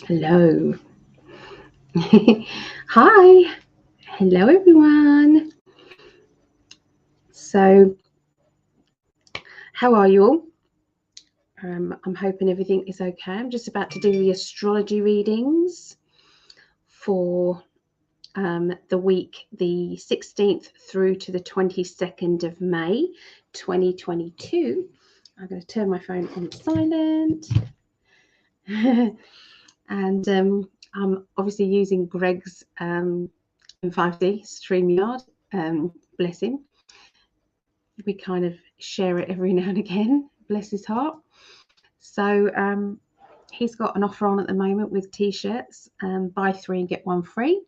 Hello. Hi. Hello, everyone. So, how are you all? I'm hoping everything is okay. I'm just about to do the astrology readings for the week, the 16th through to the 22nd of May, 2022. I'm going to turn my phone on silent. And I'm obviously using Greg's M5D StreamYard. Bless him. We kind of share it every now and again. Bless his heart. So he's got an offer on at the moment with t-shirts, buy 3 and get 1 free.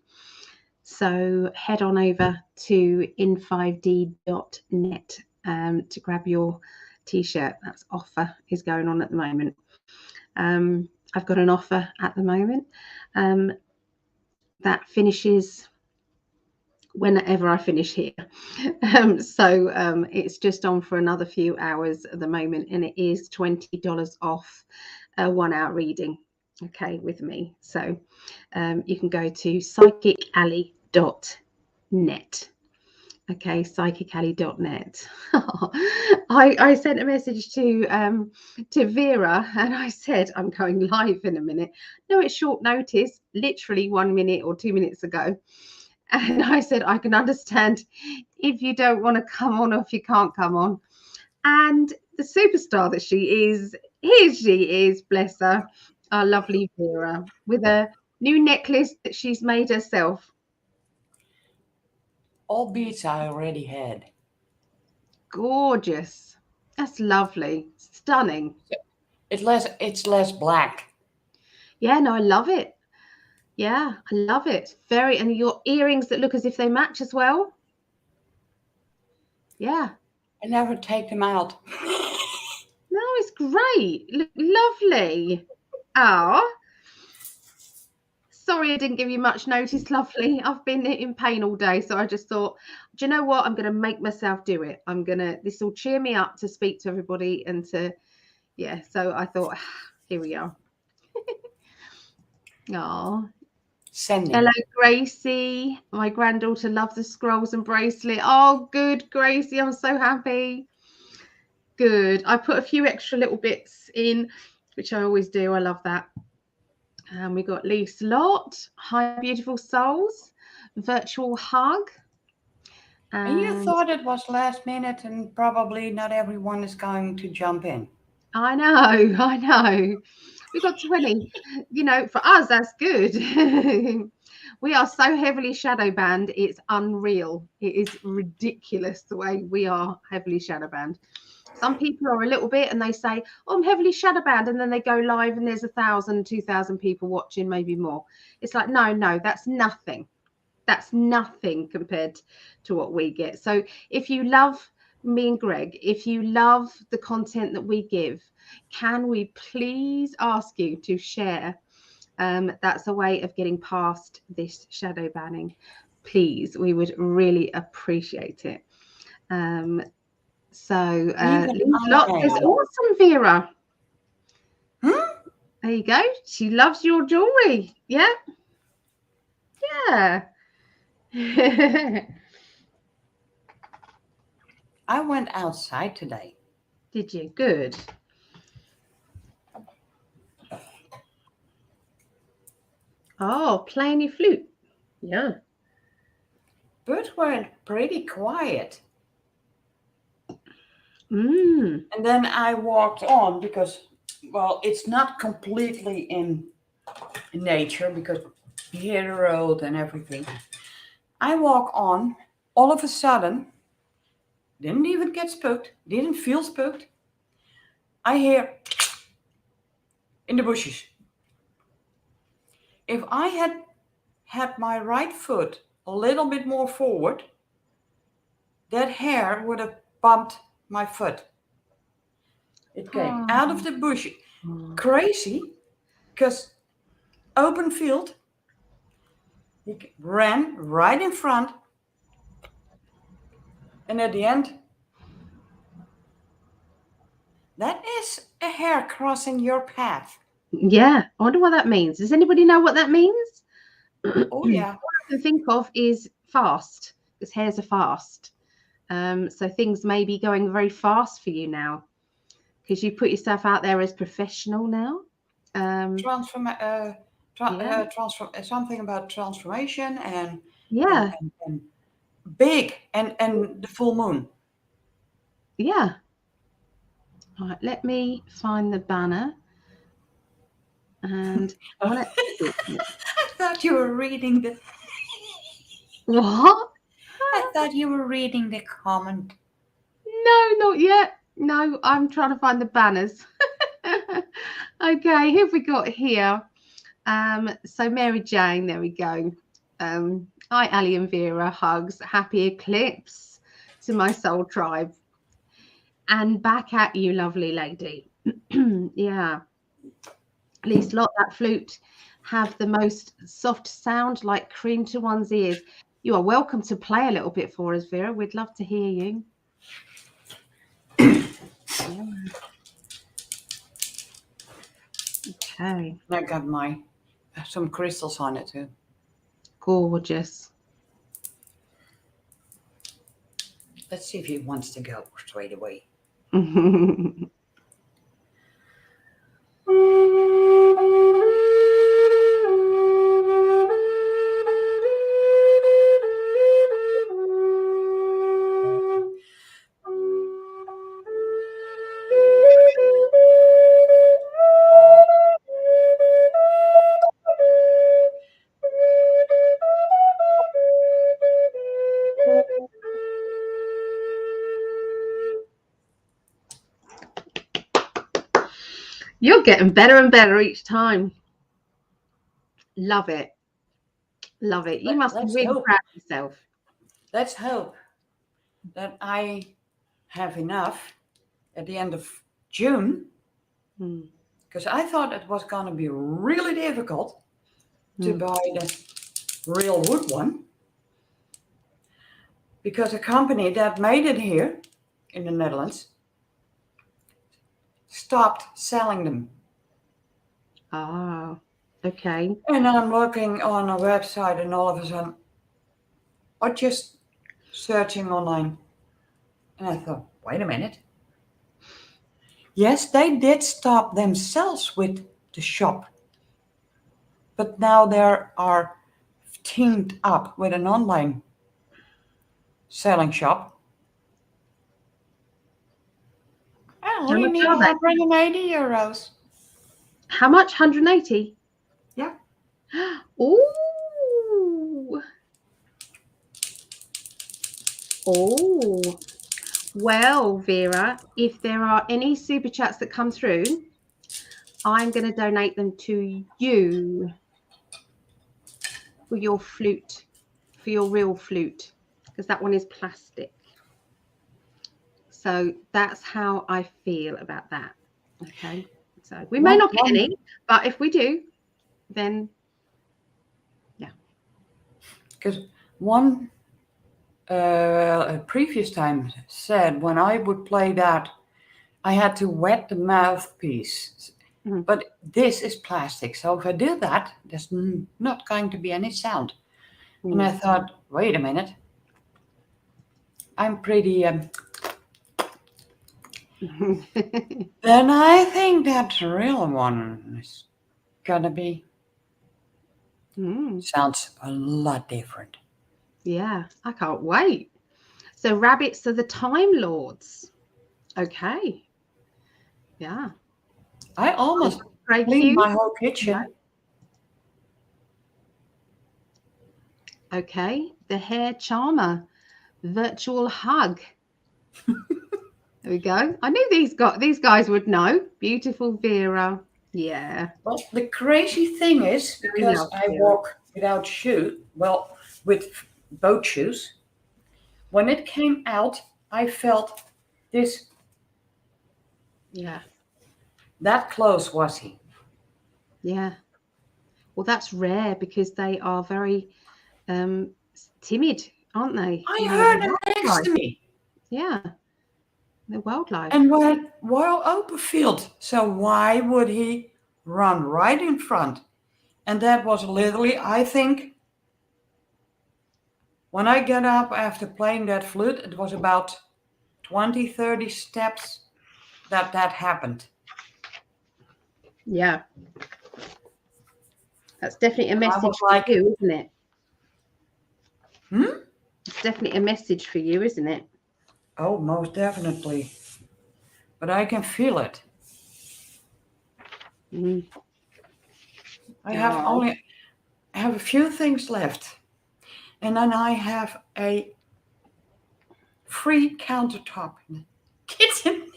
So head on over to in5d.net to grab your t-shirt. That's offer is going on at the moment. I've got an offer at the moment that finishes whenever I finish here. So it's just on for another few hours at the moment, and it is $20 off a 1-hour reading, okay, with me. So you can go to psychicalley.net. Okay, psychicalley.net. I sent a message to Vera, and I said I'm going live in a minute. No, it's short notice, literally 1 minute or 2 minutes ago. And I said, I can understand if you don't want to come on or if you can't come on. And the superstar that she is, here she is, bless her, our lovely Vera, with a new necklace that she's made herself. All beads I already had. Gorgeous. That's lovely. Stunning. It's less black. Yeah, no, I love it. Yeah, I love it. Very, and your earrings that look as if they match as well. Yeah. I never take them out. No, it's great. Lovely. Ah. Sorry I didn't give you much notice, lovely. I've been in pain all day, so I just thought, do you know what? I'm going to make myself do it. This will cheer me up to speak to everybody and yeah. So I thought, here we are. Oh, Sending. hello, Gracie. My granddaughter loves the scrolls and bracelet. Oh, good, Gracie. I'm so happy. Good. I put a few extra little bits in, which I always do. I love that. And we got Lise Lot. Hi, beautiful souls. Virtual hug. And you thought it was last minute and probably not everyone is going to jump in. I know. We got 20. For us, that's good. We are so heavily shadow banned. It's unreal. It is ridiculous the way we are heavily shadow banned. Some people are a little bit and they say, oh, I'm heavily shadow banned. And then they go live and there's 1,000, 2,000 people watching, maybe more. It's like, no, that's nothing. That's nothing compared to what we get. So if you love me and Greg, if you love the content that we give, can we please ask you to share? That's a way of getting past this shadow banning. Please, we would really appreciate it. So there's awesome, Vera. There you go. She loves your jewelry. Yeah. I went outside today. Did you? Good. Oh, playing your flute. Yeah. Birds were pretty quiet. Mm. And then I walked on because, well, it's not completely in nature because you hear the road and everything. I walk on, all of a sudden, didn't even get spooked, didn't feel spooked. I hear in the bushes. If I had my right foot a little bit more forward, that hair would have bumped my foot. It came out of the bush. Crazy, because open field, he ran right in front. And at the end, that is a hair crossing your path. Yeah, I wonder what that means. Does anybody know what that means? Oh yeah. All I can think of is fast, because hares are fast. So things may be going very fast for you now, because you put yourself out there as professional now. Something about transformation and Yeah, and big and the full moon. yeah. All right, let me find the banner. And I want to. I thought you were reading the. What? I thought you were reading the comment. No, not yet. No, I'm trying to find the banners. Okay, who have we got here? So Mary Jane, there we go. Hi, Ali and Vera, hugs, happy eclipse to my soul tribe. And back at you, lovely lady. Yeah. At least lot that flute have the most soft sound like cream to one's ears. You are welcome to play a little bit for us, Vera. We'd love to hear you. Yeah. Okay. I got my some crystals on it too. Gorgeous. Let's see if he wants to go straight away. You're getting better and better each time. Love it. Love it. You must be really proud of yourself. Let's hope that I have enough at the end of June, because I thought it was going to be really difficult to buy the real wood one, because a company that made it here in the Netherlands stopped selling them. Ah, okay. And I'm looking on a website, and all of a sudden, or just searching online, and I thought, wait a minute. Yes, they did stop themselves with the shop, but now they are teamed up with an online selling shop. I only need 180 euros. How much? 180? Yeah. Ooh. Oh. Well, Vera, if there are any super chats that come through, I'm going to donate them to you for your flute, for your real flute, because that one is plastic. So that's how I feel about that. Okay. So we may not get any, but if we do, then yeah. Because one previous time said when I would play that, I had to wet the mouthpiece. But this is plastic, so if I do that, there's not going to be any sound. And I thought, wait a minute, I'm pretty. Then I think that real one is gonna be. Sounds a lot different. Yeah, I can't wait. So rabbits are the Time Lords. Okay. Yeah. I almost cleaned my whole kitchen. Yeah. Okay. The Hair Charmer. Virtual hug. There we go. I knew these guys would know. Beautiful Vera. Yeah. Well, the crazy thing is, because I walk without shoes, well, with boat shoes, when it came out, I felt this. Yeah. That close was he. Yeah. Well, that's rare because they are very timid, aren't they? I heard him next to me. Yeah. The wildlife. And we're well open field. So why would he run right in front. And that was literally, I think, when I get up after playing that flute, it was about 20, 30 steps that happened. Yeah. That's definitely a message for like, you, isn't it? Hmm? It's definitely a message for you, isn't it? Oh, most definitely. But I can feel it. Mm. I have a few things left. And then I have a free countertop in the kitchen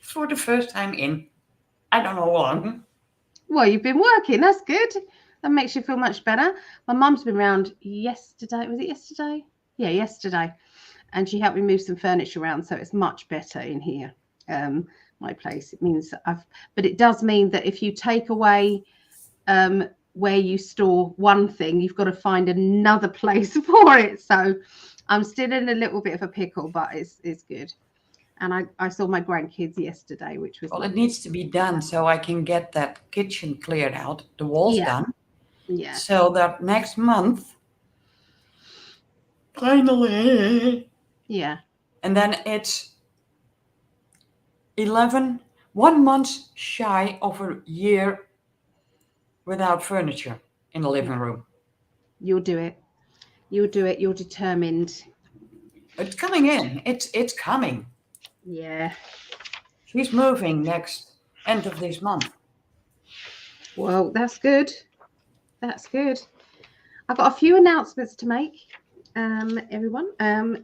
for the first time in I don't know how long. Well, you've been working. That's good. That makes you feel much better. My mum's been round yesterday. Was it yesterday? Yeah, yesterday. And she helped me move some furniture around, so it's much better in here. My place. It means but it does mean that if you take away where you store one thing, you've got to find another place for it. So I'm still in a little bit of a pickle, but it's good. And I saw my grandkids yesterday, which was Well, lovely. it needs to be done so I can get that kitchen cleared out, the walls done. Yeah. So that next month, finally. Yeah. And then it's 1 month shy of a year without furniture in the living room. You'll do it. You'll do it. You're determined. It's coming in. It's coming. Yeah. She's moving next end of this month. Well, that's good. That's good. I've got a few announcements to make, everyone.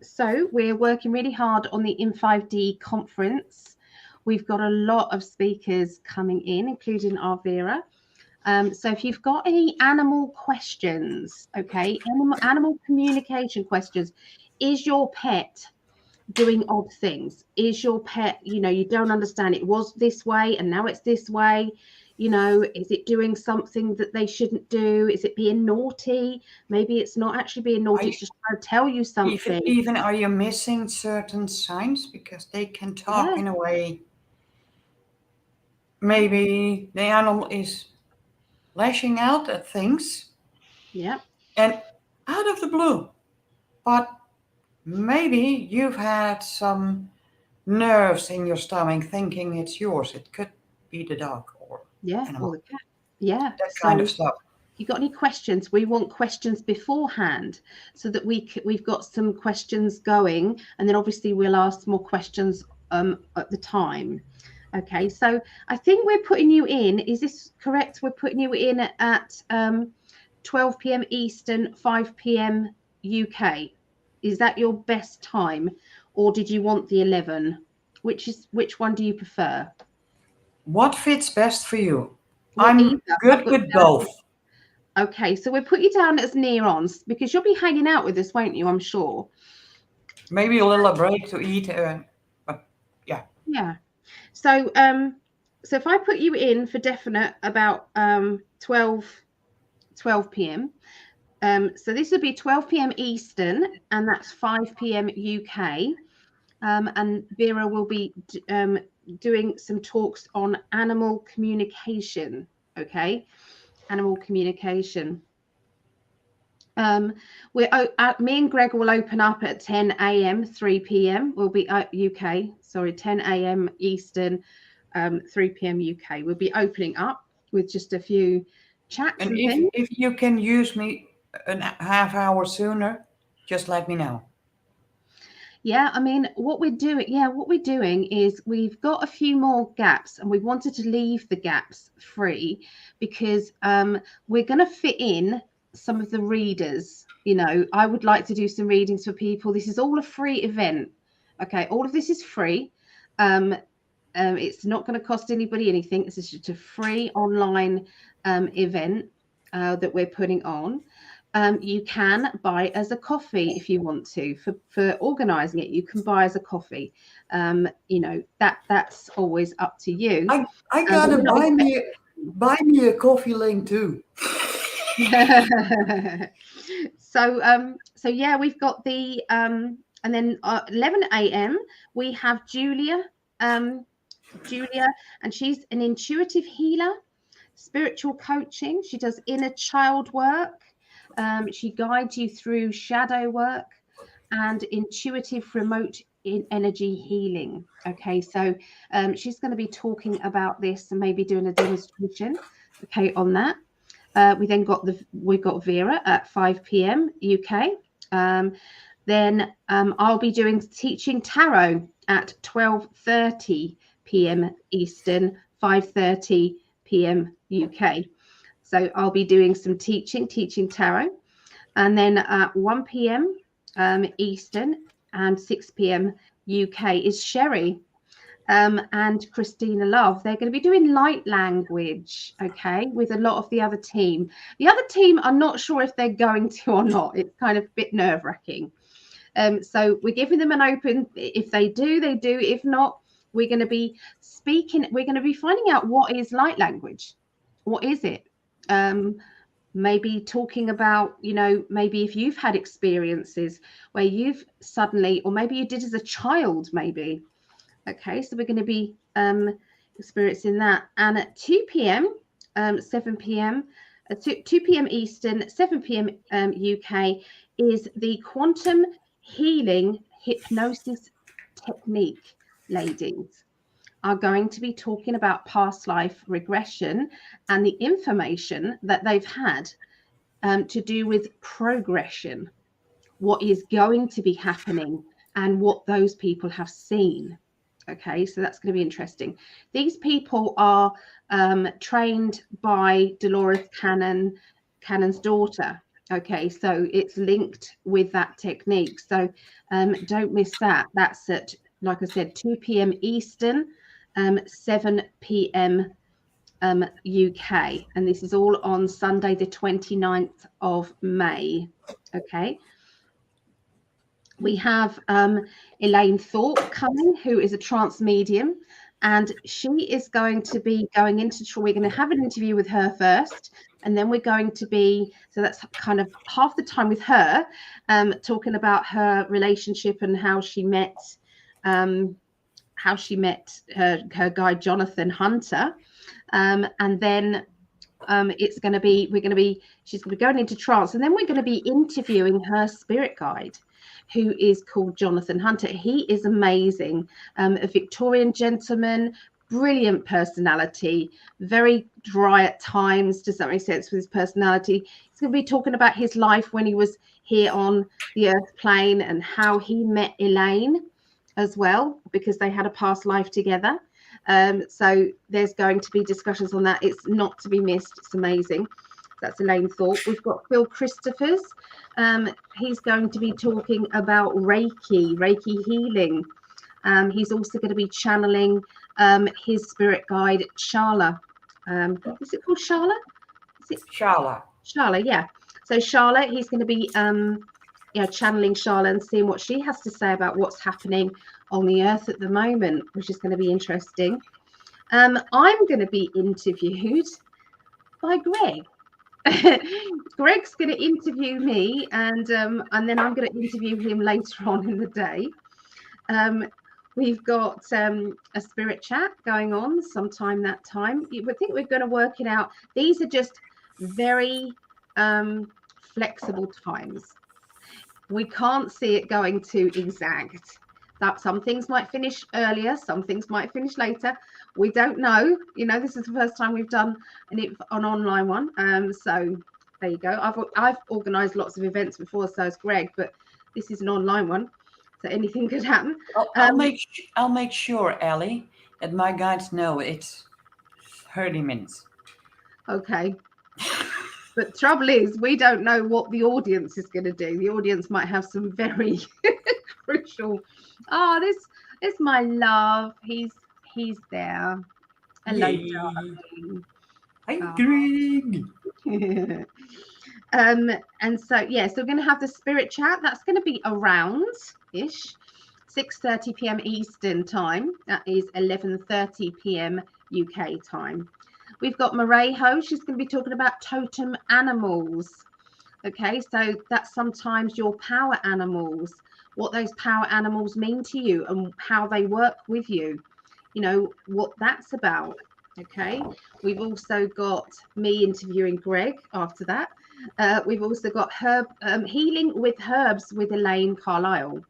So we're working really hard on the In5D conference. We've got a lot of speakers coming in, including our Vera. So if you've got any animal questions, okay, animal communication questions, is your pet doing odd things? Is your pet, you don't understand, it was this way and now it's this way? Is it doing something that they shouldn't do? Is it being naughty? Maybe it's not actually being naughty, it's just trying to tell you something. Even are you missing certain signs? Because they can talk in a way. Maybe the animal is lashing out at things. Yeah. And out of the blue. But maybe you've had some nerves in your stomach thinking it's yours. It could be the dog or animal. Or the cat. Yeah. That kind of stuff. If you've got any questions, we want questions beforehand so that we've got some questions going, and then obviously we'll ask more questions at the time. Okay, so I think we're putting you in, is this correct? We're putting you in at 12 p.m. Eastern, 5 p.m. UK. Is that your best time, or did you want the 11? Which one do you prefer? What fits best for you? Well, I'm good with both. Okay, so we'll put you down as near-ons because you'll be hanging out with us, won't you? I'm sure. Maybe a little break to eat, but yeah. Yeah. So so if I put you in for definite about 12 p.m. So this would be 12 p.m. Eastern, and that's 5 p.m. UK. And Vera will be doing some talks on animal communication. Okay, animal communication. Me and Greg will open up at 10 a.m. 3 p.m. We'll be UK, sorry, 10 a.m. Eastern, 3 p.m. UK. We'll be opening up with just a few chats and things. If you can use me a half hour sooner, just let me know. Yeah, I mean, what we're doing is we've got a few more gaps, and we wanted to leave the gaps free because we're going to fit in some of the readers. I would like to do some readings for people. This is all a free event. Okay, all of this is free. It's not going to cost anybody anything. This is just a free online event that we're putting on. You can buy as a coffee if you want to for organizing it. You can buy as a coffee. That's always up to you. I gotta buy me a coffee link too. So yeah, we've got the and then 11 a.m. we have Julia, and she's an intuitive healer. spiritual coaching. She does inner child work. She guides you through shadow work and intuitive remote energy healing. Okay, so she's going to be talking about this and maybe doing a demonstration, okay, on that. We've got Vera at 5 p.m. UK. Then I'll be teaching tarot at 12:30 p.m. Eastern, 5:30 p.m. UK. So I'll be doing some teaching tarot. And then at 1 p.m. Eastern and 6 p.m. UK is Sherry and Christina Love. They're going to be doing light language, okay, with a lot of the other team. The other team, I'm not sure if they're going to or not. It's kind of a bit nerve-wracking. So we're giving them an open. If they do, they do. If not, we're going to be speaking. We're going to be finding out what is light language. What is it? Maybe talking about, you know, maybe if you've had experiences where you've suddenly, or maybe you did as a child, maybe. Okay, so we're going to be experiencing that. And at 2 p.m., 7 p.m., 2 p.m. Eastern, 7 p.m. UK is the quantum healing hypnosis technique. Ladies are going to be talking about past life regression and the information that they've had to do with progression, what is going to be happening and what those people have seen. Okay, so that's going to be interesting. These people are trained by Dolores Cannon's daughter. Okay, so it's linked with that technique. So don't miss that. That's at, like I said, 2 p.m. Eastern, 7 p.m. UK. And this is all on Sunday, the 29th of May. Okay. We have Elaine Thorpe coming, who is a trance medium, and she is going to be going into, we're going to have an interview with her first, and then we're going to be, so that's kind of half the time with her, talking about her relationship and how she met her guy Jonathan Hunter, and then she's going to be going into trance, and then we're going to be interviewing her spirit guide, who is called Jonathan Hunter. He is amazing, a Victorian gentleman, brilliant personality, very dry at times. Does that make sense with his personality? He's going to be talking about his life when he was here on the earth plane and how he met Elaine as well, because they had a past life together. So there's going to be discussions on that. It's not to be missed. It's amazing. That's Elaine Thorpe. We've got Phil Christophers. He's going to be talking about Reiki healing. He's also going to be channeling his spirit guide, Shala. Is it called Shala? Is it Shala? Shala, yeah. So Shala, he's going to be channeling Shala and seeing what she has to say about what's happening on the earth at the moment, which is going to be interesting. I'm going to be interviewed by Greg. Greg's going to interview me, and then I'm going to interview him later on in the day. We've got a spirit chat going on sometime that time. I think we're going to work it out. These are just very flexible times. We can't see it going to exact. That some things might finish earlier, some things might finish later. We don't know. You know, this is the first time we've done an online one. So there you go. I've organised lots of events before, so has Greg, but this is an online one, so anything could happen. I'll make sure, Ellie, that my guides know it's 30 minutes. Okay. But the trouble is, we don't know what the audience is going to do. The audience might have some very crucial. Oh, this is my love. He's there. Hello, darling. Hi, Greg. And so so we're going to have the spirit chat. That's going to be around-ish 6:30 p.m. Eastern time. That is 11:30 p.m. UK time. We've got Marejo. She's going to be talking about totem animals. Okay, so that's sometimes your power animals, what those power animals mean to you and how they work with you. You know, what that's about. Okay, we've also got me interviewing Greg after that. We've also got healing with herbs with Elaine Carlisle.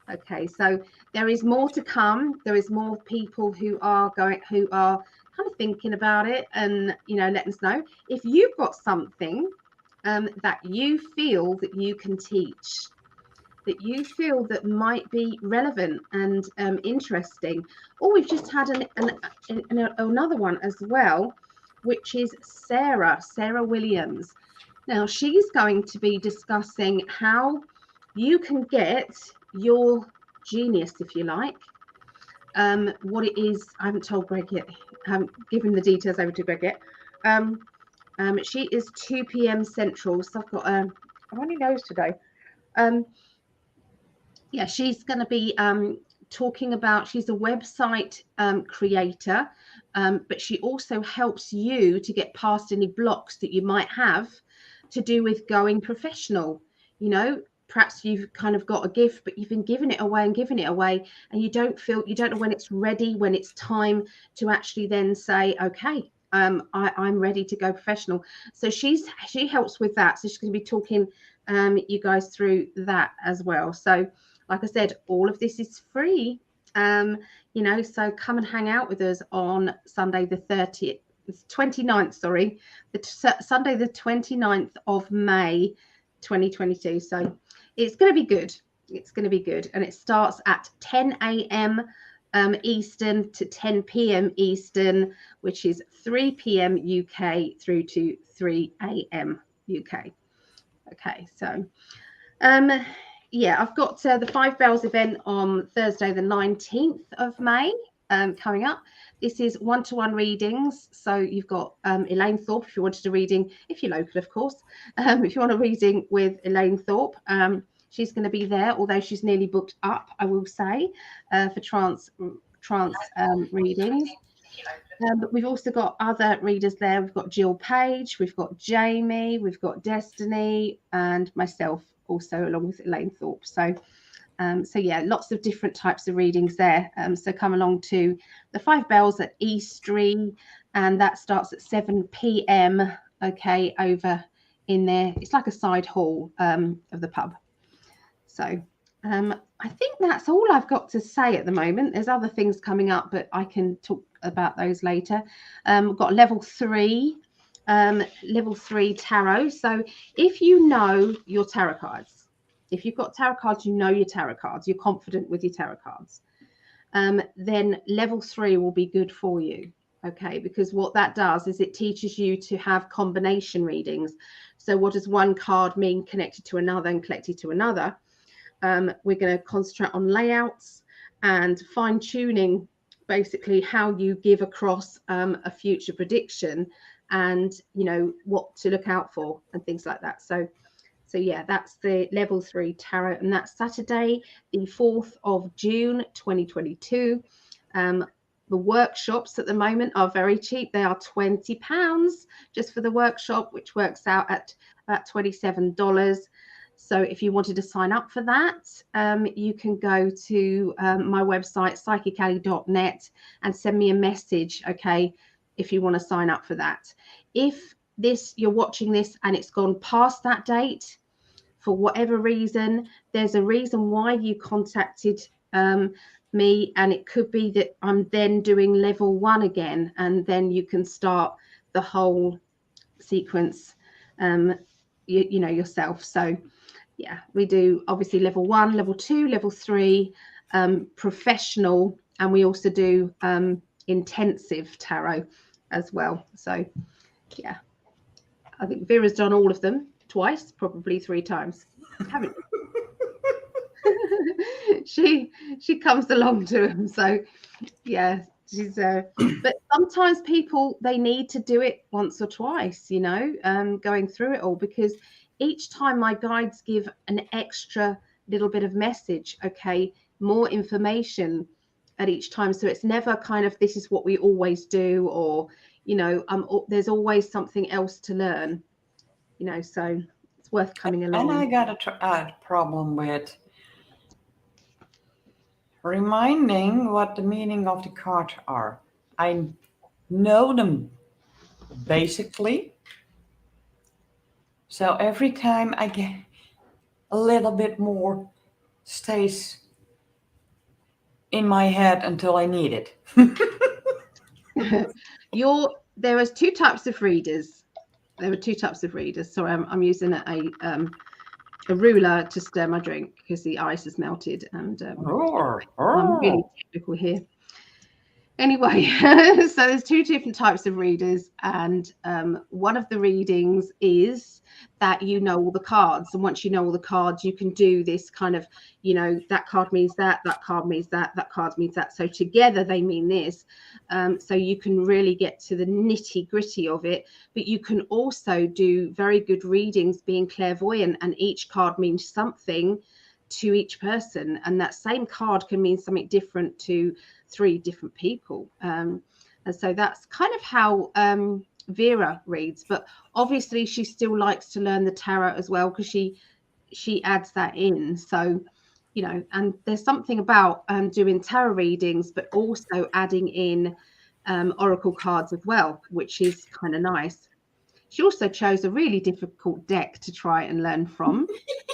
Okay, so there is more to come. There is more people who are kind of thinking about it, and letting us know if you've got something that you feel that you can teach, that you feel that might be relevant and interesting. Or we've just had another one as well, which is Sarah Williams. Now she's going to be discussing how you can get your genius, if you like. What it is, I haven't told Greg yet. I haven't given the details over to Greg yet. She is 2 p.m. Central, so I've got I'm only knows today. Yeah, she's going to be talking about, she's a website creator, but she also helps you to get past any blocks that you might have to do with going professional. Perhaps you've kind of got a gift, but you've been giving it away, and you don't know when it's ready, when it's time to actually then say, okay, I'm ready to go professional. So she helps with that. So she's going to be talking you guys through that as well. So like I said, all of this is free. So come and hang out with us on Sunday the 29th, sorry, Sunday the 29th of May 2022. So it's going to be good. It's going to be good. And it starts at 10 a.m. Eastern to 10 p.m. Eastern, which is 3 p.m. UK through to 3 a.m. UK. Okay, so yeah, I've got the 5 Bells event on Thursday the 19th of May coming up. This is one-to-one readings. So you've got Elaine Thorpe, if you wanted a reading, if you're local, of course. If you want a reading with Elaine Thorpe, she's going to be there, although she's nearly booked up, I will say, for trance readings. But we've also got other readers there. We've got Jill Page, we've got Jamie, we've got Destiny, and myself also, along with Elaine Thorpe. So yeah, lots of different types of readings there. So come along to the 5 Bells at Eastry, and that starts at 7 p.m. Okay, over in there. It's like a side hall of the pub. So I think that's all I've got to say at the moment. There's other things coming up, but I can talk about those later. We've got level 3 tarot. So if you know your tarot cards, if you've got tarot cards, you know your tarot cards, you're confident with your tarot cards, then level 3 will be good for you. Okay, because what that does is it teaches you to have combination readings. So what does one card mean connected to another and connected to another? We're going to concentrate on layouts and fine-tuning basically how you give across a future prediction, and what to look out for and things like that. So yeah, that's the level 3 tarot, and that's Saturday the 4th of June 2022. The workshops at the moment are very cheap. They are £20 just for the workshop, which works out at about $27. So if you wanted to sign up for that, you can go to my website, psychically.net, and send me a message, okay, if you want to sign up for that. If you're watching this and it's gone past that date, for whatever reason, there's a reason why you contacted me, and it could be that I'm then doing level 1 again, and then you can start the whole sequence yourself. So yeah, we do obviously level 1, level 2, level 3, professional, and we also do intensive tarot as well. So yeah, I think Vera's done all of them twice, probably 3 times, haven't you? she comes along to them. So yeah, she's but sometimes people, they need to do it once or twice, going through it all, because each time my guides give an extra little bit of message, okay, more information at each time. So it's never kind of, this is what we always do, or there's always something else to learn, so it's worth coming along. And I got a problem with reminding what the meaning of the cards are. I know them basically. So every time I get a little bit more stays in my head until I need it. There is two types of readers. There are two types of readers. Sorry, I'm using a ruler to stir my drink because the ice has melted, and I'm really technical here. Anyway, so there's two different types of readers, and one of the readings is that you know all the cards, and once you know all the cards, you can do this kind of, you know, that card means that, that card means that, that card means that, so together they mean this. So you can really get to the nitty gritty of it, but you can also do very good readings being clairvoyant, and each card means something to each person, and that same card can mean something different to 3 different people, and so that's kind of how Vera reads. But obviously she still likes to learn the tarot as well, because she adds that in. So, you know, and there's something about doing tarot readings but also adding in oracle cards as well, which is kind of nice. She also chose a really difficult deck to try and learn from,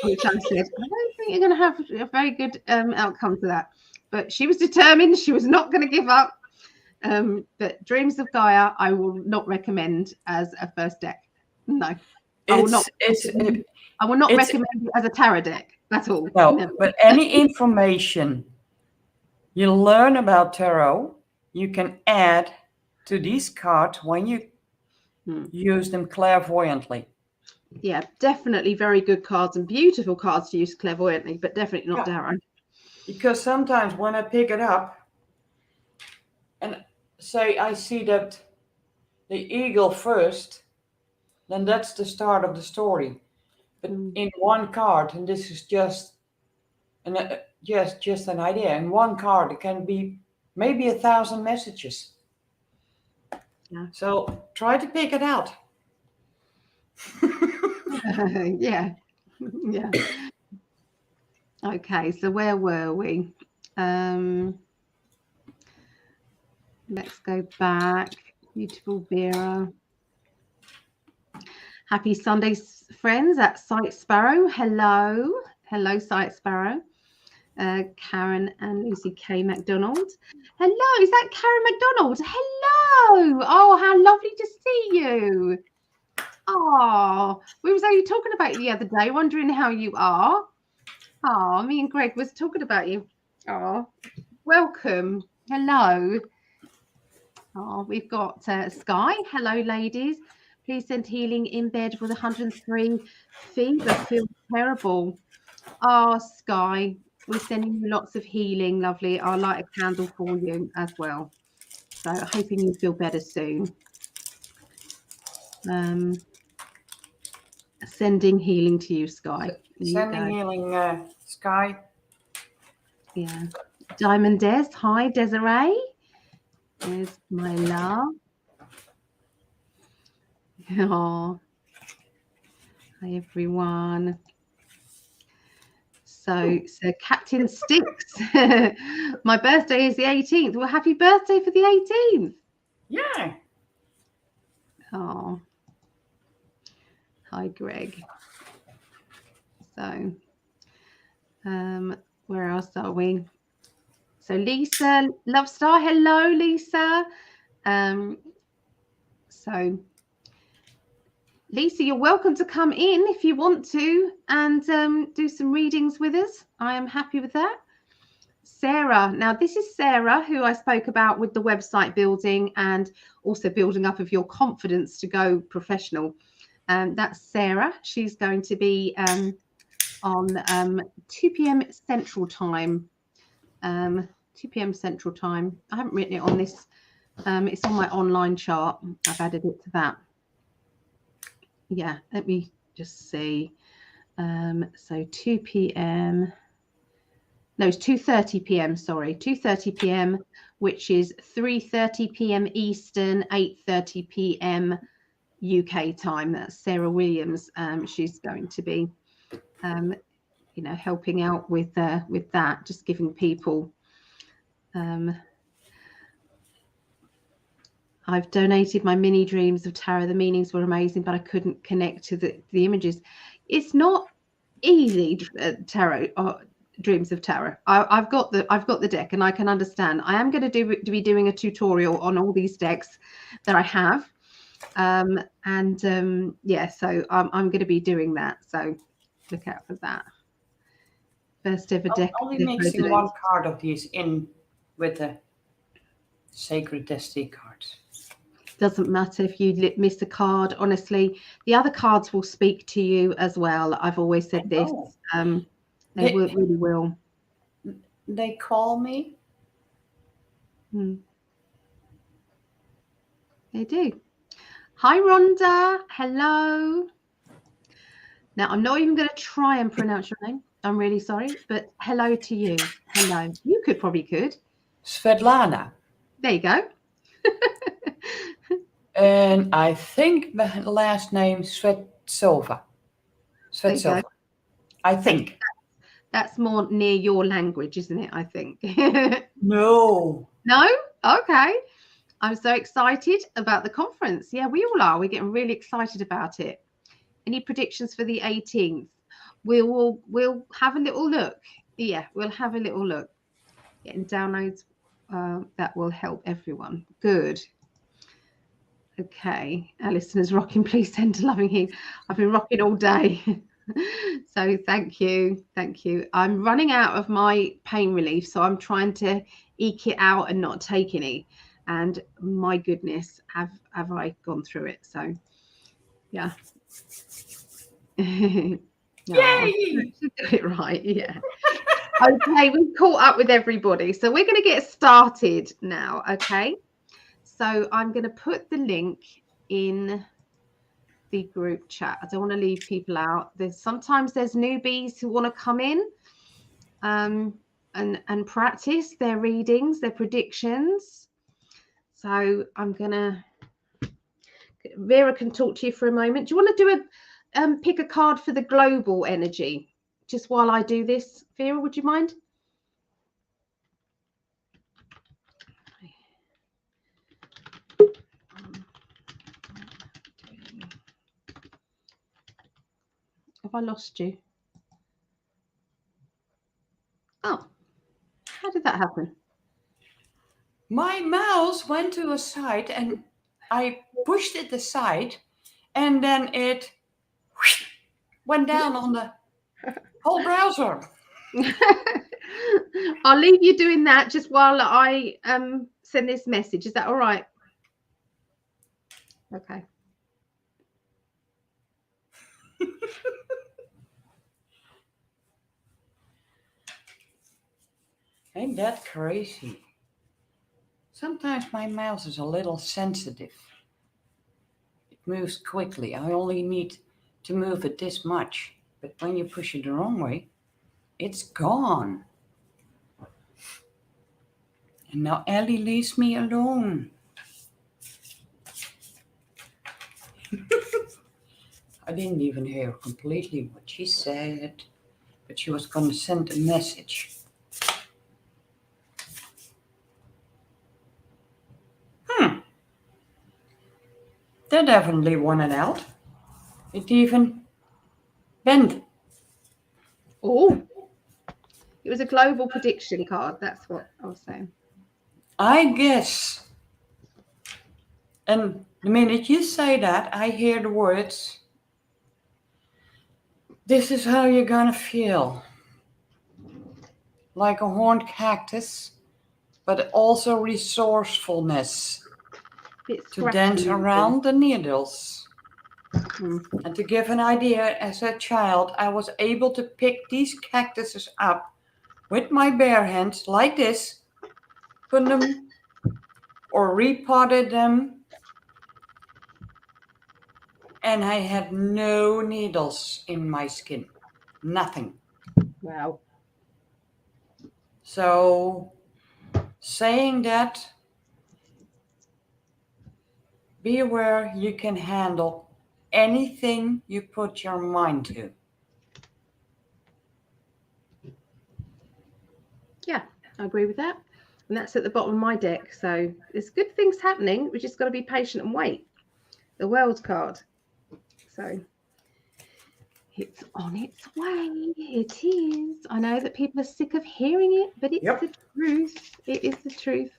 which I said, I don't think you're going to have a very good outcome to that. But she was determined. She was not going to give up. But Dreams of Gaia, I will not recommend as a first deck. No, I will not recommend it as a tarot deck. That's all. No, but any information you learn about tarot, you can add to these cards when you use them clairvoyantly. Yeah, definitely very good cards and beautiful cards to use clairvoyantly, but definitely not tarot. Because sometimes when I pick it up and say I see that the eagle first, then that's the start of the story. But in one card, and this is just an idea, in one card it can be maybe 1,000 messages. Yeah. So try to pick it out. Yeah. Okay, so where were we? Let's go back. Beautiful Vera. Happy Sunday, friends at Sight Sparrow. Hello, Sight Sparrow. Karen and Lucy K. McDonald. Hello, is that Karen McDonald? Hello. Oh, how lovely to see you. Oh, we was only talking about you the other day, wondering how you are. Oh, me and Greg was talking about you. Oh, welcome. Hello. Oh, we've got Sky. Hello, ladies. Please send healing in bed with 103 fever. Feels terrible. Oh, Sky, we're sending you lots of healing, lovely. I'll light a candle for you as well. So hoping you feel better soon. Sending healing to you, Sky. Sending healing, Sky. Yeah. Diamond Des. Hi, Desiree. There's my love. Oh. Hi, everyone. So Captain Sticks. My birthday is the 18th. Well, happy birthday for the 18th. Yeah. Oh. Hi, Greg. So, where else are we? So Lisa Lovestar, hello, Lisa. So Lisa, you're welcome to come in if you want to and do some readings with us. I am happy with that. Sarah, now this is Sarah who I spoke about with the website building and also building up of your confidence to go professional. That's Sarah. She's going to be on 2 p.m. Central Time. 2 p.m. Central Time. I haven't written it on this. It's on my online chart. I've added it to that. Yeah, let me just see. So 2 p.m. No, it's 2:30 p.m. Sorry, 2:30 p.m., which is 3:30 p.m. Eastern, 8:30 p.m. UK time. That's Sarah Williams. She's going to be, helping out with that, just giving people. I've donated my mini dreams of tarot. The meanings were amazing, but I couldn't connect to the images. It's not easy, tarot dreams of tarot. I've got the deck, and I can understand. I am going to be doing a tutorial on all these decks that I have, yeah. So I'm going to be doing that. So look out for that. First ever deck. I'll be mixing one card of these in with the Sacred Destiny cards. Doesn't matter if you miss a card. Honestly, the other cards will speak to you as well. I've always said this. They really will. They call me. They do. Hi, Rhonda. Hello. Now, I'm not even going to try and pronounce your name. I'm really sorry, but hello to you. Hello. You could. Svetlana. There you go. And I think the last name Svetsova. Svetsova. I think. That's more near your language, isn't it? I think. No. No? Okay. I'm so excited about the conference. Yeah, we all are. We're getting really excited about it. Any predictions for the 18th? We'll have a little look. Yeah, we'll have a little look. Getting downloads that will help everyone. Good. Okay. Alison is rocking. Please send a loving heat. I've been rocking all day. So thank you. Thank you. I'm running out of my pain relief, so I'm trying to eke it out and not take any. And my goodness, have I gone through it? So yeah. Yay! It right, yeah. Okay, we've caught up with everybody, so we're going to get started now. Okay, so I'm going to put the link in the group chat. I don't want to leave people out. Sometimes there's newbies who want to come in and practice their readings, their predictions. So I'm gonna, Vera can talk to you for a moment. Do you want to do a pick a card for the global energy just while I do this? Vera, would you mind? Have I lost you? Oh, how did that happen? My mouse went to a side and I pushed it aside, and then it went down on the whole browser. I'll leave you doing that just while I send this message. Is that all right? Okay. Ain't that crazy? Sometimes my mouse is a little sensitive. It moves quickly. I only need to move it this much. But when you push it the wrong way, it's gone. And now Ellie leaves me alone. I didn't even hear completely what she said, but she was going to send a message. That definitely won it out. It even bent. Oh, it was a global prediction card. That's what I was saying. I guess. And the minute you say that, I hear the words, this is how you're gonna feel. Like a horned cactus, but also resourcefulness. To dance around the needles. And to give an idea, as a child, I was able to pick these cactuses up with my bare hands like this, put them or repotted them, and I had no needles in my skin. Nothing. Wow. So, saying that, be aware you can handle anything you put your mind to. Yeah, I agree with that. And that's at the bottom of my deck. So there's good things happening. We just got to be patient and wait. The World card. So it's on its way. It is. I know that people are sick of hearing it, but it's the truth. It is the truth.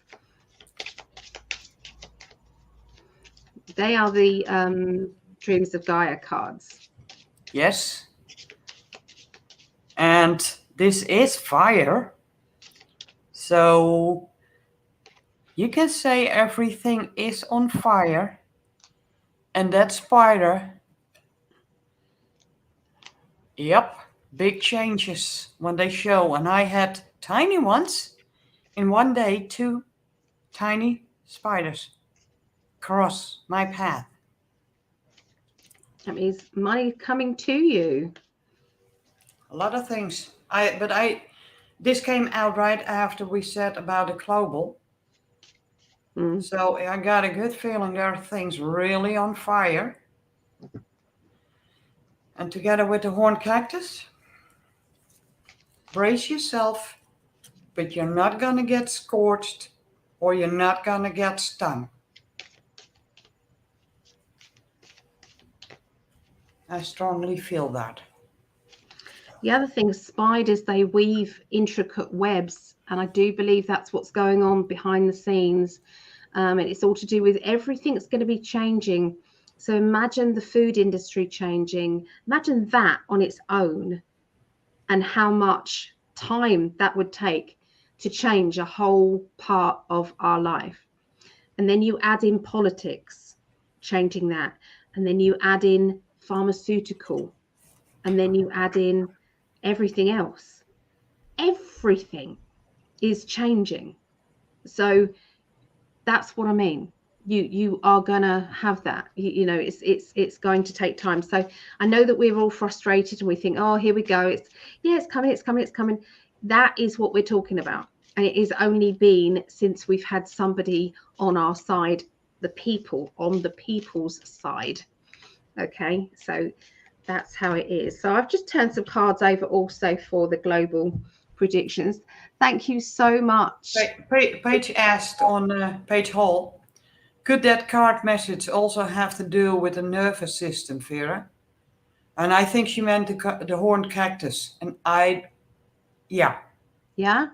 They are the Dreams of Gaia cards. Yes. And this is fire. So you can say everything is on fire. And that spider, yep, big changes when they show. And I had tiny ones in one day, 2 tiny spiders cross my path. That means money coming to you. A lot of things. This came out right after we said about the global. So I got a good feeling there are things really on fire. And together with the horned cactus, brace yourself, but you're not going to get scorched or you're not going to get stung. I strongly feel that. The other thing, spiders, they weave intricate webs, and I do believe that's what's going on behind the scenes. And it's all to do with everything that's going to be changing. So imagine the food industry changing. Imagine that on its own and how much time that would take to change a whole part of our life. And then you add in politics, changing that. And then you add in pharmaceutical. And then you add in everything else. Everything is changing. So that's what I mean. You are gonna have that. You know, it's going to take time. So I know that we're all frustrated and we think, oh, here we go. It's coming. That is what we're talking about. And it is only been since we've had somebody on our side, the people on the people's side. Okay, so that's how it is. So I've just turned some cards over also for the global predictions. Thank you so much. Paige asked on Paige Hall, could that card message also have to do with the nervous system, Vera? And I think she meant the horned cactus. And yeah. Yeah?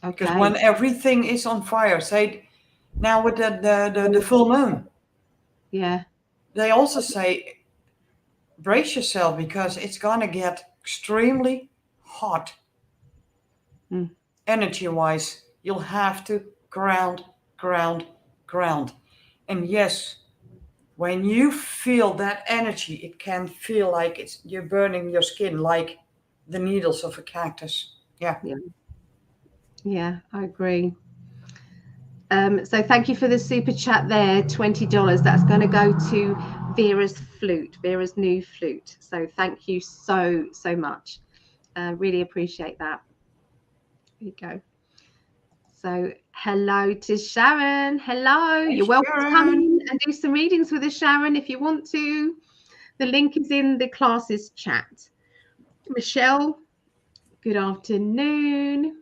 Okay. Because when everything is on fire, say now with the full moon. Yeah. They also say, brace yourself because it's going to get extremely hot. Energy-wise, you'll have to ground. And yes, when you feel that energy, it can feel like you're burning your skin like the needles of a cactus. Yeah, I agree. So thank you for the super chat there, $20. That's going to go to Vera's flute, Vera's new flute. So thank you so much. Really appreciate that. There you go. So hello to Sharon. Hello. Hey, you're welcome Sharon. to come in and do some readings with us, Sharon, if you want to. The link is in the classes chat. Michelle, good afternoon.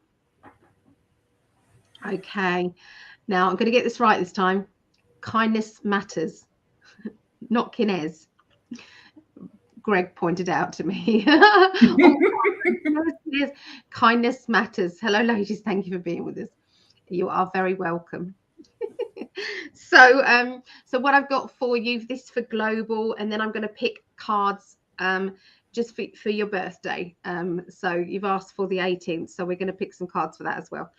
Okay. Now I'm going to get this right this time. Kindness matters, not kinez. Greg pointed out to me. Kindness matters. Hello, ladies. Thank you for being with us. You are very welcome. So what I've got for you, this for global, and then I'm going to pick cards just for your birthday. So you've asked for the 18th, so we're going to pick some cards for that as well.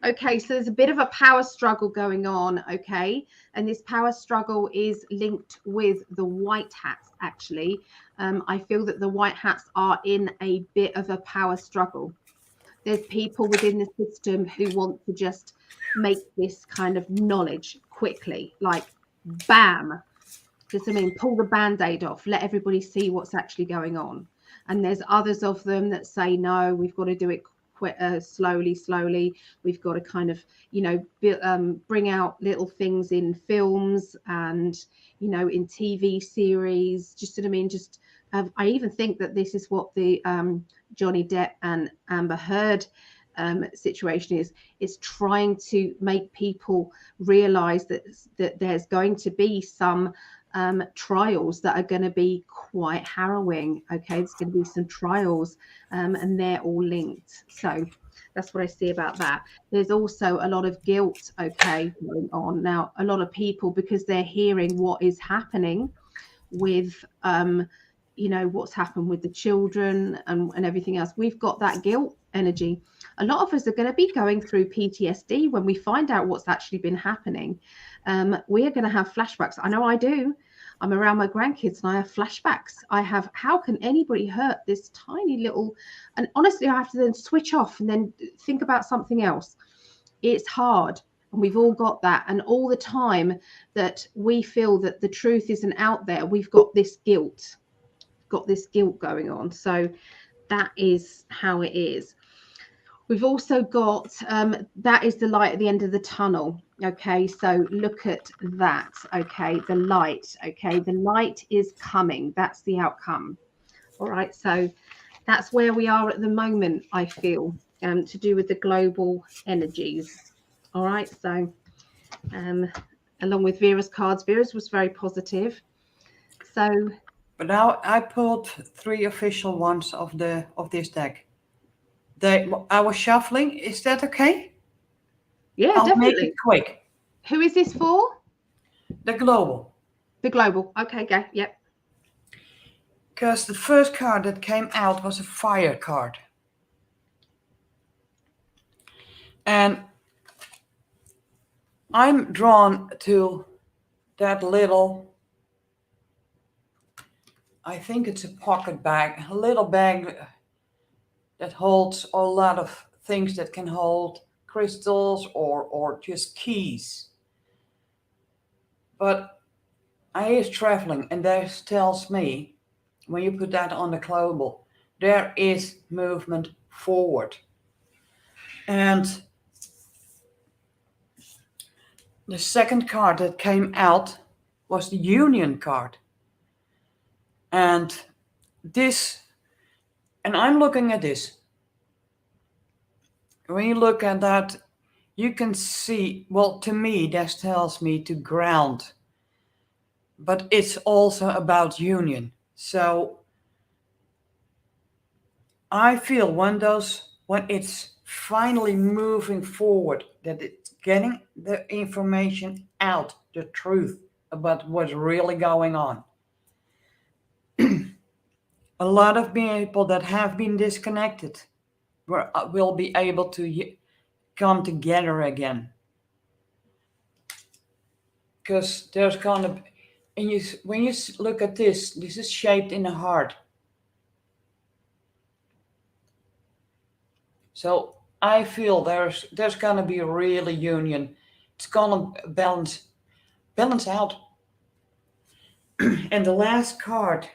Okay, so there's a bit of a power struggle going on, okay? And this power struggle is linked with the white hats, actually. I feel that the white hats are in a bit of a power struggle. There's people within the system who want to just make this kind of knowledge quickly, like bam. Just, I mean, pull the Band-Aid off, let everybody see what's actually going on. And there's others of them that say, no, we've got to do it slowly. We've got to kind of, you know, bring out little things in films and, you know, in TV series. Just what I mean, just I even think that this is what the Johnny Depp and Amber Heard situation is. It's trying to make people realize that there's going to be some trials that are going to be quite harrowing. Okay, there's going to be some trials, and they're all linked. So that's what I see about that. There's also a lot of guilt, okay, going on now. A lot of people, because they're hearing what is happening with you know, what's happened with the children and everything else, we've got that guilt energy. A lot of us are going to be going through PTSD when we find out what's actually been happening. We are going to have flashbacks. I know I do. I'm around my grandkids and I have flashbacks. I have, how can anybody hurt this tiny little, and honestly, I have to then switch off and then think about something else. It's hard. And we've all got that. And all the time that we feel that the truth isn't out there, we've got this guilt, going on. So that is how it is. We've also got, that is the light at the end of the tunnel. Okay, so look at that. Okay, the light. Okay, the light is coming. That's the outcome. All right, so that's where we are at the moment, I feel, to do with the global energies. All right, so along with Vera's cards, Vera's was very positive. So, but now I pulled 3 official ones of this deck. I was shuffling. Is that okay? Yeah, I'll definitely. make it quick. Who is this for? The global. The global. Okay, go. Yep. Because the first card that came out was a fire card. And I'm drawn to that little, I think it's a pocket bag, a little bag that holds a lot of things that can hold crystals or just keys. But I is traveling, and that tells me, when you put that on the global, there is movement forward. And the second card that came out was the Union card. And this, and I'm looking at this. When you look at that, you can see, well, to me, that tells me to ground. But it's also about union. So I feel when it's finally moving forward, that it's getting the information out, the truth about what's really going on. A lot of people that have been disconnected will be able to come together again. Because there's gonna be, and when you look at this is shaped in a heart. So I feel there's gonna be a really union. It's gonna balance out. And the last card,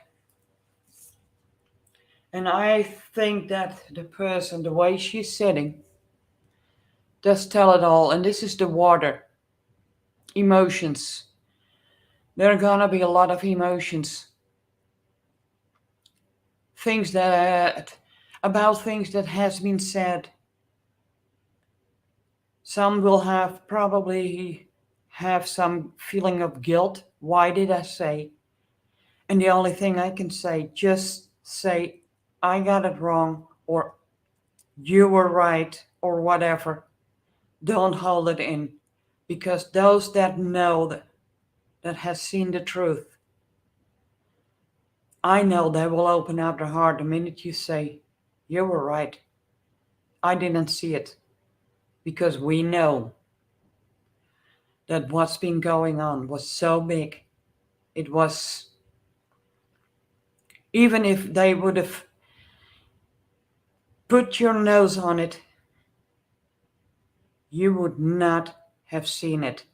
and I think that the person, the way she's sitting, does tell it all. And this is the water. Emotions. There are gonna be a lot of emotions. About things that has been said. Some will probably have some feeling of guilt. Why did I say? And the only thing I can say, just say, I got it wrong, or you were right, or whatever. Don't hold it in, because those that know that has seen the truth, I know they will open up their heart the minute you say, you were right. I didn't see it. Because we know that what's been going on was so big. It was, even if they would have put your nose on it, you would not have seen it,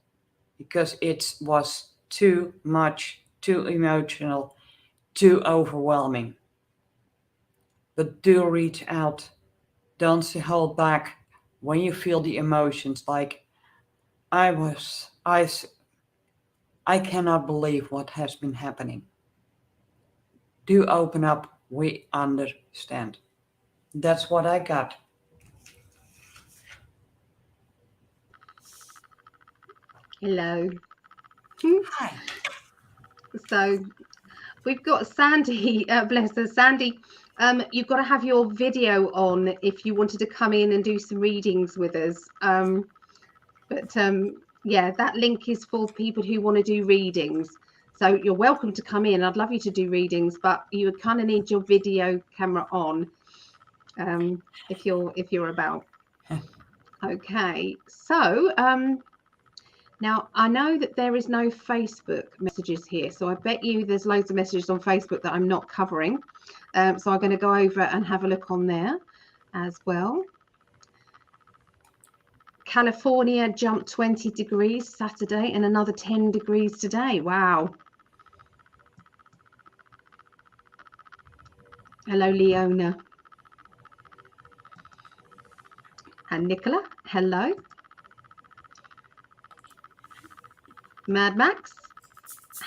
because it was too much, too emotional, too overwhelming. But do reach out. Don't hold back when you feel the emotions, like I cannot believe what has been happening. Do open up. We understand. That's what I got. Hello. Hi. So we've got Sandy, bless her, Sandy. You've got to have your video on if you wanted to come in and do some readings with us. Yeah, that link is for people who want to do readings. So you're welcome to come in. I'd love you to do readings, but you would kind of need your video camera on if you're about. Okay, so now I know that there is no Facebook messages here, so I bet you there's loads of messages on Facebook that I'm not covering. So I'm going to go over and have a look on there as well. California jumped 20 degrees Saturday and another 10 degrees today. Wow. Hello, Leona. And Nicola, hello. Mad Max,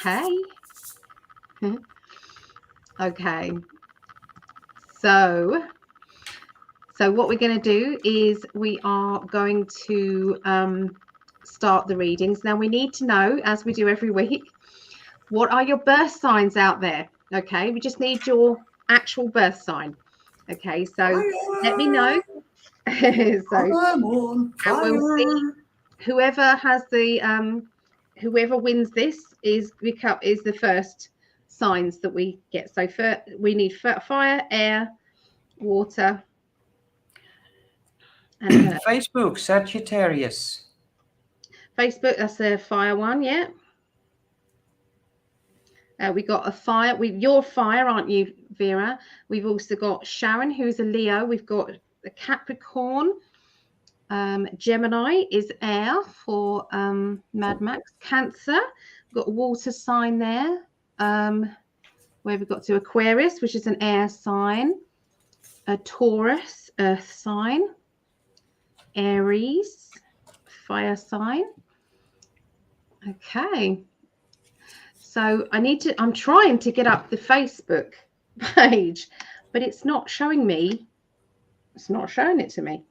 hey. Okay. So what we're going to do is we are going to start the readings. Now we need to know, as we do every week, what are your birth signs out there? Okay, we just need your actual birth sign. Okay, so let me know. So and we'll see whoever has the whoever wins this is the first signs that we get. So we need fire, air, water, and earth. Facebook, Sagittarius. Facebook, that's a fire one, yeah. We got a fire. You're fire, aren't you, Vera? We've also got Sharon, who's a Leo. We've got a Capricorn. Gemini is air for Mad Max. Cancer, we've got a water sign there. Where we've got to Aquarius, which is an air sign. A Taurus, earth sign. Aries, fire sign. Okay. So I'm trying to get up the Facebook page, but it's not showing me. It's not showing it to me.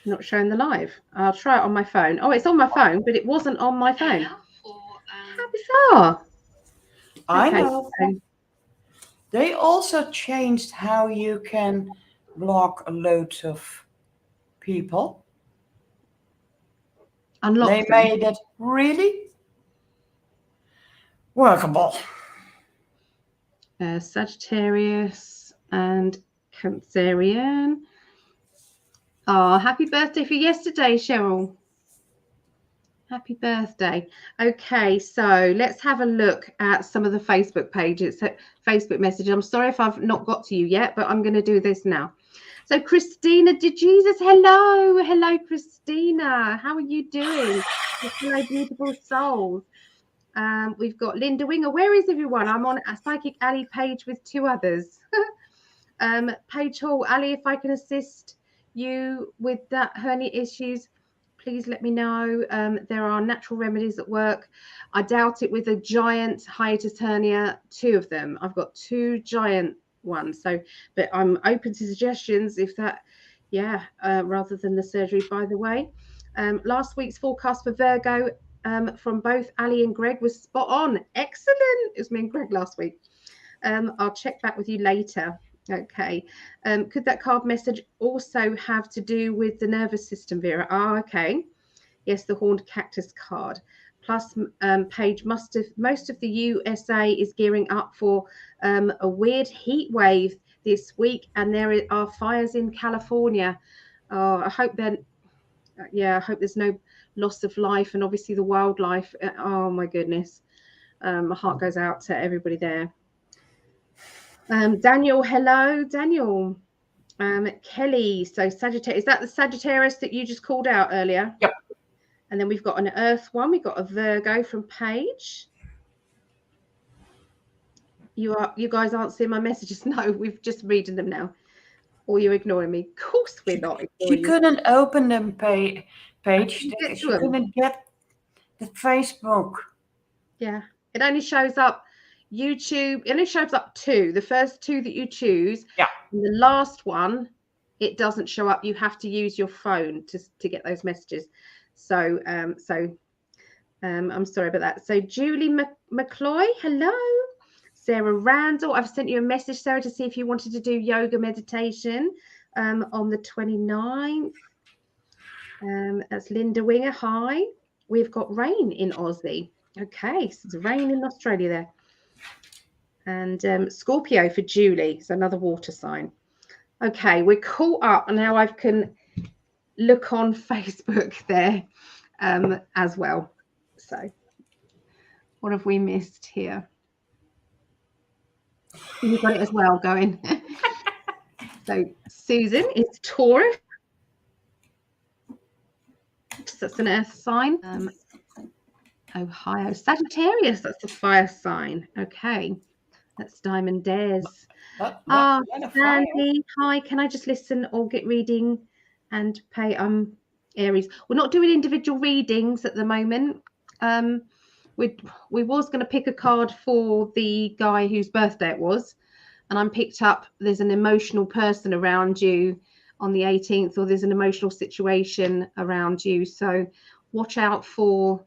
Not showing the live. I'll try it on my phone. Oh, it's on my phone, but it wasn't on my phone. How bizarre. I know. They also changed how you can block loads of people. Unlock they them. Made it really workable. Sagittarius and Cancerian. Oh, happy birthday for yesterday, Cheryl. Happy birthday. Okay, so let's have a look at some of the Facebook pages, Facebook messages. I'm sorry if I've not got to you yet, but I'm going to do this now. So Christina DeJesus, hello. Hello, Christina. How are you doing? Hello, beautiful souls. We've got Linda Winger. Where is everyone? I'm on a Psychic Ali page with two others. Paige Hall, Ali, if I can assist you with that hernia issues, please let me know. There are natural remedies at work. I doubt it with a giant hiatus hernia, two of them. I've got two giant ones. So, but I'm open to suggestions if that, rather than the surgery, by the way. Last week's forecast for Virgo from both Ali and Greg was spot on. Excellent. It was me and Greg last week. I'll check back with you later. Okay. Could that card message also have to do with the nervous system, Vera? Okay. Yes, the horned cactus card. Plus, Paige, most of the USA is gearing up for a weird heat wave this week, and there are fires in California. I hope I hope there's no loss of life, and obviously the wildlife. Oh my goodness, my heart goes out to everybody there. Daniel, hello, Daniel. Kelly, so Sagittarius, is that the Sagittarius that you just called out earlier? Yep. And then we've got an Earth one. We've got a Virgo from Paige. You guys aren't seeing my messages? No, we've just reading them now. Or you're ignoring me? Of course we're not ignoring She couldn't open them page. She couldn't get the Facebook. Yeah, it only shows up YouTube. It only shows up two. The first two that you choose. Yeah. And the last one, it doesn't show up. You have to use your phone to get those messages. So I'm sorry about that. So Julie McCloy, hello. Sarah Randall, I've sent you a message, Sarah, to see if you wanted to do yoga meditation on the 29th. That's Linda Winger, hi. We've got rain in Aussie. Okay, so it's rain in Australia there. And Scorpio for Julie, it's another water sign. Okay, we're caught up, and now I can look on Facebook there as well. So what have we missed here? You've got it as well going. So Susan is Taurus. That's an earth sign. Ohio. Sagittarius, that's the fire sign. Okay. That's Diamond Dares. Sandy, hi. Can I just listen or get reading and pay Aries? We're not doing individual readings at the moment. We was going to pick a card for the guy whose birthday it was, and I'm picked up there's an emotional person around you on the 18th, or there's an emotional situation around you. So watch out for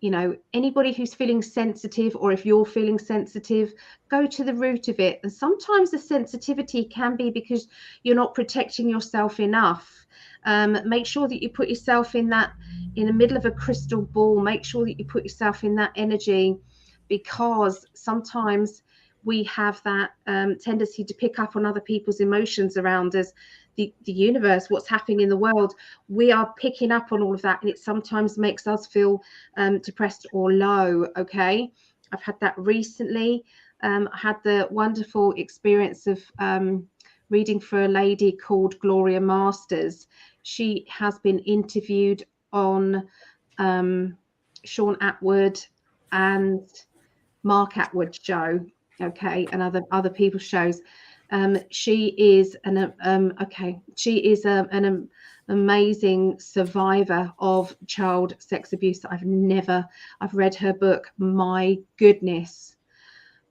you know, anybody who's feeling sensitive, or if you're feeling sensitive, go to the root of it. And sometimes the sensitivity can be because you're not protecting yourself enough. Make sure that you put yourself in the middle of a crystal ball. Make sure that you put yourself in that energy, because sometimes we have that tendency to pick up on other people's emotions around us. The universe, what's happening in the world, we are picking up on all of that, and it sometimes makes us feel depressed or low. Okay, I've had that recently. I had the wonderful experience of reading for a lady called Gloria Masters. She has been interviewed on Sean Atwood and Mark Atwood's show, okay, and other people's shows. She is an amazing survivor of child sex abuse. I've read her book. My goodness,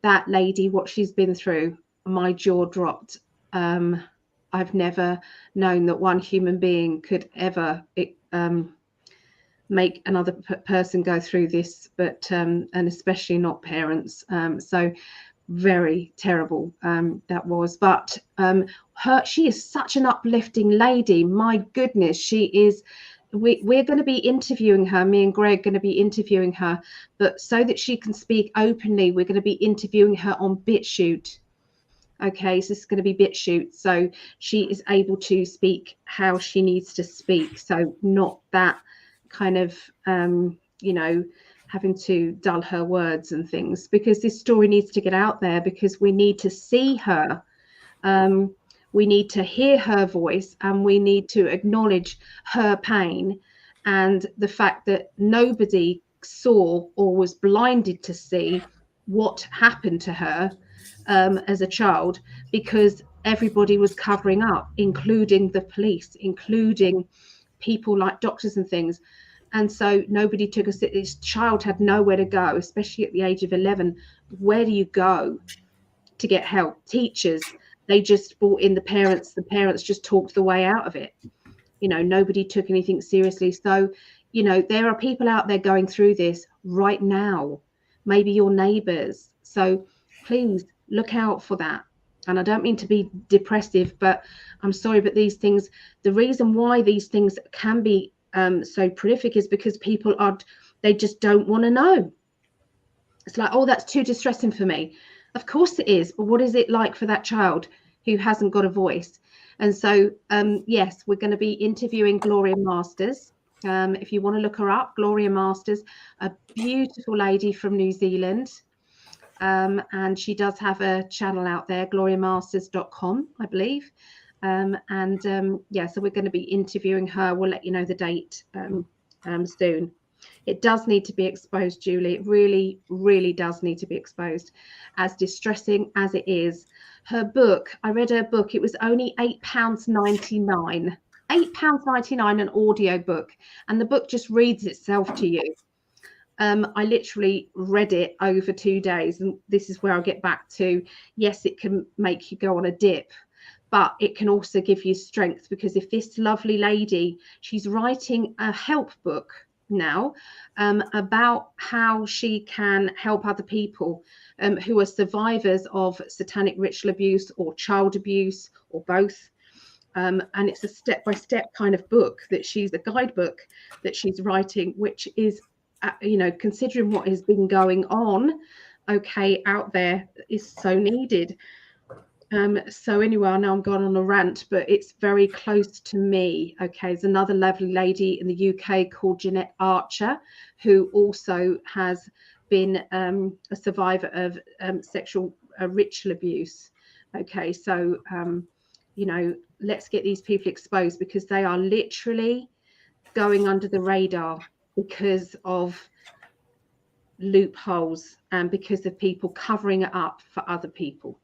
that lady, what she's been through, my jaw dropped. I've never known that one human being could ever make another person go through this, but and especially not parents. So very terrible that was, but she is such an uplifting lady. My goodness, she is. We're going to be interviewing her, me and Greg going to be interviewing her, but so that she can speak openly, we're going to be interviewing her on BitChute. Okay, so this is going to be BitChute, so she is able to speak how she needs to speak, so not that kind of you know, having to dull her words and things, because this story needs to get out there, because we need to see her, we need to hear her voice, and we need to acknowledge her pain and the fact that nobody saw or was blinded to see what happened to her as a child, because everybody was covering up, including the police, including people like doctors and things. And so nobody took us. This child had nowhere to go, especially at the age of 11. Where do you go to get help? Teachers, they just brought in the parents. The parents just talked the way out of it. You know, nobody took anything seriously. So, you know, there are people out there going through this right now, maybe your neighbors. So please look out for that. And I don't mean to be depressive, but I'm sorry, but these things, the reason why these things can be so prolific is because people they just don't want to know. It's like, oh, that's too distressing for me. Of course it is, but what is it like for that child who hasn't got a voice? And so yes, we're going to be interviewing Gloria Masters. If you want to look her up, Gloria Masters, a beautiful lady from New Zealand, and she does have a channel out there, gloriamasters.com, I believe. Yeah, so we're going to be interviewing her. We'll let you know the date soon. It does need to be exposed, Julie. It really, really does need to be exposed, as distressing as it is. Her book, I read her book. It was only £8.99. £8.99 an audio book, and the book just reads itself to you. I literally read it over 2 days, and this is where I'll get back to, yes, it can make you go on a dip, but it can also give you strength, because if this lovely lady, she's writing a help book, now about how she can help other people who are survivors of satanic ritual abuse or child abuse or both. And it's a step-by-step kind of book that she's a guidebook that she's writing, which is, you know, considering what has been going on, okay, out there, is so needed. So anyway, I know I'm gone on a rant, but it's very close to me. Okay, there's another lovely lady in the UK called Jeanette Archer, who also has been a survivor of sexual ritual abuse. Okay, so you know, let's get these people exposed, because they are literally going under the radar because of loopholes and because of people covering it up for other people.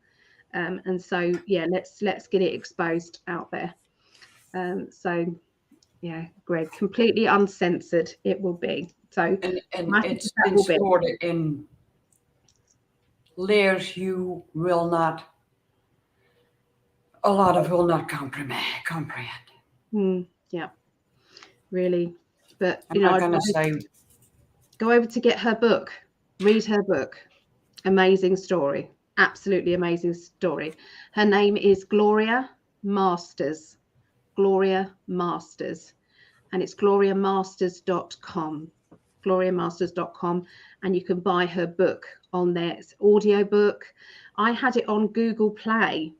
And so yeah, let's get it exposed out there. So yeah, Greg, completely uncensored it will be. So and it's been stored in layers you will not, a lot of will not comprehend. Yeah, really. But I'm not going to say, go over to get her book, read her book. Amazing story, absolutely amazing story. Her name is Gloria Masters. Gloria Masters, and it's gloriamasters.com. gloriamasters.com, and you can buy her book on there. It's audio book. I had it on Google Play,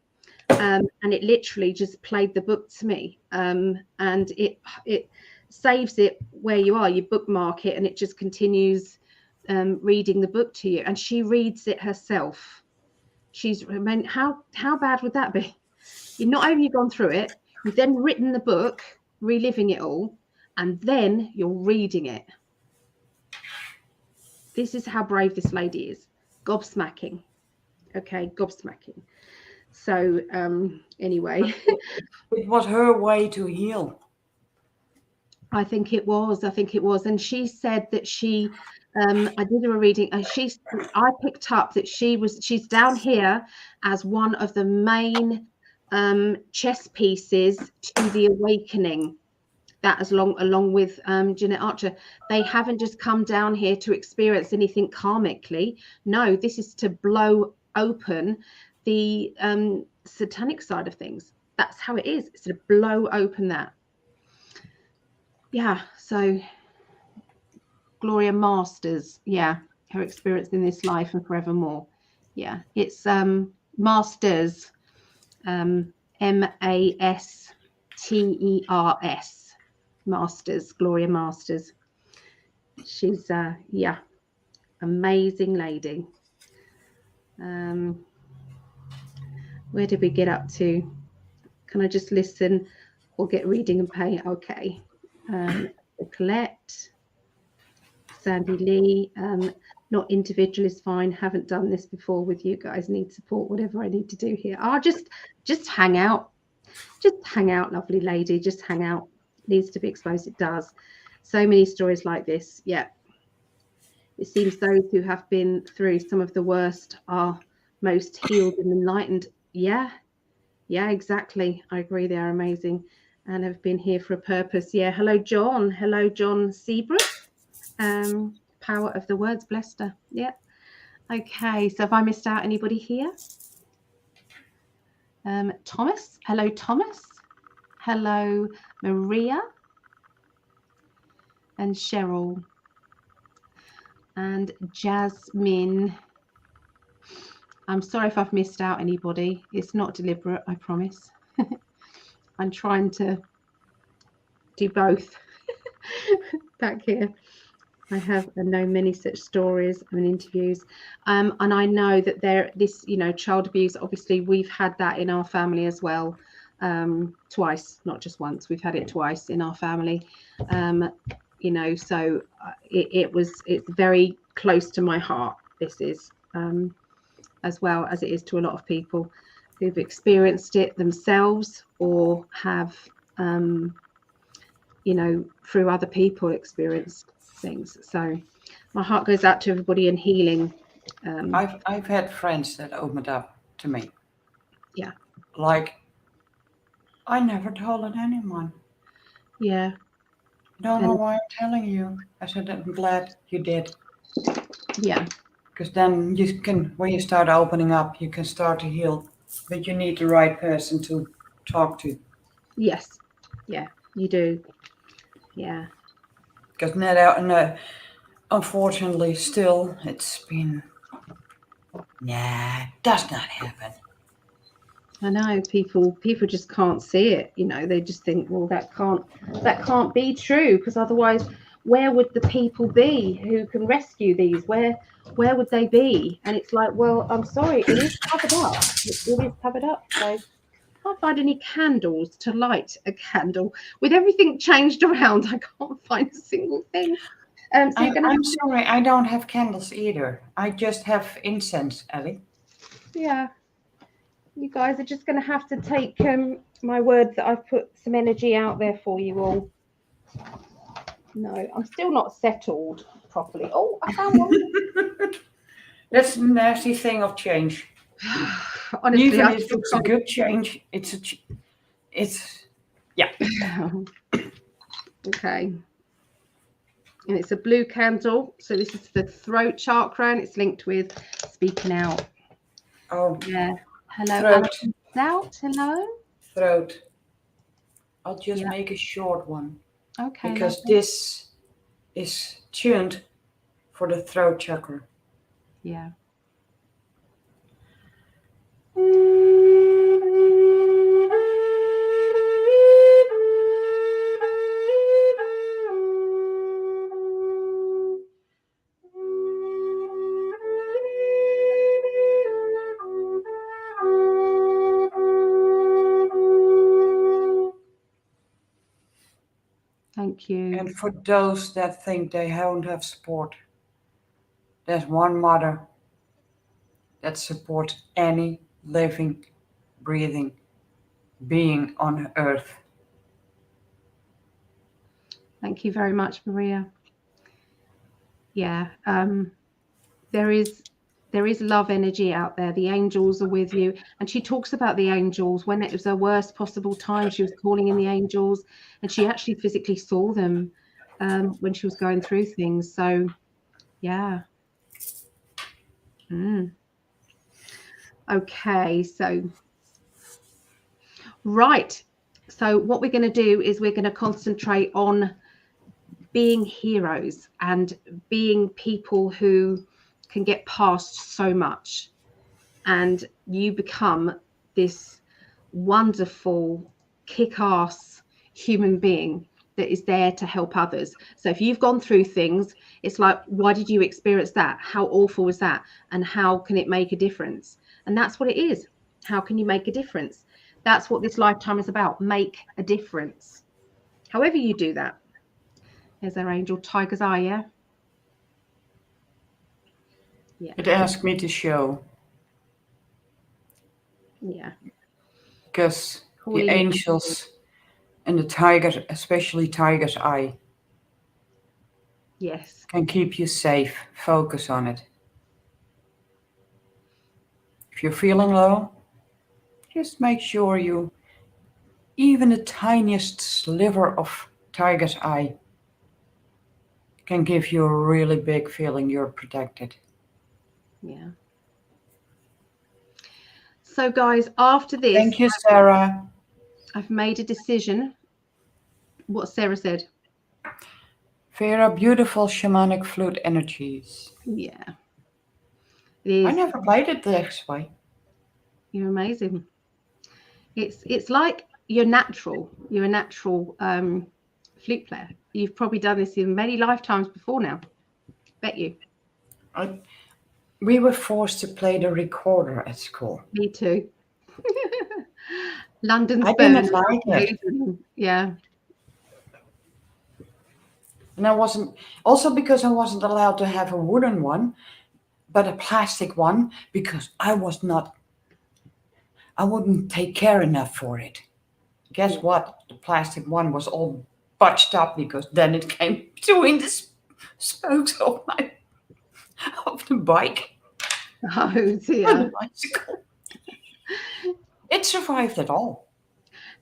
and it literally just played the book to me, and it saves it where you are. You bookmark it and it just continues reading the book to you, and she reads it herself. I mean, how bad would that be? You've not only gone through it, you've then written the book, reliving it all, and then you're reading it. This is how brave this lady is. Gobsmacking. Okay, gobsmacking. So anyway. It was her way to heal. I think it was. And she said that she, I did her a reading, and I picked up that she's down here as one of the main chess pieces to the awakening. That along with Jeanette Archer. They haven't just come down here to experience anything karmically. No, this is to blow open the satanic side of things. That's how it is. It's to blow open that. Yeah, so Gloria Masters, yeah, her experience in this life and forevermore. Yeah, it's Masters, Masters, Masters, Gloria Masters. She's yeah, amazing lady. Where did we get up to? Can I just listen or get reading and pay? Okay. Colette, Sandy Lee, not individual is fine. Haven't done this before with you guys. Need support, whatever I need to do here. I'll just hang out. Just hang out, lovely lady. Just hang out. Needs to be exposed. It does. So many stories like this. Yeah. It seems those who have been through some of the worst are most healed and enlightened. Yeah. Yeah, exactly. I agree. They are amazing and have been here for a purpose. Yeah. Hello, John. Hello, John Seabrook. Power of the words, blessed her. Yeah. Okay. So have I missed out anybody here? Thomas. Hello, Thomas. Hello, Maria. And Cheryl. And Jasmine. I'm sorry if I've missed out anybody. It's not deliberate, I promise. I'm trying to do both back here. I know many such stories and interviews, and I know that this, you know, child abuse. Obviously, we've had that in our family as well, twice, not just once. We've had it twice in our family, you know. So it's very close to my heart. This is, as well as it is to a lot of people who've experienced it themselves or have, you know, through other people experienced things. So my heart goes out to everybody in healing. I've had friends that opened up to me. Yeah. Like, I never told anyone. Yeah. I don't know why I'm telling you. I said I'm glad you did. Yeah. Because then you can, when you start opening up, you can start to heal. But you need the right person to talk to. Yes. Yeah, you do. Yeah. Because unfortunately, still, it's been, does not happen. I know people just can't see it. You know, they just think, well, that can't be true, because otherwise, where would the people be who can rescue these? Where would they be? And it's like, well, I'm sorry, it is covered up. It is covered up. So I can't find any candles to light a candle. With everything changed around, I can't find a single thing. So I'm sorry, I don't have candles either. I just have incense, Ellie. Yeah. You guys are just going to have to take my word that I've put some energy out there for you all. No, I'm still not settled properly. Oh, I found one. That's the nasty thing of change. Honestly, even if it's a good change, yeah. Okay. And it's a blue candle. So this is the throat chakra, and it's linked with speaking out. Oh, yeah. Hello, throat. Out. Hello. Throat. I'll just make a short one. Okay. Because this is tuned for the throat chakra. Yeah. Thank you. And for those that think they don't have support, there's one mother that supports any living, breathing being on earth. Thank you very much, Maria. Yeah, there is love energy out there. The angels are with you. And she talks about the angels when it was her worst possible time. She was calling in the angels, and she actually physically saw them when she was going through things. So, yeah. Okay, so right. So what we're going to do is we're going to concentrate on being heroes and being people who can get past so much, and you become this wonderful kick-ass human being that is there to help others. So if you've gone through things, it's like, why did you experience that? How awful was that? And how can it make a difference? And that's what it is. How can you make a difference? That's what this lifetime is about. Make a difference. However you do that. There's our angel, Tiger's Eye, yeah? Yeah. It asked me to show. Yeah. Because the angels and the tiger, especially Tiger's Eye, yes, can keep you safe. Focus on it. If you're feeling low, just make sure you, even the tiniest sliver of Tiger's Eye can give you a really big feeling you're protected. Yeah. So guys, after this, thank you, Sarah. I've made a decision. What Sarah said. Vera, beautiful shamanic flute energies. Yeah. It is. I never played it this way. You're amazing. It's like you're natural. You're a natural flute player. You've probably done this in many lifetimes before now. Bet you. We were forced to play the recorder at school. Me too. London I didn't like it. Yeah. And I wasn't, also because I wasn't allowed to have a wooden one, but a plastic one, because I wouldn't take care enough for it. Guess what? The plastic one was all botched up, because then it came between the spokes of the bike. Oh dear. The bicycle. It survived it all.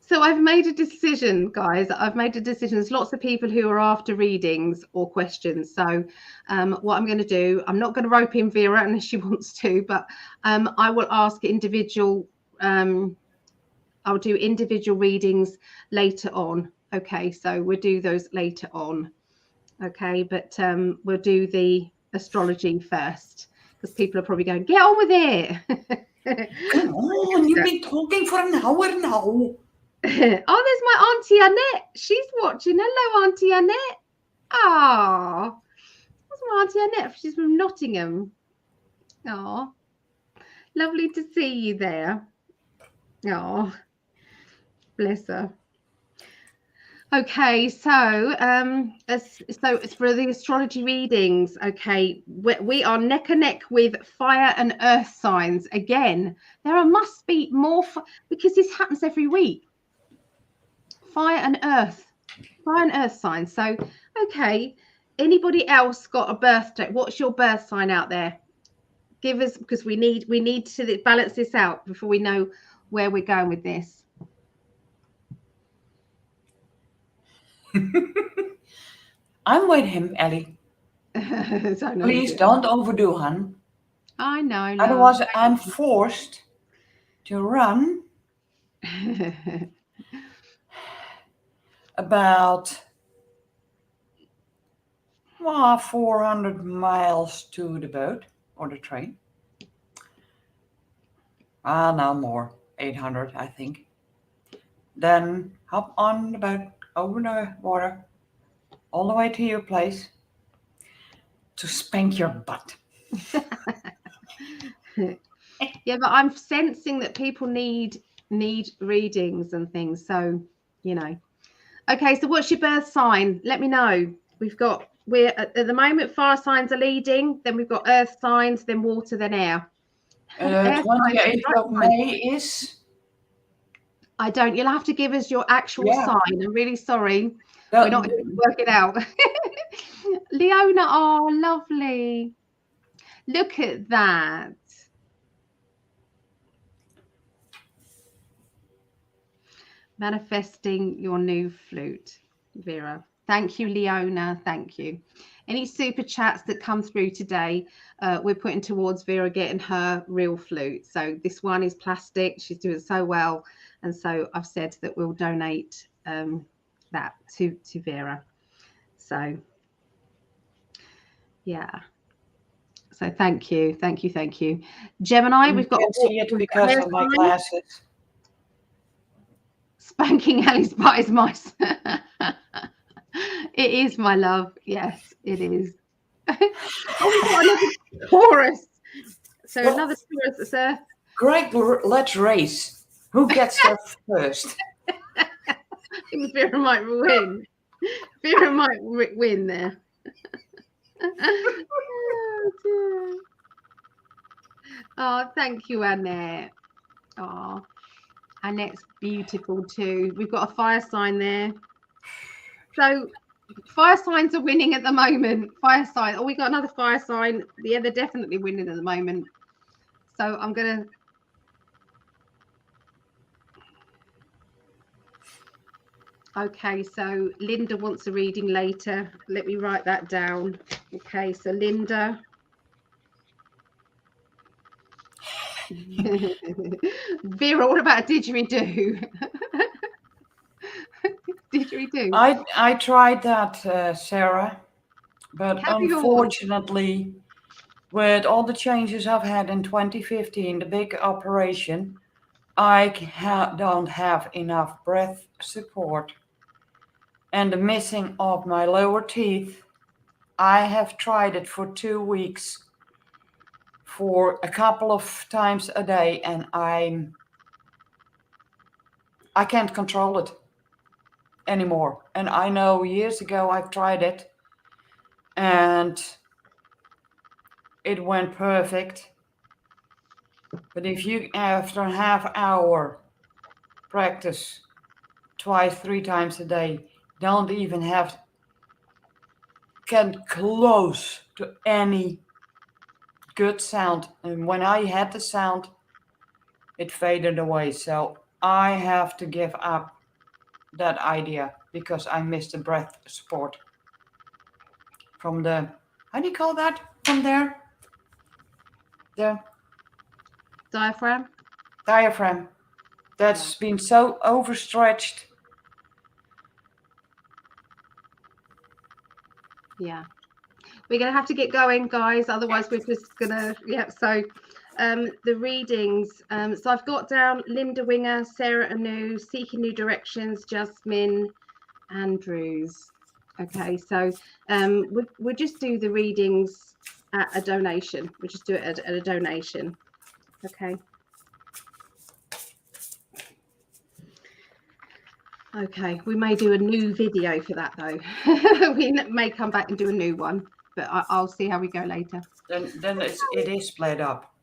So I've made a decision, guys. I've made a decision. There's lots of people who are after readings or questions. So what I'm going to do, I'm not going to rope in Vera unless she wants to, but I will ask individual, I'll do individual readings later on. Okay, so we'll do those later on. Okay, but we'll do the astrology first because people are probably going, get on with it. Come on, you've been talking for an hour now. Oh, there's my Auntie Annette. She's watching. Hello, Auntie Annette. Ah, that's my Auntie Annette. She's from Nottingham. Oh, lovely to see you there. Oh, bless her. Okay, so it's for the astrology readings. Okay, we are neck and neck with fire and earth signs again. Must be more because this happens every week. Fire and earth signs. So, okay, anybody else got a birthday? What's your birth sign out there? Give us, because we need to balance this out before we know where we're going with this. I'm with him, Ellie. Please don't overdo, hon. I know. Otherwise, I'm forced to run about 400 miles to the boat or the train. No more, 800, I think. Then hop on the boat over the water, all the way to your place to spank your butt. Yeah, but I'm sensing that people need readings and things. So, you know. Okay, so what's your birth sign? Let me know. We're at the moment, fire signs are leading, then we've got earth signs, then water, then air. 28th of May is? I don't. You'll have to give us your actual sign. I'm really sorry. We're not going to work it out. Leona, oh, lovely. Look at that. Manifesting your new flute, Vera. Thank you, Leona. Thank you. Any super chats that come through today, we're putting towards Vera getting her real flute. So this one is plastic. She's doing so well. And so I've said that we'll donate that to Vera. So, yeah. So thank you. Thank you. Thank you. Gemini, we've got to see it because of my glasses. Spanking Ali's butt is my it is, my love. Yes, it is. Oh, we've got another Taurus. So another Taurus, sir. Greg, let's race. Who gets there first? I think Vera might win. Vera might win there. Oh, dear. Oh, thank you, Annette. Oh, Annette's beautiful too. We've got a fire sign there. So fire signs are winning at the moment. Fire sign. Oh, we got another fire sign. Yeah, they're definitely winning at the moment. So I'm going to. Okay, so Linda wants a reading later. Let me write that down. Okay, so Linda. Vera, what about a didgeridoo? Didgeridoo. I tried that, Sarah, but unfortunately, with all the changes I've had in 2015, the big operation, I don't have enough breath support. And the missing of my lower teeth, I have tried it for 2 weeks for a couple of times a day, and I can't control it anymore. And I know years ago I've tried it and it went perfect. But if you, after a half hour practice twice, 3 times a day, don't even get close to any good sound. And when I had the sound, it faded away. So I have to give up that idea because I missed the breath support from the, how do you call that from there? The Diaphragm. diaphragm. That's been so overstretched. Yeah. We're going to have to get going, guys. Otherwise, we're just going to, yeah. So the readings. So I've got down Linda Winger, Sarah Anu, Seeking New Directions, Jasmine Andrews. Okay, so we'll just do the readings at a donation. We'll just do it at a donation. Okay. Okay, we may do a new video for that though. We may come back and do a new one, but I'll see how we go later. Then it is split up.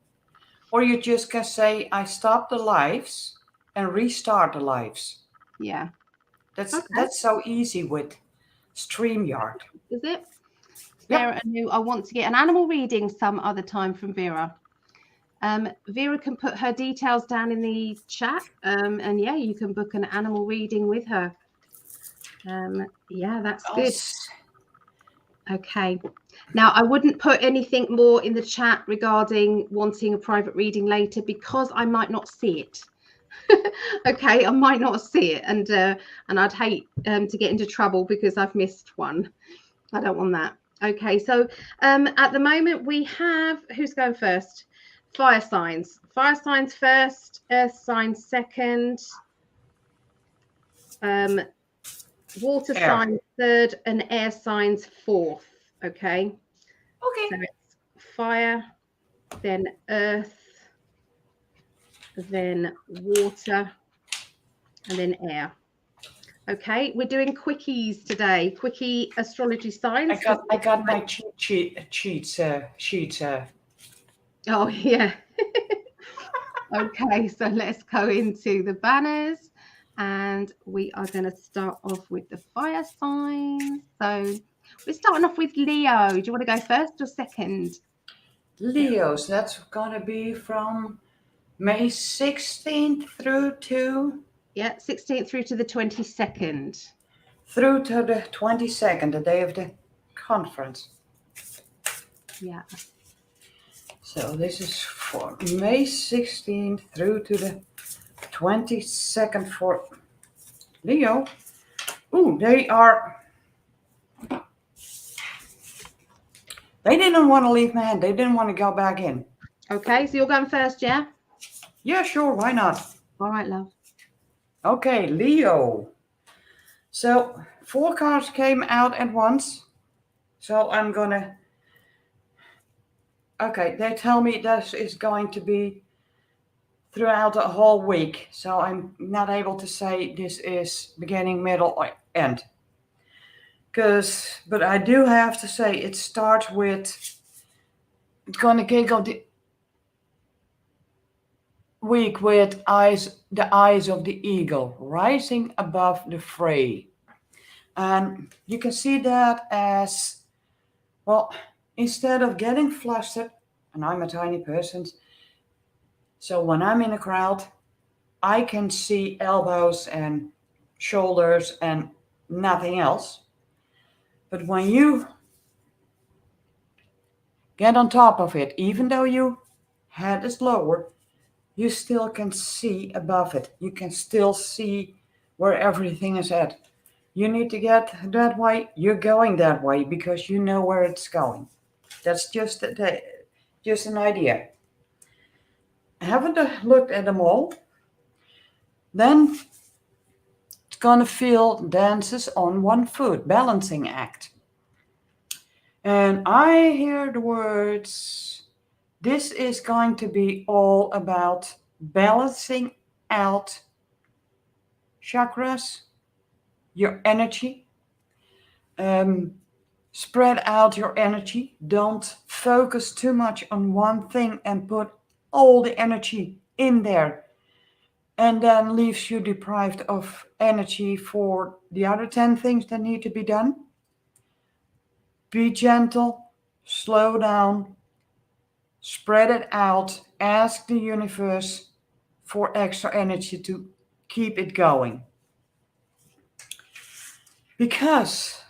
Or you just can say, I stop the lives and restart the lives. Yeah. That's so easy with StreamYard. Is it? Yep. Sarah Anu, I want to get an animal reading some other time from Vera. Vera can put her details down in the chat, and yeah, you can book an animal reading with her. Yeah, that's good. Okay. Now, I wouldn't put anything more in the chat regarding wanting a private reading later because I might not see it. Okay, I might not see it, and I'd hate to get into trouble because I've missed one. I don't want that. Okay, so at the moment we have, who's going first? Fire signs. Fire signs first, earth signs second, water signs third, and air signs fourth. Okay. Okay. So it's fire, then earth, then water, and then air. Okay, we're doing quickies today. Quickie astrology signs. I got my sheets. Oh yeah. Okay, so let's go into the banners, and we are going to start off with the fire signs. So we're starting off with Leo. Do you want to go first or second? Leos, that's going to be from May 16th through to... Yeah, 16th through to the 22nd. Through to the 22nd, the day of the conference. Yeah. So this is for May 16th through to the 22nd for Leo. Ooh, they didn't want to leave my hand. They didn't want to go back in. Okay, so you're going first, yeah? Yeah, sure. Why not? All right, love. Okay, Leo. So 4 cards came out at once. So I'm gonna... Okay, they tell me this is going to be throughout the whole week. So I'm not able to say this is beginning, middle, or end. But I do have to say it starts with... It's gonna kick off the week with the eyes of the eagle rising above the fray. And you can see that as, well, instead of getting flustered, and I'm a tiny person, so when I'm in a crowd, I can see elbows and shoulders and nothing else. But when you get on top of it, even though your head is lower, you still can see above it. You can still see where everything is at. You need to get that way, you're going that way because you know where it's going. That's just an idea. I haven't looked at them all. Then it's gonna feel dances on one foot, balancing act. And I hear the words, this is going to be all about balancing out chakras, your energy. Spread out your energy. Don't focus too much on one thing and put all the energy in there. And then leaves you deprived of energy for the other 10 things that need to be done. Be gentle, slow down, spread it out, ask the universe for extra energy to keep it going. Because,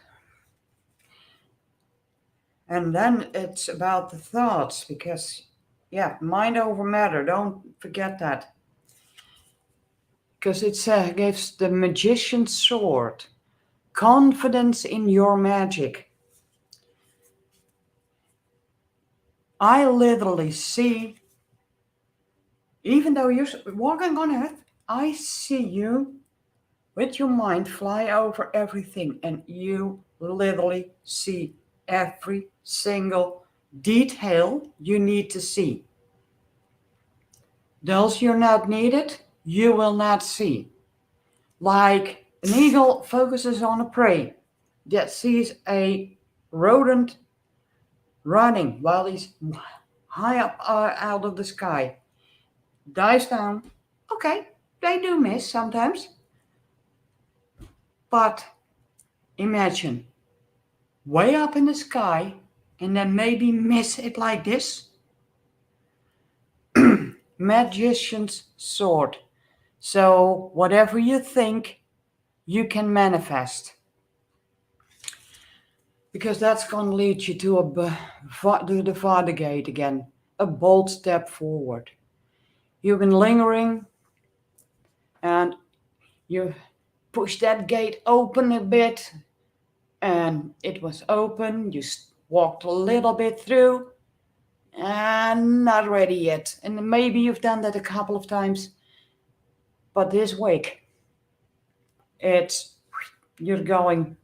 and then it's about the thoughts, because, yeah, mind over matter, don't forget that. Because it gives the magician's sword, confidence in your magic. I literally see, even though you're walking on earth, I see you with your mind fly over everything, and you literally see every single detail you need to see. Those you're not needed, you will not see. Like an eagle focuses on a prey that sees a rodent running while he's high up out of the sky. Dives down. Okay, they do miss sometimes. But imagine way up in the sky and then maybe miss it like this. Magician's sword. So whatever you think, you can manifest. Because that's going to lead you to the Father Gate again. A bold step forward. You've been lingering and you push that gate open a bit, and it was open. You walked a little bit through and not ready yet. And maybe you've done that a couple of times, but this week you're going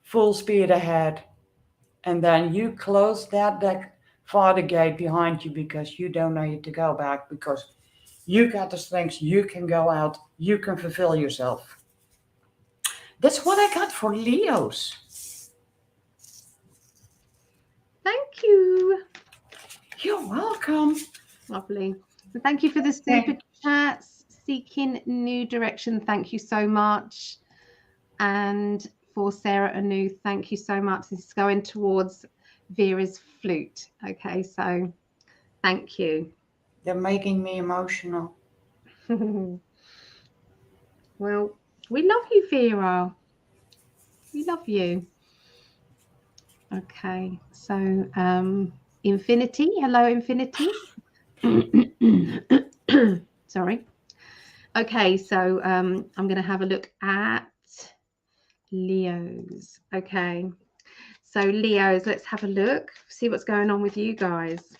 full speed ahead, and then you close that Father Gate behind you because you don't need to go back, because you got the strength, you can go out, you can fulfill yourself. That's what I got for Leos. Thank you. You're welcome. Lovely. And thank you for the super chats. Seeking New Direction, thank you so much. And for Sarah Anu, thank you so much. This is going towards Vera's flute. Okay, so thank you. They're making me emotional. Well, we love you, Vera. We love you. Okay, so Infinity. Hello, Infinity. Sorry. Okay, so I'm going to have a look at Leos. Okay, so Leos, let's have a look, see what's going on with you guys.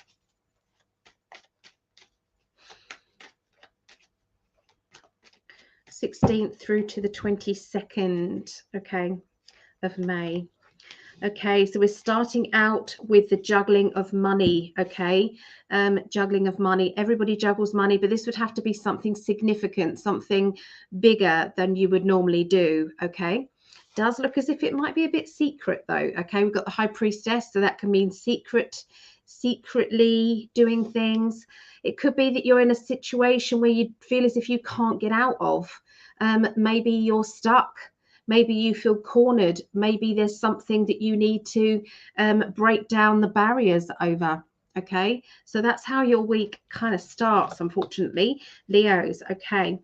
The 16th through to the 22nd, okay, of May. Okay, so we're starting out with the juggling of money, okay? Juggling of money. Everybody juggles money, but this would have to be something significant, something bigger than you would normally do, okay? Does look as if it might be a bit secret though, okay? We've got the High Priestess, so that can mean secretly doing things. It could be that you're in a situation where you feel as if you can't get out of. Maybe you're stuck. Maybe you feel cornered. Maybe there's something that you need to break down the barriers over. Okay, so that's how your week kind of starts, unfortunately, Leos. Okay,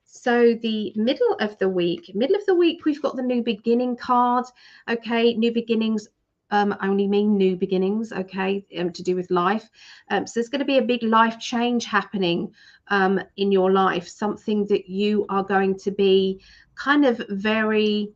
so the middle of the week, we've got the new beginning card. Okay, new beginnings only mean new beginnings, okay, to do with life. So there's going to be a big life change happening in your life, something that you are going to be kind of very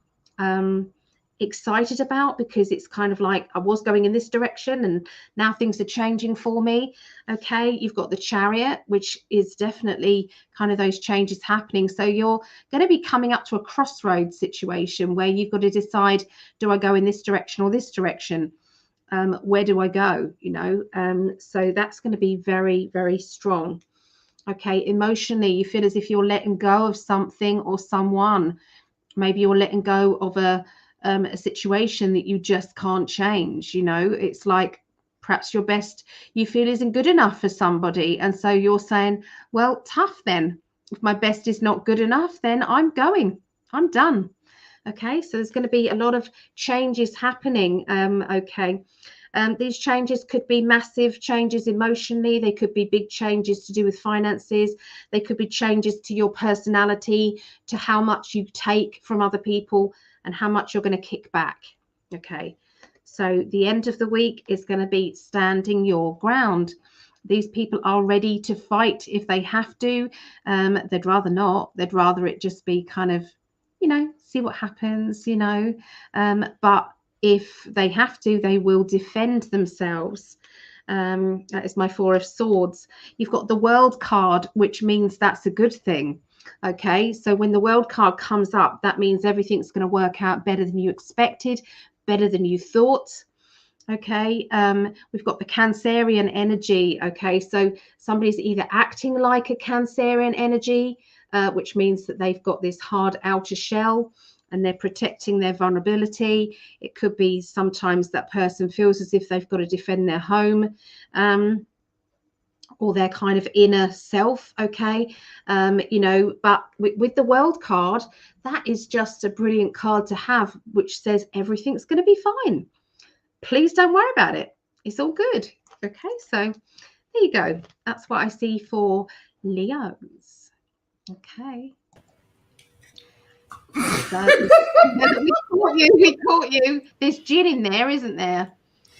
excited about, because it's kind of like, I was going in this direction and now things are changing for me. Okay, you've got the Chariot, which is definitely kind of those changes happening. So you're going to be coming up to a crossroads situation where you've got to decide, do I go in this direction or this direction? Where do I go? You know, so that's going to be very, very strong. Okay, emotionally, you feel as if you're letting go of something or someone. Maybe you're letting go of a situation that you just can't change. You know, it's like perhaps your best you feel isn't good enough for somebody, and so you're saying, well, tough then. If my best is not good enough, then I'm done. Okay, so there's going to be a lot of changes happening. Okay, These changes could be massive changes emotionally. They could be big changes to do with finances. They could be changes to your personality, to how much you take from other people and how much you're going to kick back. Okay, so the end of the week is going to be standing your ground. These people are ready to fight if they have to. They'd rather not. They'd rather it just be kind of, see what happens, but if they have to, they will defend themselves. That is my Four of Swords. You've got the World card, which means that's a good thing. Okay, so when the World card comes up, that means everything's going to work out better than you expected, better than you thought. Okay, we've got the Cancerian energy. Okay, so somebody's either acting like a Cancerian energy, which means that they've got this hard outer shell and they're protecting their vulnerability. It could be sometimes that person feels as if they've got to defend their home, or their kind of inner self. Okay, but with the World card, that is just a brilliant card to have, which says everything's going to be fine. Please don't worry about it. It's all good. Okay, so there you go. That's what I see for Leos. Okay. So, we caught you. There's gin in there, isn't there?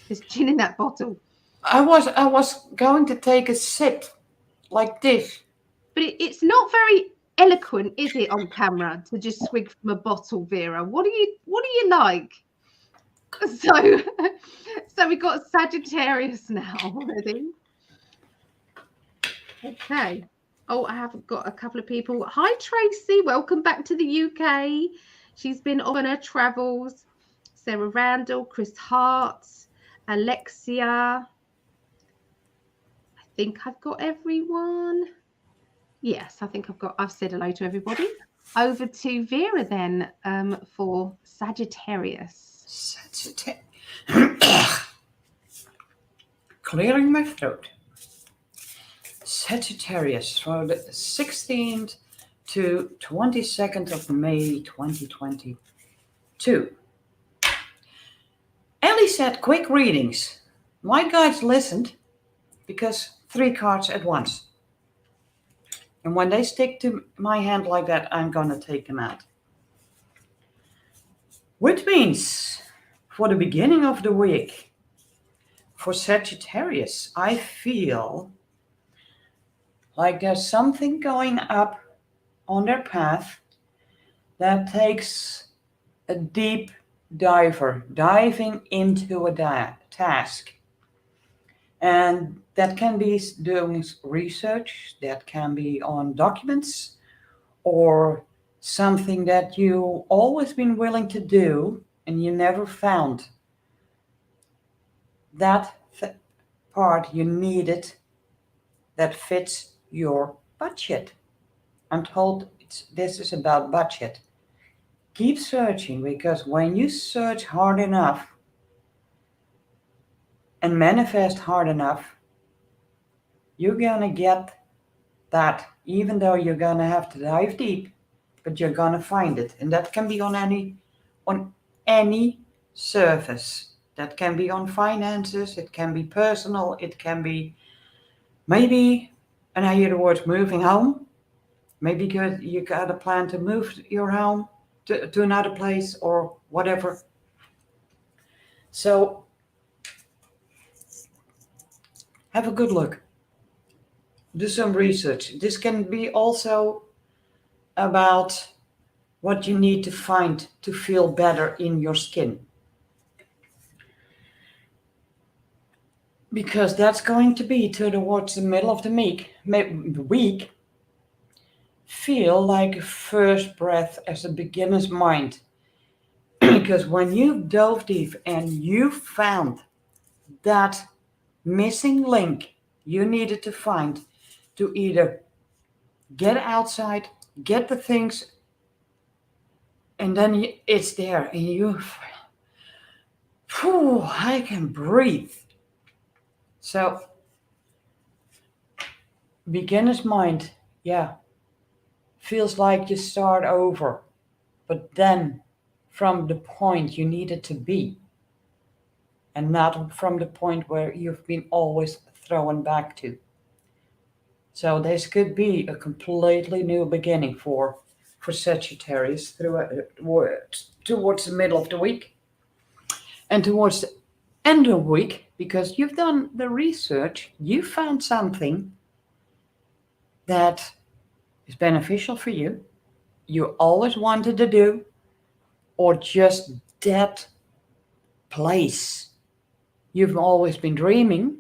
There's gin in that bottle. I was going to take a sip like this. But it's not very eloquent, is it, on camera to just swig from a bottle, Vera? What do you like? So we got Sagittarius now already. Okay. Oh, I have got a couple of people. Hi, Tracy. Welcome back to the UK. She's been on her travels. Sarah Randall, Chris Hart, Alexia. I think I've got everyone. Yes, I think I've said hello to everybody. Over to Vera then, for Sagittarius. Clearing my throat. Sagittarius for the 16th to 22nd of May 2022. Ellie said quick readings. My guides listened because 3 cards at once. And when they stick to my hand like that, I'm going to take them out. Which means for the beginning of the week, for Sagittarius, I feel like there's something going up on their path that takes a deep diving into a task. And that can be doing research, that can be on documents, or something that you always been willing to do and you never found that part you needed that fits your budget. I'm told this is about budget. Keep searching, because when you search hard enough and manifest hard enough, you're gonna get that, even though you're gonna have to dive deep, but you're gonna find it. And that can be on any surface. That can be on finances, it can be personal, it can be maybe, and I hear the words moving home. Maybe you got a plan to move your home to another place or whatever. So have a good look. Do some research. This can be also about what you need to find to feel better in your skin. Because that's going to be towards the middle of the week. Feel like a first breath as a beginner's mind. Because when you dove deep and you found that missing link you needed to find to either get outside, get the things, and then it's there and you, I can breathe. So, beginner's mind, feels like you start over, but then from the point you needed to be. and not from the point where you've been always thrown back to. So this could be a completely new beginning for Sagittarius towards the middle of the week and towards the end of the week, because you've done the research, you found something that is beneficial for you, you always wanted to do, or just that place you've always been dreaming,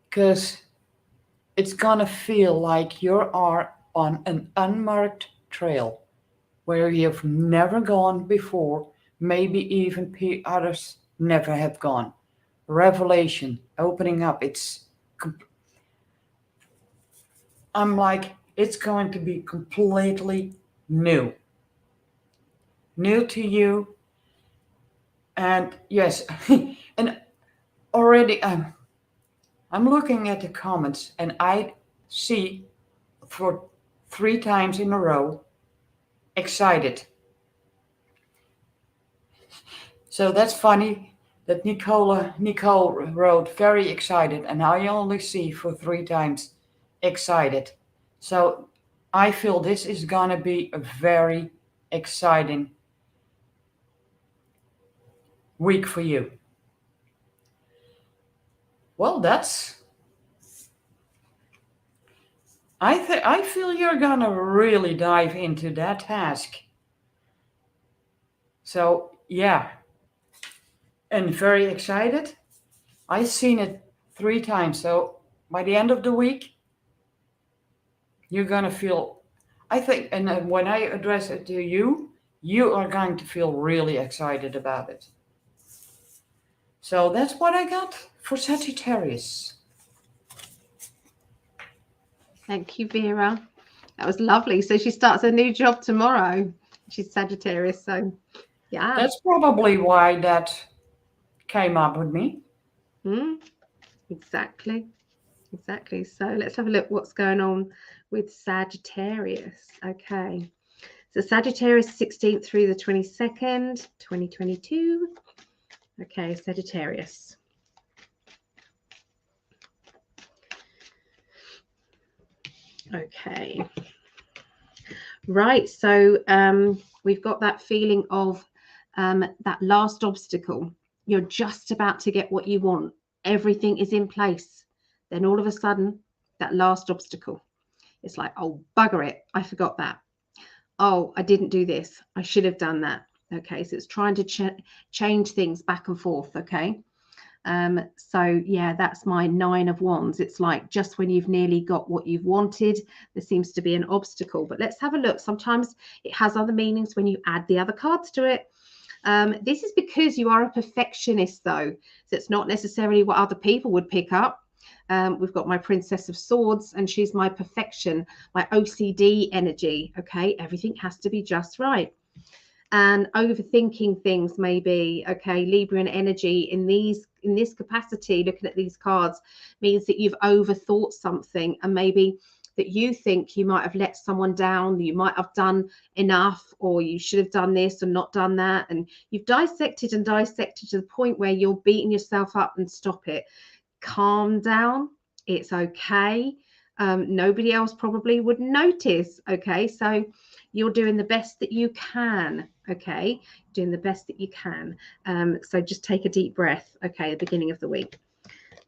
because it's gonna feel like you are on an unmarked trail where you've never gone before, maybe even others never have gone. Revelation, opening up, I'm like, it's going to be completely new. New to you. And yes, and already I'm looking at the comments and I see for 3 times in a row, excited. So that's funny that Nicole wrote very excited, and I only see for 3 times excited. So I feel this is gonna be a very exciting week for you. Well, I feel you're gonna really dive into that task. So yeah, and very excited. I've seen it 3 times. So by the end of the week, you're gonna feel, I think, and then when I address it to you, you are going to feel really excited about it. So that's what I got for Sagittarius. Thank you, Vera. That was lovely. So she starts a new job tomorrow. She's Sagittarius, so yeah. That's probably why that came up with me. Exactly. So let's have a look what's going on with Sagittarius. Okay. So Sagittarius 16th through the 22nd, 2022. Okay, Sagittarius. Okay. Right, so we've got that feeling of that last obstacle. You're just about to get what you want. Everything is in place. Then all of a sudden, that last obstacle. It's like, oh, bugger it. I forgot that. Oh, I didn't do this. I should have done that. Okay, so it's trying to change things back and forth. Okay. So yeah, that's my 9 of Wands. It's like just when you've nearly got what you've wanted, there seems to be an obstacle. But let's have a look. Sometimes it has other meanings when you add the other cards to it. This is because you are a perfectionist, though. So it's not necessarily what other people would pick up. We've got my Princess of Swords, and she's my perfection, my OCD energy. Okay, everything has to be just right. And overthinking things, maybe. Okay, Libran energy in this capacity, looking at these cards, means that you've overthought something, and maybe that you think you might have let someone down, you might have done enough, or you should have done this and not done that, and you've dissected to the point where you're beating yourself up. And stop it. Calm down. It's okay. Nobody else probably would notice. Okay, so you're doing the best that you can. Okay, doing the best that you can. So just take a deep breath. Okay, at the beginning of the week.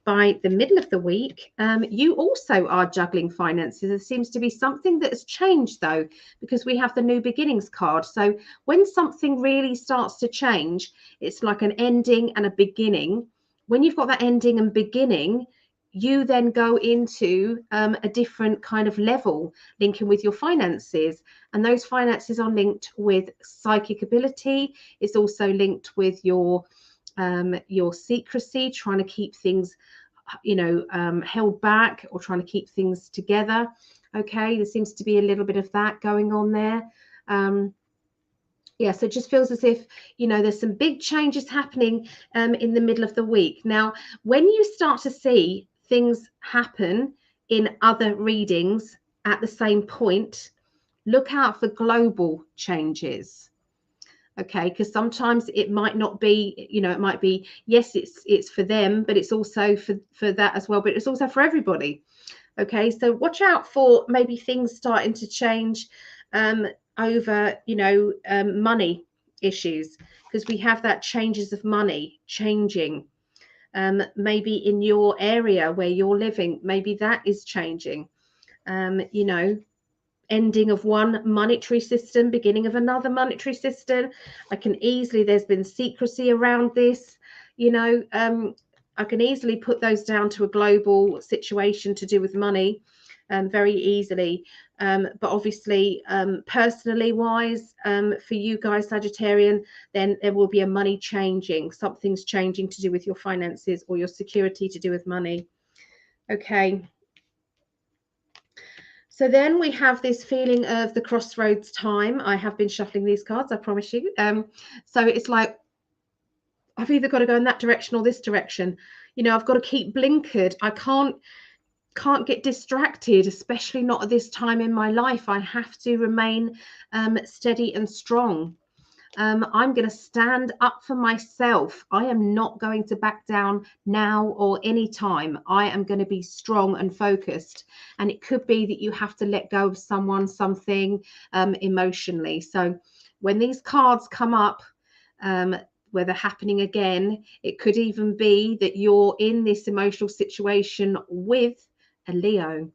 By the middle of the week, you also are juggling finances. There seems to be something that has changed, though, because we have the new beginnings card. So when something really starts to change, it's like an ending and a beginning. When you've got that ending and beginning, you then go into a different kind of level, linking with your finances. And those finances are linked with psychic ability. It's also linked with your secrecy, trying to keep things, held back, or trying to keep things together. Okay, there seems to be a little bit of that going on there. Yeah, so it just feels as if, there's some big changes happening in the middle of the week. Now, when you start to see things happen in other readings at the same point, look out for global changes. Okay, because sometimes it might not be, you know, it might be, yes, it's for them, but it's also for that as well, but it's also for everybody. Okay, so watch out for maybe things starting to change over, you know, money issues, because we have that changes of money changing. Maybe in your area where you're living, maybe that is changing. You know, ending of one monetary system, beginning of another monetary system. I can easily, there's been secrecy around this, you know, I can easily put those down to a global situation to do with money very easily. But obviously, personally wise, for you guys, Sagittarian, then there will be a money changing. Something's changing to do with your finances or your security to do with money. Okay. So then we have this feeling of the crossroads time. I have been shuffling these cards, I promise you. So it's like, I've either got to go in that direction or this direction. You know, I've got to keep blinkered. I can't get distracted, especially not at this time in my life. I have to remain steady and strong. I'm going to stand up for myself. I am not going to back down now or any time. I am going to be strong and focused. And it could be that you have to let go of someone, something emotionally. So when these cards come up, where they're happening again, it could even be that you're in this emotional situation with a Leo.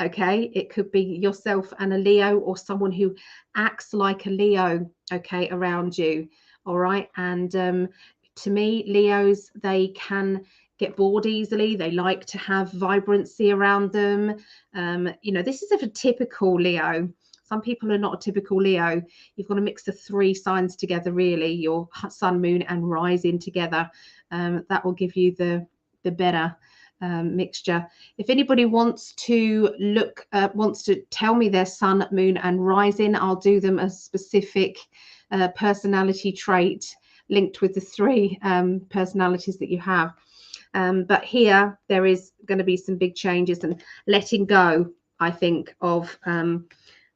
Okay, it could be yourself and a Leo, or someone who acts like a Leo, okay, around you. All right. And to me, Leos, they can get bored easily. They like to have vibrancy around them. You know, this is a typical Leo. Some people are not a typical Leo. You've got to mix the three signs together, really, your sun, moon, and rising together. That will give you the better mixture. If anybody wants to wants to tell me their sun, moon, and rising, I'll do them a specific personality trait linked with the three personalities that you have. But here there is going to be some big changes and letting go, I think, of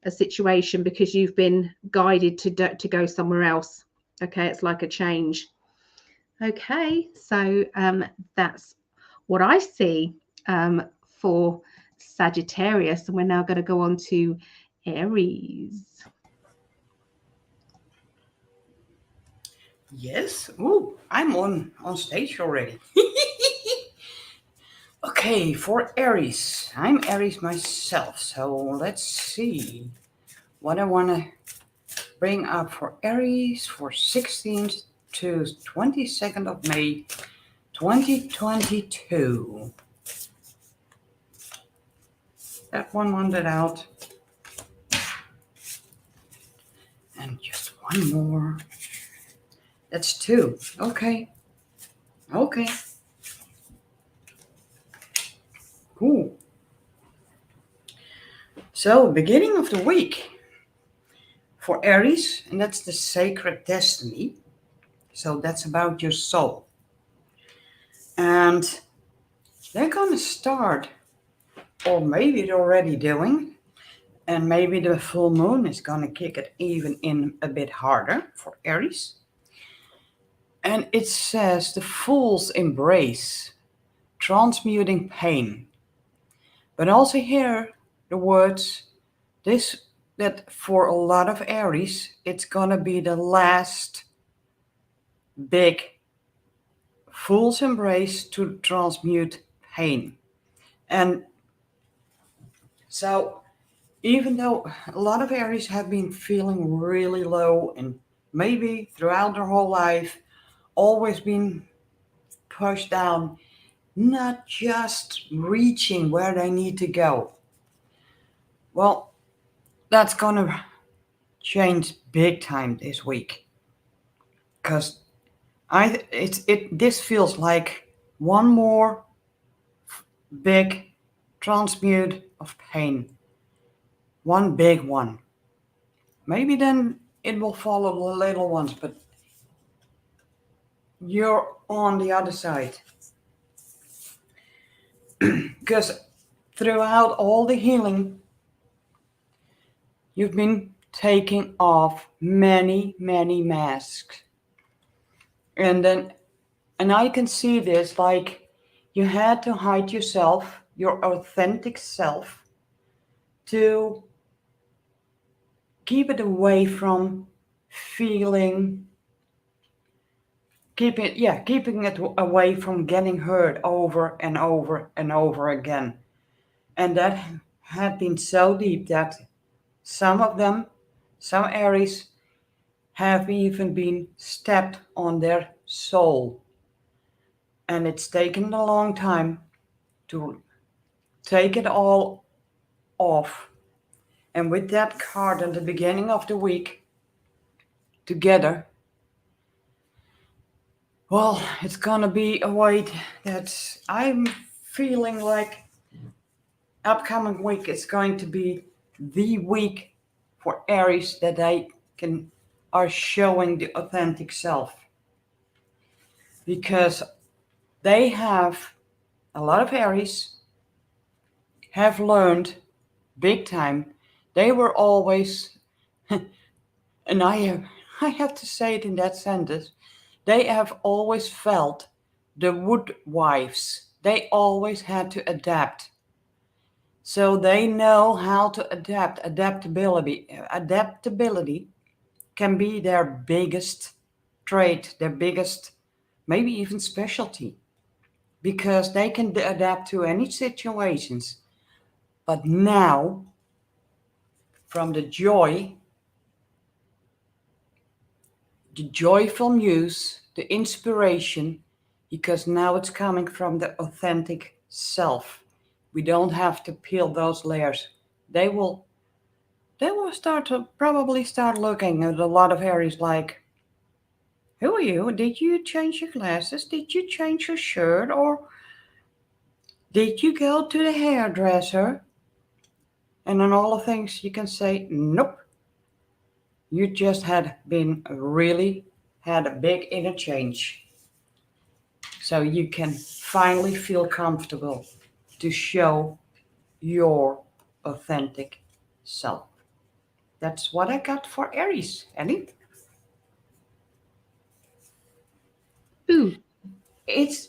a situation because you've been guided to go somewhere else. Okay, it's like a change. Okay, so that's what I see for Sagittarius, and we're now going to go on to Aries. Yes. Ooh, I'm on stage already. Okay, for Aries. I'm Aries myself, so let's see what I want to bring up for Aries for 16th to 22nd of May 2022. That one wanted out. And just one more. That's two. Okay. Okay. Cool. So, beginning of the week for Aries, and that's the sacred destiny. So that's about your soul. And they're going to start, or maybe they're already doing, and maybe the full moon is going to kick it even in a bit harder for Aries. And it says the fool's embrace, transmuting pain. But also here the words, that for a lot of Aries, it's going to be the last big fool's embrace to transmute pain. And so even though a lot of Aries have been feeling really low and maybe throughout their whole life always been pushed down, not just reaching where they need to go, well, that's gonna change big time this week, because this feels like one more big transmute of pain, one big one. Maybe then it will follow the little ones, but you're on the other side. Because throughout all the healing, you've been taking off many, many masks. And I can see this, like you had to hide yourself, your authentic self, to keep it away from feeling, keeping it away from getting hurt over and over and over again. And that had been so deep that some of them, some Aries, have even been stabbed on their soul. And it's taken a long time to take it all off. And with that card at the beginning of the week, together, well, it's gonna be a wait that I'm feeling like upcoming week is going to be the week for Aries that they are showing the authentic self. Because they have, a lot of Aries have learned big time. They were always, and I have to say it in that sentence, they have always felt the wood wives. They always had to adapt. So they know how to adapt. Adaptability can be their biggest trait, their biggest, maybe even specialty, because they can adapt to any situations. But now, from the joyful muse, the inspiration, because now it's coming from the authentic self. We don't have to peel those layers. They will probably start looking at a lot of Aries like, who are you? Did you change your glasses? Did you change your shirt? Or did you go to the hairdresser? And on all the things you can say, nope. You just had a big inner change. So you can finally feel comfortable to show your authentic self. That's what I got for Aries. Ellie? Ooh. It's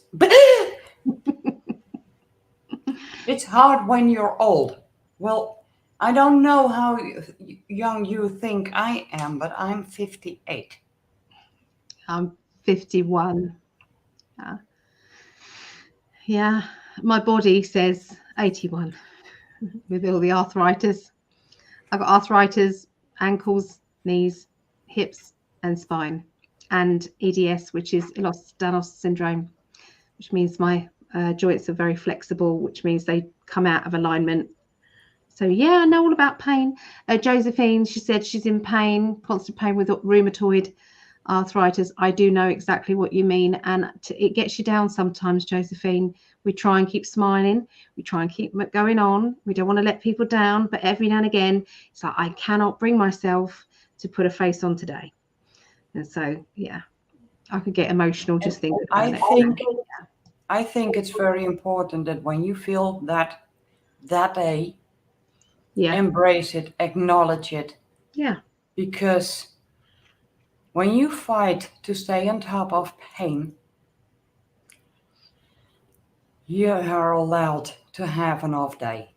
hard when you're old. Well, I don't know how young you think I am, but I'm 58. I'm 51. Yeah, my body says 81 with all the arthritis. I've got arthritis, ankles, knees, hips, and spine, and EDS, which is Ehlers-Danlos syndrome, which means my joints are very flexible, which means they come out of alignment. So yeah, I know all about pain. Josephine, she said she's in pain, constant pain with rheumatoid arthritis. I do know exactly what you mean, and it gets you down sometimes, Josephine. We try and keep smiling, we try and keep going on, we don't want to let people down, but every now and again it's like I cannot bring myself to put a face on today. And so yeah, I could get emotional just thinking about it. I think it's very important that when you feel that day, embrace it, acknowledge it. Yeah. Because when you fight to stay on top of pain, you are allowed to have an off day.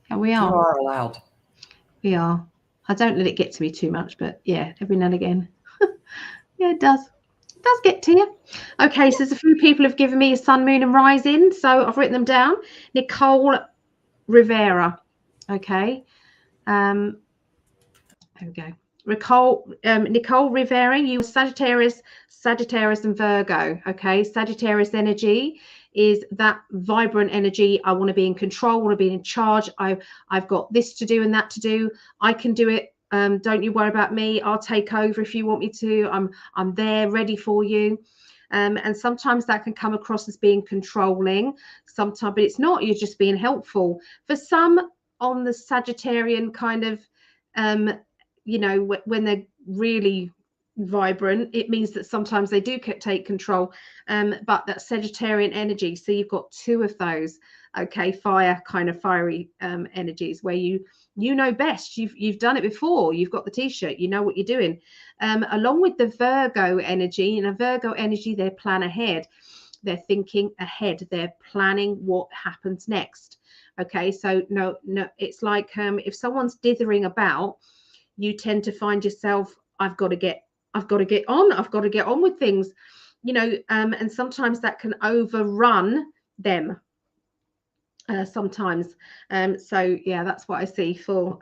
And we are. You are allowed. We are. I don't let it get to me too much, but yeah, every now and again. Yeah, it does. It does get to you. Okay, so there's a few people have given me a sun, moon, and rising, so I've written them down. Nicole Rivera. Okay. There we go. Nicole Rivera, you are Sagittarius, and Virgo. Okay, Sagittarius energy is that vibrant energy. I want to be in control, want to be in charge. I've got this to do and that to do. I can do it. Don't you worry about me. I'll take over if you want me to. I'm there, ready for you. And sometimes that can come across as being controlling. Sometimes, but it's not. You're just being helpful. For some on the Sagittarian kind of, you know, when they're really vibrant, it means that sometimes they do take control, but that's Sagittarian energy. So you've got two of those, okay, fiery energies, where you know best, you've done it before, you've got the t-shirt, you know what you're doing, along with the Virgo energy. In a Virgo energy, they plan ahead, they're thinking ahead, they're planning what happens next. Okay, so no, it's like, if someone's dithering about, you tend to find yourself, I've got to get on with things, and sometimes that can overrun them, sometimes. So yeah, that's what I see for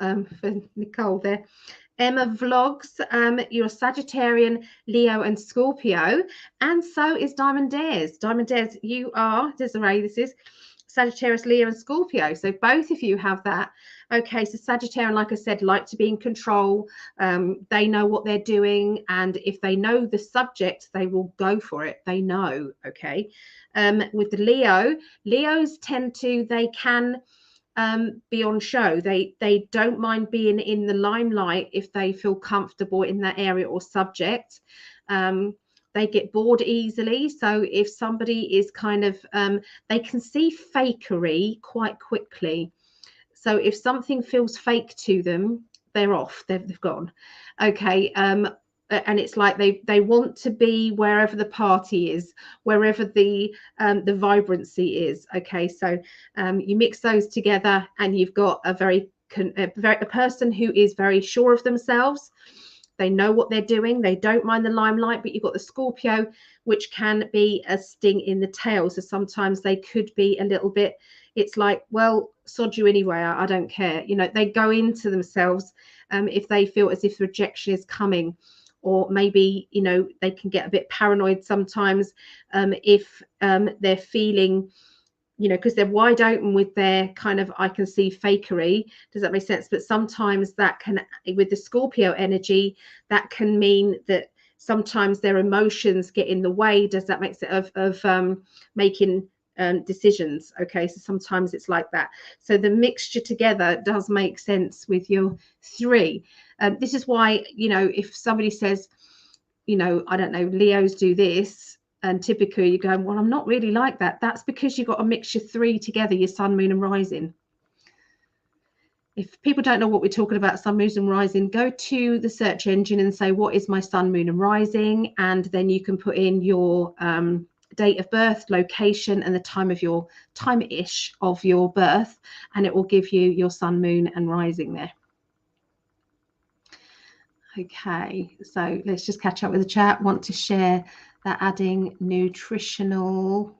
Nicole there. Emma Vlogs, you're Sagittarian, Leo and Scorpio, and so is Diamond Dares. Diamond Dares, you are, Desiree, this is Sagittarius, Leo and Scorpio. So both of you have that. Okay, so Sagittarian, like I said, like to be in control. They know what they're doing, and if they know the subject, they will go for it. They know, okay. With the Leos they can be on show. They don't mind being in the limelight if they feel comfortable in that area or subject. They get bored easily. So if somebody is kind of, they can see fakery quite quickly. So if something feels fake to them, they're off. They've gone. Okay. And it's like they want to be wherever the party is, wherever the vibrancy is. Okay, so you mix those together, and you've got a person who is very sure of themselves. They know what they're doing. They don't mind the limelight. But you've got the Scorpio, which can be a sting in the tail. So sometimes they could be a little bit, it's like, well, sod you anyway, I don't care. They go into themselves if they feel as if rejection is coming. Or maybe, they can get a bit paranoid sometimes if they're feeling, because they're wide open with their kind of, I can see fakery. Does that make sense? But sometimes that can, with the Scorpio energy, that can mean that sometimes their emotions get in the way. Does that make sense? Of making decisions. Okay, so sometimes it's like that. So the mixture together does make sense with your three. This is why, if somebody says, I don't know, Leos do this, and typically you go, well, I'm not really like that. That's because you've got to mix your three together, your sun, moon and rising. If people don't know what we're talking about, sun, moon and rising, go to the search engine and say, what is my sun, moon and rising? And then you can put in your date of birth, location, and the time-ish of your birth, and it will give you your sun, moon and rising there. Okay, so let's just catch up with the chat. Want to share that adding nutritional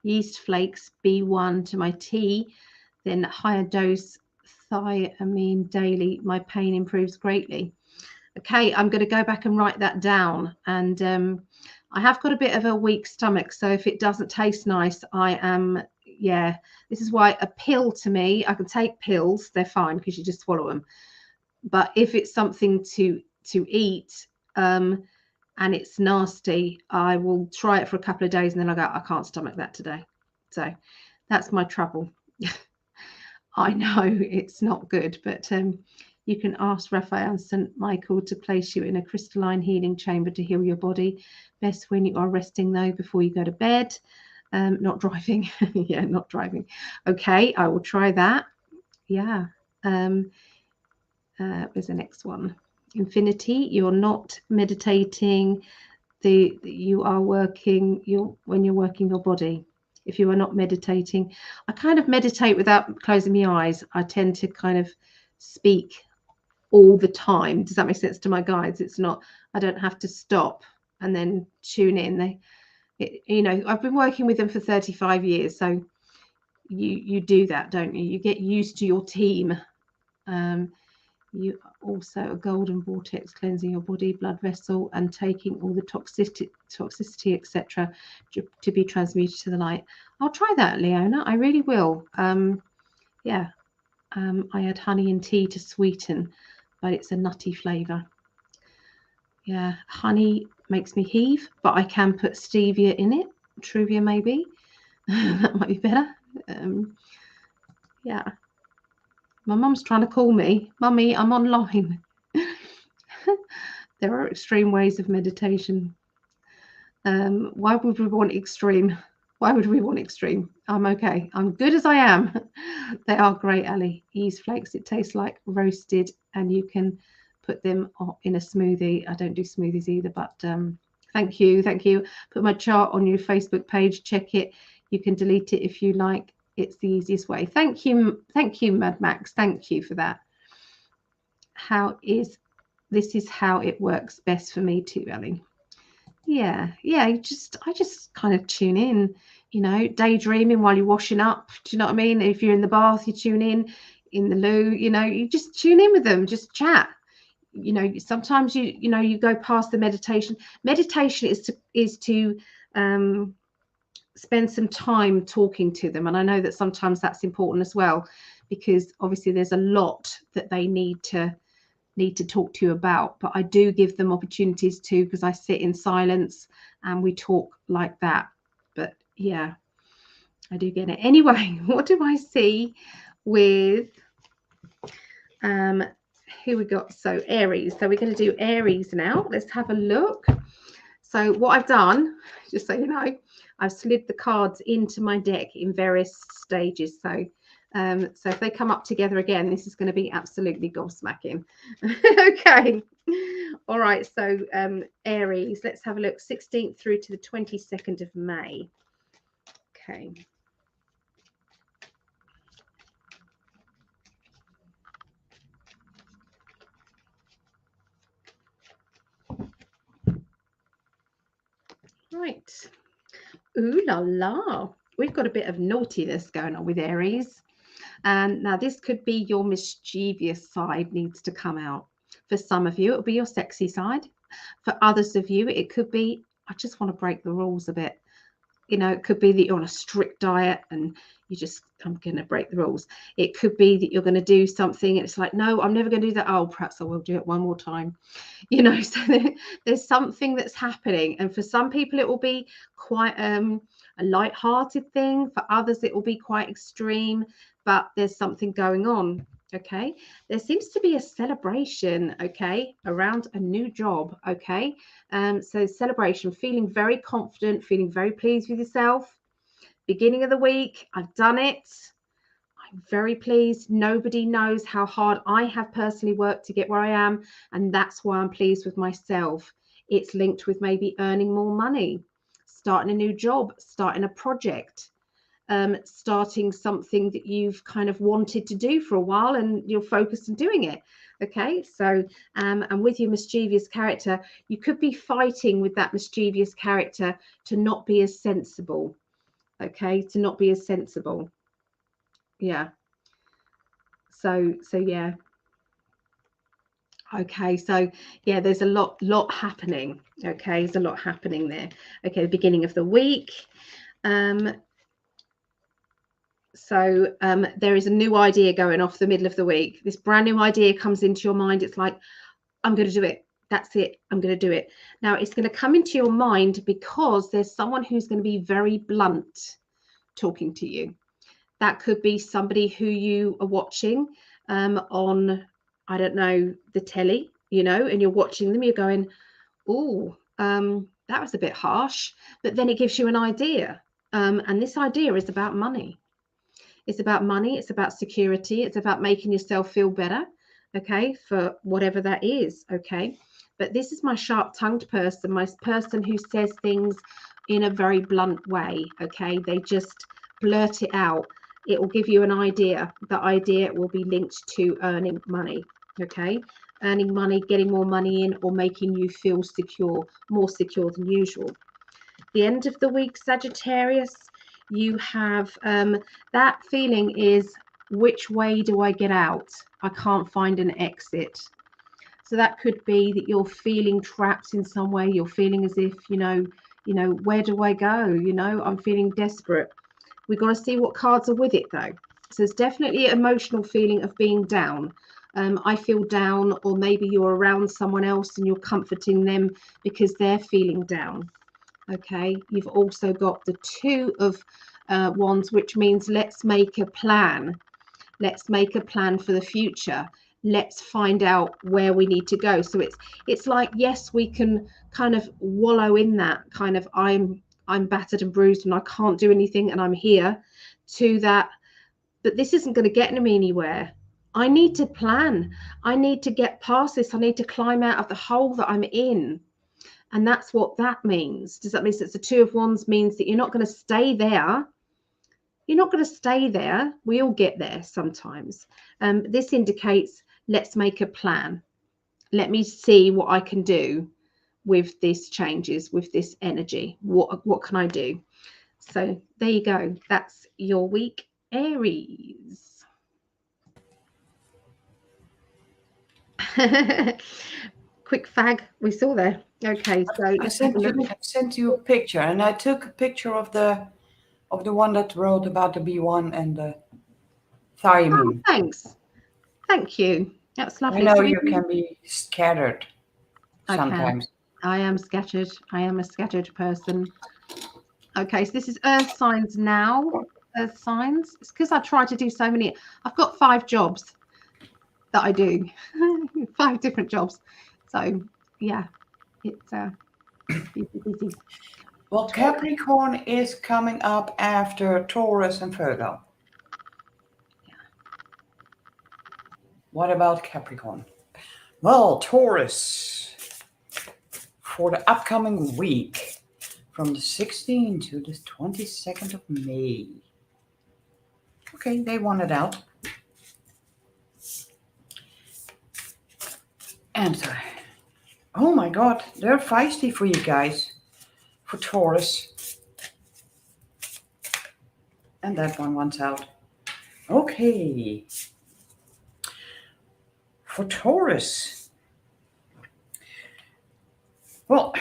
yeast flakes B1 to my tea, then higher dose thiamine daily, my pain improves greatly. Okay, I'm going to go back and write that down. And I have got a bit of a weak stomach, so if it doesn't taste nice, I am, yeah, this is why a pill to me, I can take pills, they're fine because you just swallow them. But if it's something to eat and it's nasty, I will try it for a couple of days and then I go, I can't stomach that today. So that's my trouble. I know it's not good, but you can ask Raphael and St. Michael to place you in a crystalline healing chamber to heal your body. Best when you are resting, though, before you go to bed. Not driving. Yeah, not driving. Okay, I will try that. Yeah. Where's the next one? Infinity, you're not meditating. You are working when you're working your body. If you are not meditating, I kind of meditate without closing my eyes. I tend to kind of speak all the time. Does that make sense to my guides? It's not, I don't have to stop and then tune in. I've been working with them for 35 years. So you do that, don't you? You get used to your team. You also a golden vortex cleansing your body, blood vessel, and taking all the toxicity, etc., to be transmuted to the light. I'll try that, Leona. I really will. Yeah. I add honey and tea to sweeten, but it's a nutty flavour. Yeah, honey makes me heave, but I can put stevia in it. Truvia, maybe. That might be better. Yeah. My mum's trying to call me. Mummy, I'm online. There are extreme ways of meditation. Why would we want extreme? Why would we want extreme? I'm okay. I'm good as I am. They are great, Ali. Ease flakes. It tastes like roasted, and you can put them in a smoothie. I don't do smoothies either, but thank you. Thank you. Put my chart on your Facebook page. Check it. You can delete it if you like. It's the easiest way. Thank you. Thank you, Mad Max. Thank you for that. This is how it works best for me too, Ali. Yeah, I just kind of tune in, you know, daydreaming while you're washing up. Do you know what I mean? If you're in the bath, you tune in the loo, you know, you just tune in with them, just chat. You know, sometimes you go past the meditation. Meditation is to spend some time talking to them, and I know that sometimes that's important as well, because obviously there's a lot that they need to talk to you about, but I do give them opportunities to, because I sit in silence and we talk like that. But yeah, I do get it. Anyway, what do I see with who we got? So Aries. So we're going to do Aries now. Let's have a look. So what I've done, just so you know, I've slid the cards into my deck in various stages. So if they come up together again, this is going to be absolutely gobsmacking. Okay. All right. So Aries, let's have a look. 16th through to the 22nd of May. Okay. Right. Ooh la la. We've got a bit of naughtiness going on with Aries. And now this could be your mischievous side needs to come out. For some of you, it'll be your sexy side. For others of you, it could be, I just want to break the rules a bit. You know, it could be that you're on a strict diet and I'm going to break the rules. It could be that you're going to do something and it's like, no, I'm never going to do that. Oh, perhaps I will do it one more time. You know, so there's something that's happening. And for some people, it will be quite a light-hearted thing. For others, it will be quite extreme, but there's something going on. Okay, there seems to be a celebration, okay, around a new job. Okay, so celebration, feeling very confident, feeling very pleased with yourself. Beginning of the week, I've done it. I'm very pleased. Nobody knows how hard I have personally worked to get where I am, and that's why I'm pleased with myself. It's linked with maybe earning more money, starting a new job, starting a project, starting something that you've kind of wanted to do for a while and you're focused on doing it. Okay, so and with your mischievous character, you could be fighting with that mischievous character to not be as sensible. Okay, to not be as sensible. Yeah. So yeah. Okay, so yeah, there's a lot happening. Okay, there's a lot happening there. Okay, the beginning of the week. So there is a new idea going off the middle of the week. This brand new idea comes into your mind. It's like, I'm going to do it. That's it. I'm going to do it. Now, it's going to come into your mind because there's someone who's going to be very blunt talking to you. That could be somebody who you are watching on, I don't know, the telly, you know, and you're watching them. You're going, oh, that was a bit harsh. But then it gives you an idea. And this idea is about money. It's about money. It's about security. It's about making yourself feel better, okay, for whatever that is, okay. But this is my sharp-tongued person, my person who says things in a very blunt way, okay. They just blurt it out. It will give you an idea. The idea will be linked to earning money, okay. Earning money, getting more money in, or making you feel secure, more secure than usual. The end of the week, Sagittarius, you have that feeling is, which way do I get out? I can't find an exit. So that could be that you're feeling trapped in some way. You're feeling as if, you know, where do I go? You know, I'm feeling desperate. We've got to see what cards are with it though. So there's definitely an emotional feeling of being down. I feel down, or maybe you're around someone else and you're comforting them because they're feeling down. Okay, you've also got the Two of Wands, which means let's make a plan. Let's make a plan for the future. let's find out where we need to go. So it's like, yes, we can kind of wallow in that kind of I'm battered and bruised and I can't do anything and I'm here, to that, but this isn't going to get me anywhere. I need to plan. I need to get past this. I need to climb out of the hole that I'm in. And that's what that means. Does that mean that the Two of Wands means that you're not going to stay there? You're not going to stay there. We all get there sometimes. This indicates, let's make a plan. Let me see what I can do with these changes, with this energy. What can I do? So there you go. That's your week, Aries. Quick fag we saw there. Okay, so I sent you a picture, and I took a picture of the one that wrote about the B1 and the thiamine. Oh, thanks. Thank you. That's lovely. I know you can be scattered sometimes. I am scattered. I am a scattered person. Okay, so this is Earth signs now. Earth signs. It's because I try to do so many. I've got 5 jobs that I do. 5 different jobs. So yeah, it's busy. Well, Capricorn is coming up after Taurus and Virgo. Yeah. What about Capricorn? Well, Taurus, for the upcoming week, from the 16th to the 22nd of May. Okay, they want it out. And oh my God, they're feisty for you guys, for Taurus. And that one wants out. Okay. For Taurus. Well,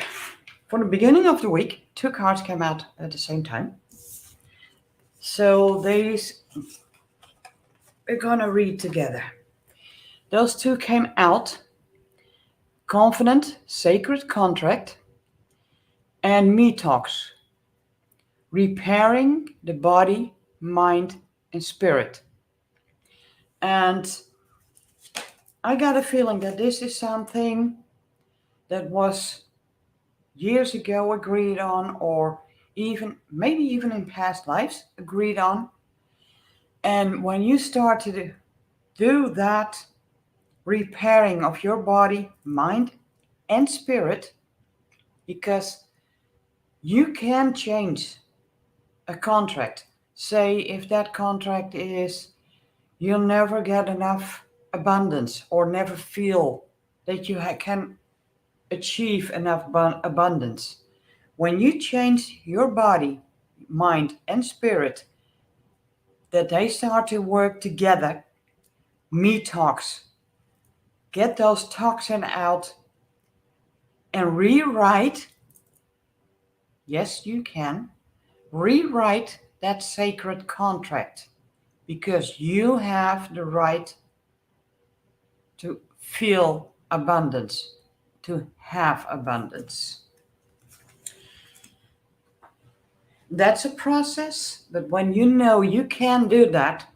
for the beginning of the week, 2 cards came out at the same time. So these we're gonna read together. Those 2 came out: Confident, Sacred Contract, and Me Talks, repairing the body, mind, and spirit. And I got a feeling that this is something that was years ago agreed on, or maybe even in past lives agreed on. And when you start to do that repairing of your body, mind, and spirit, because you can change a contract. Say if that contract is you'll never get enough abundance, or never feel that you can achieve enough abundance. When you change your body, mind, and spirit, that they start to work together. Me Talks. Get those toxins out and rewrite. Yes, you can rewrite that sacred contract, because you have the right to feel abundance, to have abundance. That's a process, but when you know you can do that,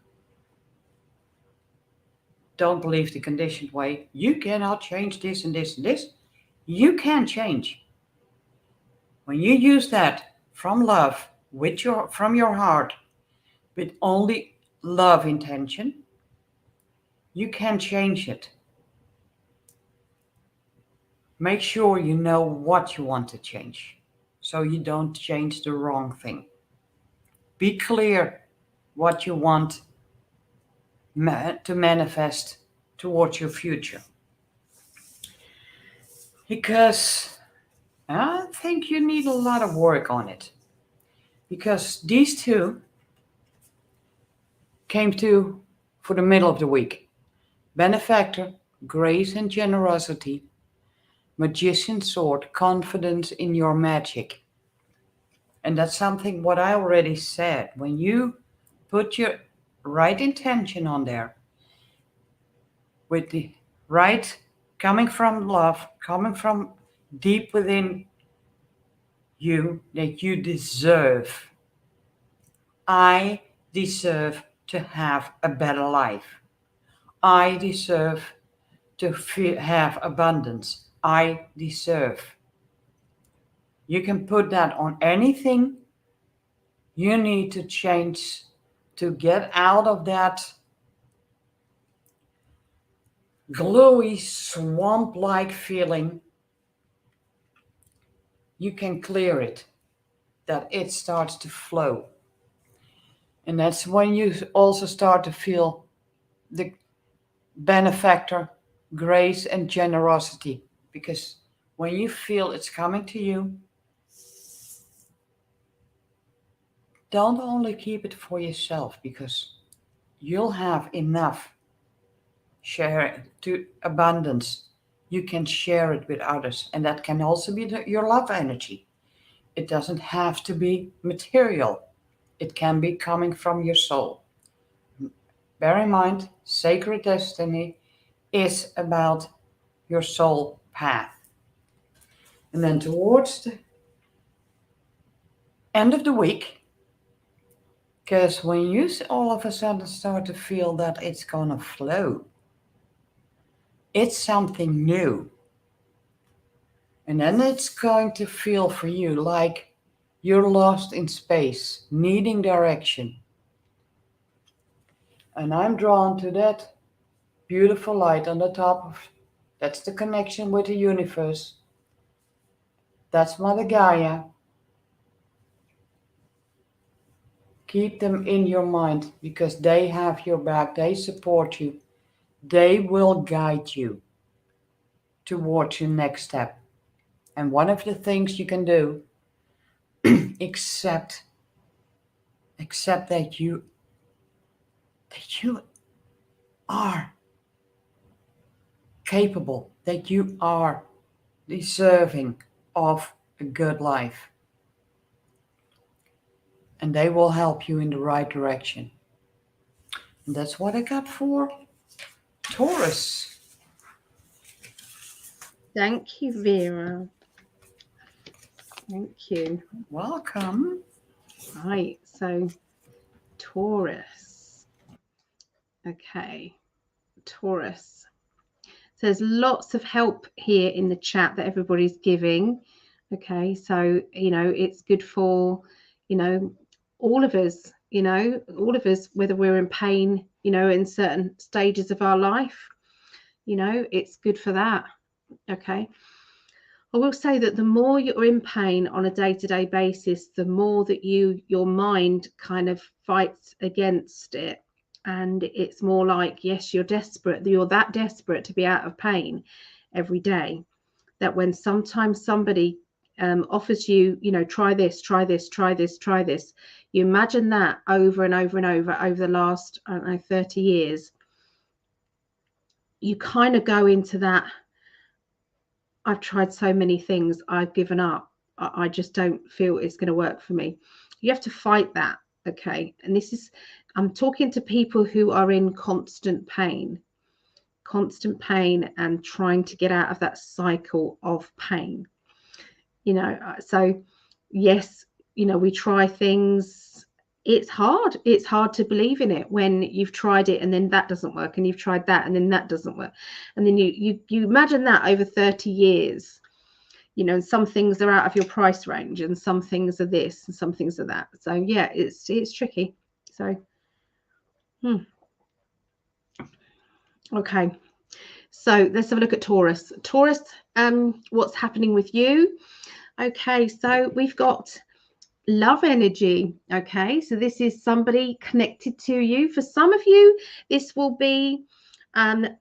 don't believe the conditioned way. You cannot change this and this and this. You can change. When you use that from love, from your heart, with only love intention, you can change it. Make sure you know what you want to change, so you don't change the wrong thing. Be clear what you want to manifest towards your future. Because I think you need a lot of work on it. Because these 2 came to for the middle of the week. Benefactor, grace and generosity. Magician sword, confidence in your magic. And that's something what I already said. When you put your right intention on there, with the right coming from love, coming from deep within you, that you deserve. I deserve to have a better life. I deserve to have abundance. I deserve. You can put that on anything you need to change to get out of that gluey swamp-like feeling. You can clear it, that it starts to flow. And that's when you also start to feel the benefactor, grace and generosity. Because when you feel it's coming to you, don't only keep it for yourself, because you'll have enough share to abundance. You can share it with others, and that can also be your love energy. It doesn't have to be material. It can be coming from your soul. Bear in mind, sacred destiny is about your soul path. And then towards the end of the week, because when you all of a sudden start to feel that it's gonna flow, it's something new. And then it's going to feel for you like you're lost in space, needing direction. And I'm drawn to that beautiful light on the top of, that's the connection with the universe. That's Mother Gaia. Keep them in your mind, because they have your back, they support you, they will guide you towards your next step. And one of the things you can do, accept that you are capable, that you are deserving of a good life. And they will help you in the right direction. And that's what I got for Taurus. Thank you, Vera. Thank you. Welcome. Right, so Taurus. Okay, Taurus. So there's lots of help here in the chat that everybody's giving. Okay, so, you know, it's good for, you know, all of us, whether we're in pain, you know, in certain stages of our life, you know, it's good for that. Okay. I will say that the more you're in pain on a day-to-day basis, the more that your mind kind of fights against it. And it's more like, yes, you're that desperate to be out of pain every day, that when sometimes somebody offers you, you know, try this, try this, try this, try this, you imagine that over and over and over the last, I don't know, 30 years, you kind of go into that, I've tried so many things, I've given up, I just don't feel it's going to work for me. You have to fight that. Okay. And this is, I'm talking to people who are in constant pain and trying to get out of that cycle of pain, you know. So yes, you know, we try things. It's hard to believe in it when you've tried it and then that doesn't work, and you've tried that and then that doesn't work, and then you imagine that over 30 years, you know, and some things are out of your price range and some things are this and some things are that. So yeah, it's tricky. So okay, so let's have a look at Taurus. What's happening with you? Okay, so we've got love energy. Okay, so this is somebody connected to you. For some of you, this will be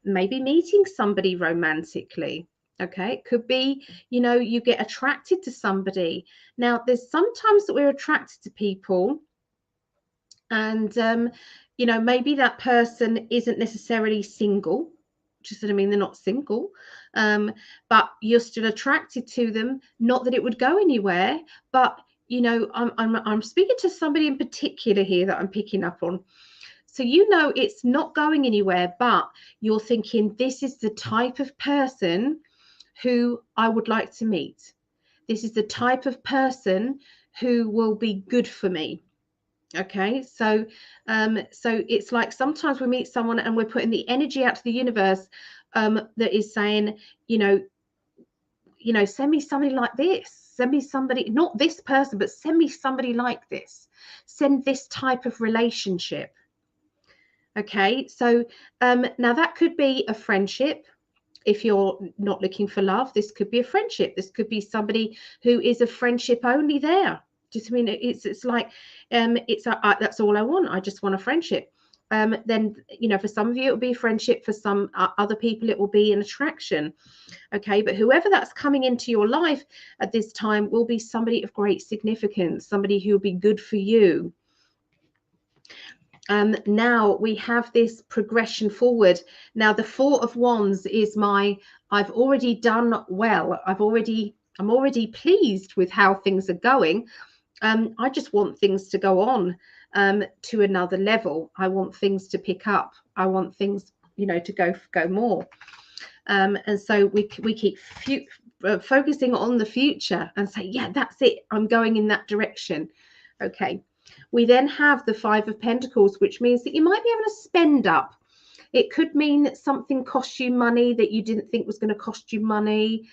maybe meeting somebody romantically. Okay, it could be, you know, you get attracted to somebody. Now, there's sometimes that we're attracted to people and you know, maybe that person isn't necessarily single. Just what I mean, they're not single, but you're still attracted to them. Not that it would go anywhere, but you know, I'm speaking to somebody in particular here that I'm picking up on. So you know, it's not going anywhere, but you're thinking, this is the type of person who I would like to meet. This is the type of person who will be good for me. Okay, so so it's like sometimes we meet someone and we're putting the energy out to the universe that is saying, send me somebody like this. Send me somebody, not this person, but send me somebody like this. Send this type of relationship. Okay, so now that could be a friendship. If you're not looking for love, this could be a friendship. This could be somebody who is a friendship only there. Just, I mean, it's like, that's all I want. I just want a friendship. Then, for some of you, it'll be friendship. For some other people, it will be an attraction. Okay, but whoever that's coming into your life at this time will be somebody of great significance, somebody who will be good for you. Now we have this progression forward. Now the Four of Wands is I've already done well. I'm already pleased with how things are going. I just want things to go on to another level. I want things to pick up. I want things, to go more. And so we keep focusing on the future and say, yeah, that's it. I'm going in that direction. Okay. We then have the Five of Pentacles, which means that you might be having a spend up. It could mean that something costs you money that you didn't think was going to cost you money.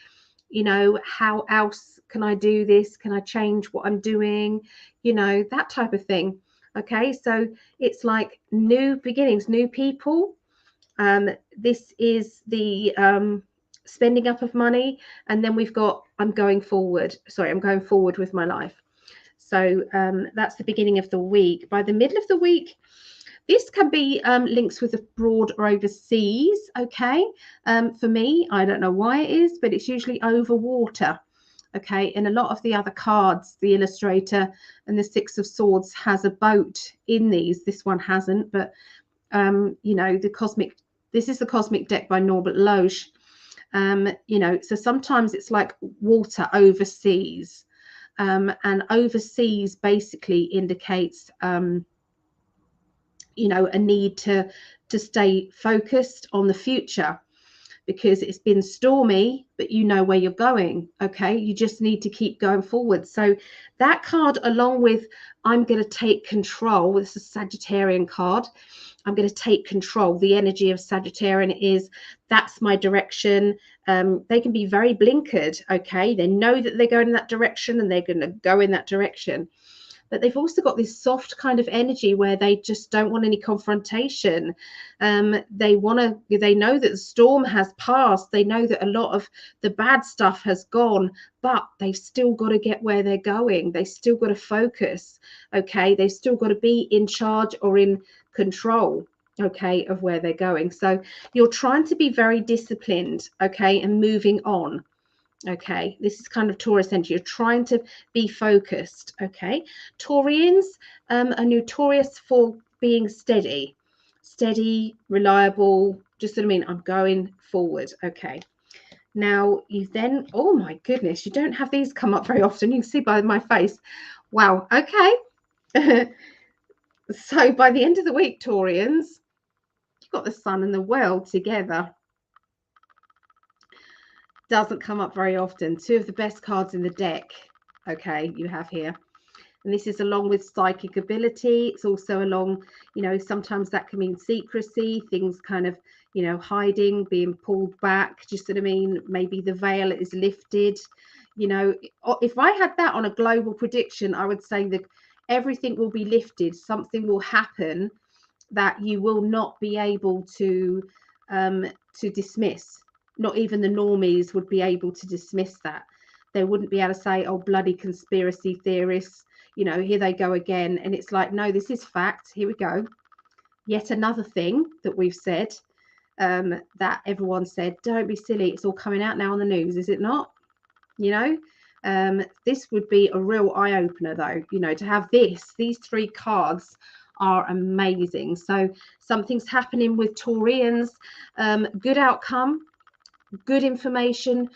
How else can I do this? Can I change what I'm doing? That type of thing. Okay, so it's like new beginnings, new people. This is the spending up of money. And then we've got, I'm going forward with my life. So that's the beginning of the week. By the middle of the week, this can be links with abroad or overseas. Okay. For me, I don't know why it is, but it's usually over water. Okay. And a lot of the other cards, the illustrator and the Six of Swords has a boat in these. This one hasn't, but this is the Cosmic Deck by Norbert Loesch. So sometimes it's like water overseas. And overseas basically indicates a need to stay focused on the future, because it's been stormy, but you know where you're going. Okay, you just need to keep going forward. So that card, along with I'm going to take control, this is a Sagittarian card. I'm going to take control. The energy of Sagittarian is, that's my direction. They can be very blinkered. Okay, they know that they're going in that direction and they're going to go in that direction. But they've also got this soft kind of energy where they just don't want any confrontation. They know that the storm has passed. They know that a lot of the bad stuff has gone, but they've still got to get where they're going. They still got to focus. Okay, they've still got to be in charge or in control, okay, of where they're going. So you're trying to be very disciplined, okay, and moving on. Okay, this is kind of Taurus energy. You're trying to be focused. Okay, Taurians are notorious for being steady, reliable. Just what I mean. I'm going forward. Okay. Now you then, oh my goodness, you don't have these come up very often. You can see by my face. Wow. Okay. So by the end of the week, Taurians, you've got the Sun and the World together. Doesn't come up very often. Two of the best cards in the deck, okay, you have here. And this is along with psychic ability. It's also along, sometimes that can mean secrecy, things kind of, hiding, being pulled back. Just what I mean? Maybe the veil is lifted. If I had that on a global prediction, I would say that everything will be lifted. Something will happen that you will not be able to dismiss. Not even the normies would be able to dismiss that. They wouldn't be able to say, oh, bloody conspiracy theorists, here they go again. And it's like, no, this is fact. Here we go. Yet another thing that we've said, that everyone said, don't be silly. It's all coming out now on the news, is it not? This would be a real eye-opener, though, to have these three cards are amazing. So something's happening with Taurians. Good outcome, good information,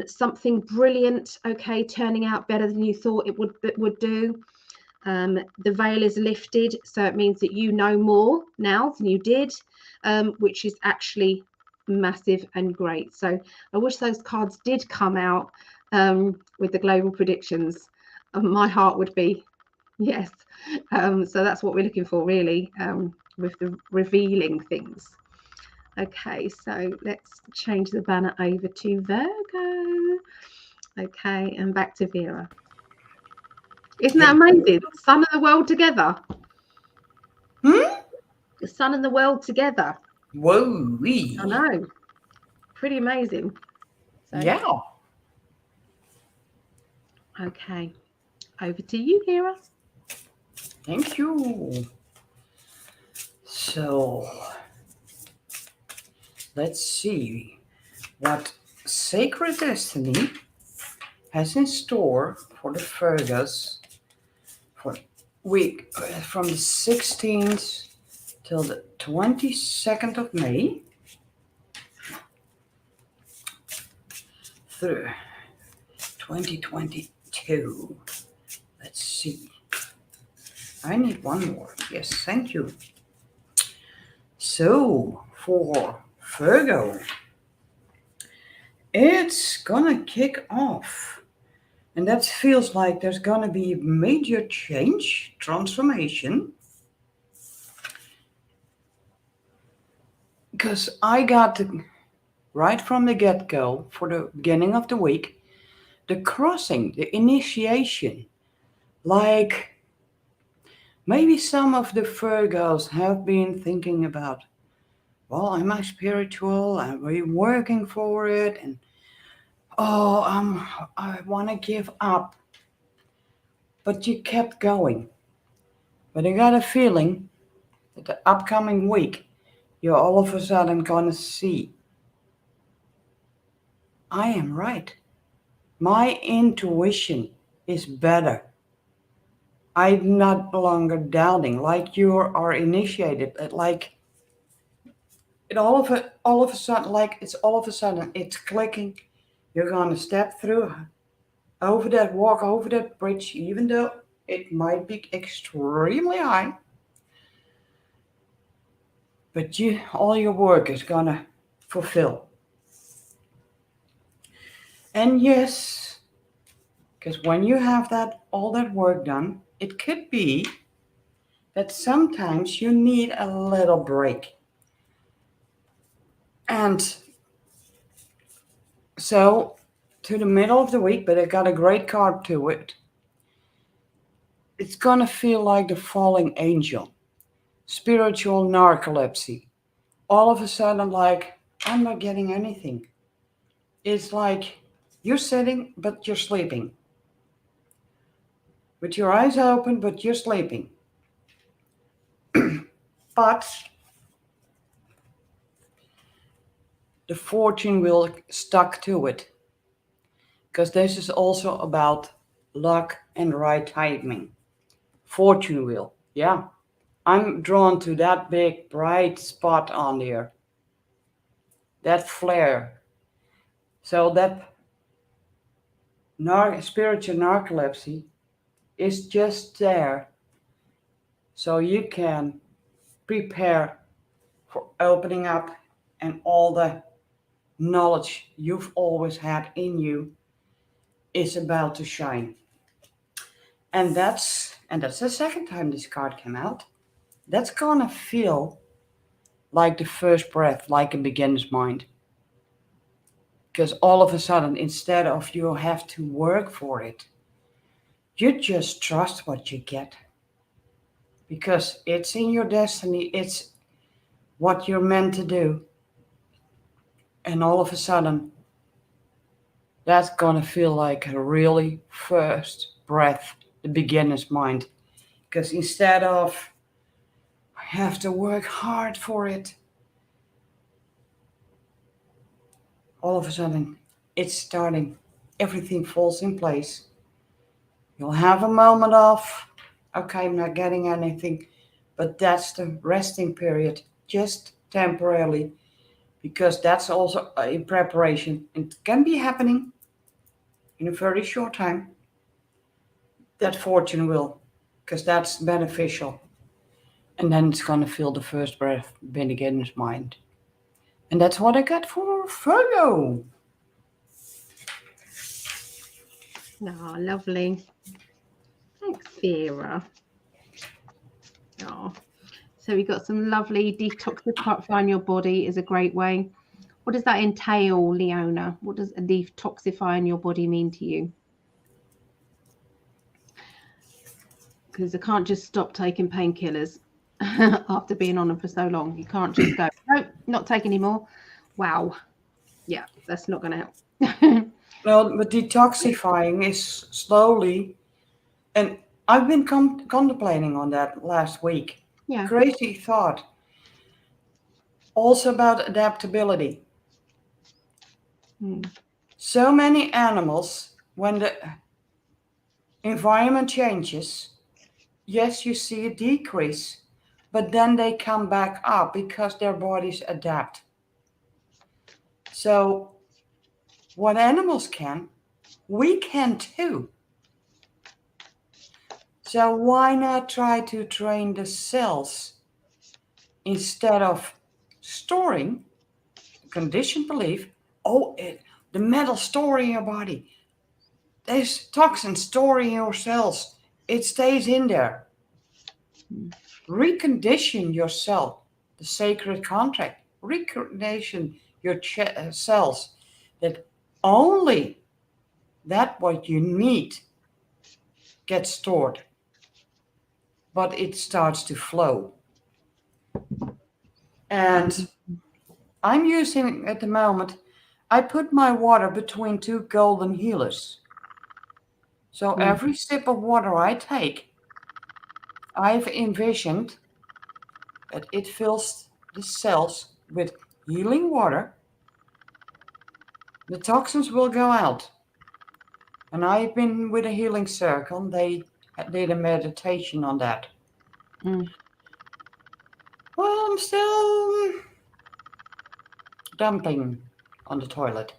something brilliant, okay, turning out better than you thought it would do. The veil is lifted, so it means that you know more now than you did, which is actually massive and great. So I wish those cards did come out with the global predictions. My heart would be yes. So that's what we're looking for, really, with the revealing things. Okay, so let's change the banner over to Virgo. Okay, and back to Vera. Isn't that amazing? Sun and the world together. The sun and the world together. Whoa. I know. Pretty amazing. So, Yeah. okay, over to you, Vera. Thank you. So, let's see what Sacred Destiny has in store for the Virgos for week from the 16th till the 22nd of May through 2022. Let's see. I need one more. Yes, thank you. So, for Virgo, it's gonna kick off. And that feels like there's gonna be major change, transformation. Because I got right from the get-go for the beginning of the week, the crossing, the initiation. Like maybe some of the Virgos have been thinking about, well, am I spiritual? Am I working for it? And I want to give up. But you kept going. But I got a feeling that the upcoming week, you're all of a sudden going to see, I am right. My intuition is better. I'm not longer doubting, like you are initiated, like it all of a sudden, like it's all of a sudden, it's clicking. You're gonna step through, walk over that bridge, even though it might be extremely high. But all your work is gonna fulfill. And yes, because when you have all that work done, it could be that sometimes you need a little break. And so to the middle of the week, but it got a great card to it. It's gonna feel like the falling angel, spiritual narcolepsy. All of a sudden, like, I'm not getting anything. It's like you're sitting, but you're sleeping. With your eyes open, but you're sleeping. But the fortune wheel stuck to it. Because this is also about luck and right timing. Fortune wheel, yeah. I'm drawn to that big bright spot on there. That flare. So that spiritual narcolepsy is just there so you can prepare for opening up and all the knowledge you've always had in you is about to shine. And that's the second time this card came out. That's gonna feel like the first breath, like a beginner's mind. Because all of a sudden, instead of you have to work for it, you just trust what you get. Because it's in your destiny, it's what you're meant to do. And all of a sudden, that's gonna feel like a really first breath, the beginner's mind. Because instead of have to work hard for it, all of a sudden it's starting, everything falls in place. You'll have a moment of, okay, I'm not getting anything, but that's the resting period, just temporarily, because that's also a preparation. It can be happening in a very short time. That fortune will, because that's beneficial. And then it's going to feel the first breath, beginner's mind. And that's what I got for Virgo. Oh, lovely. Thanks, Vera. Oh, so So we've got some lovely detoxifying your body is a great way. What does that entail, Leona? What does detoxifying your body mean to you? Because I can't just stop taking painkillers after being on them for so long. You can't just go, no, not take any more. Wow. Yeah, that's not going to help. Well, but detoxifying is slowly, and I've been contemplating on that last week. Yeah. Crazy thought. Also about adaptability. So many animals, when the environment changes, yes, you see a decrease, but then they come back up because their bodies adapt. So what animals can, we can too. So why not try to train the cells instead of storing conditioned belief? Oh, the metal storing in your body. There's toxins storing in your cells. It stays in there. Recondition yourself, the sacred contract. Recondition your cells that only that what you need gets stored, but it starts to flow. And I'm using at the moment, I put my water between two golden healers. So every sip of water I take, I've envisioned that it fills the cells with healing water. The toxins will go out. And I've been with a healing circle. They did a meditation on that. Well, I'm still dumping on the toilet.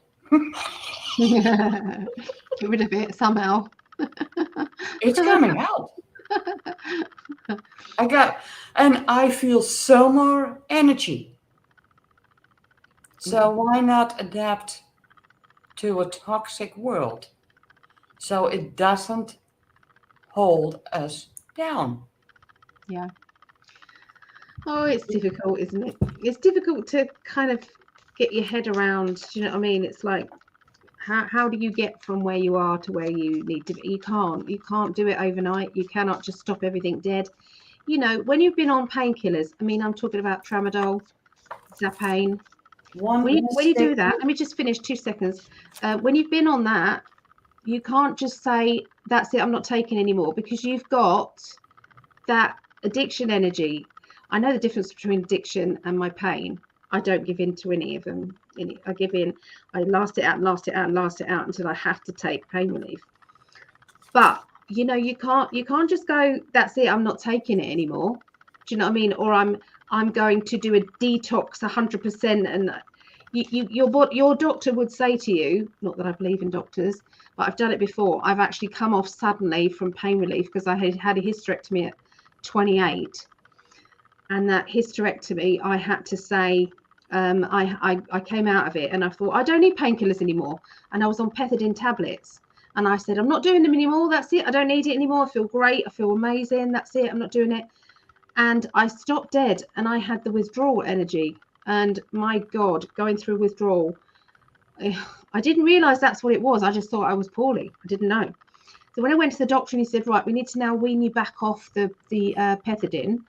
Get rid of it somehow. It's coming out. I feel so more energy. So why not adapt to a toxic world so it doesn't hold us down? Yeah. Oh, it's difficult, isn't it? It's difficult to kind of get your head around. Do you know what I mean? It's like, how do you get from where you are to where you need to be? You can't do it overnight. You cannot just stop everything dead. You know, when you've been on painkillers, I mean, I'm talking about tramadol, Zapane. When you do that, let me just finish 2 seconds. When you've been on that, you can't just say, that's it, I'm not taking anymore, because you've got that addiction energy. I know the difference between addiction and my pain. I don't give in to any of them. I give in. I last it out until I have to take pain relief. But you know, you can't just go, that's it, I'm not taking it anymore. Do you know what I mean? Or I'm going to do a detox 100%. And your doctor would say to you, not that I believe in doctors, but I've done it before. I've actually come off suddenly from pain relief because I had a hysterectomy at 28. And that hysterectomy, I had to say, I came out of it and I thought, I don't need painkillers anymore. And I was on pethidine tablets. And I said, I'm not doing them anymore. That's it. I don't need it anymore. I feel great. I feel amazing. That's it. I'm not doing it. And I stopped dead and I had the withdrawal energy. And my God, going through withdrawal, I didn't realize that's what it was. I just thought I was poorly. I didn't know. So when I went to the doctor and he said, right, we need to now wean you back off the pethidine.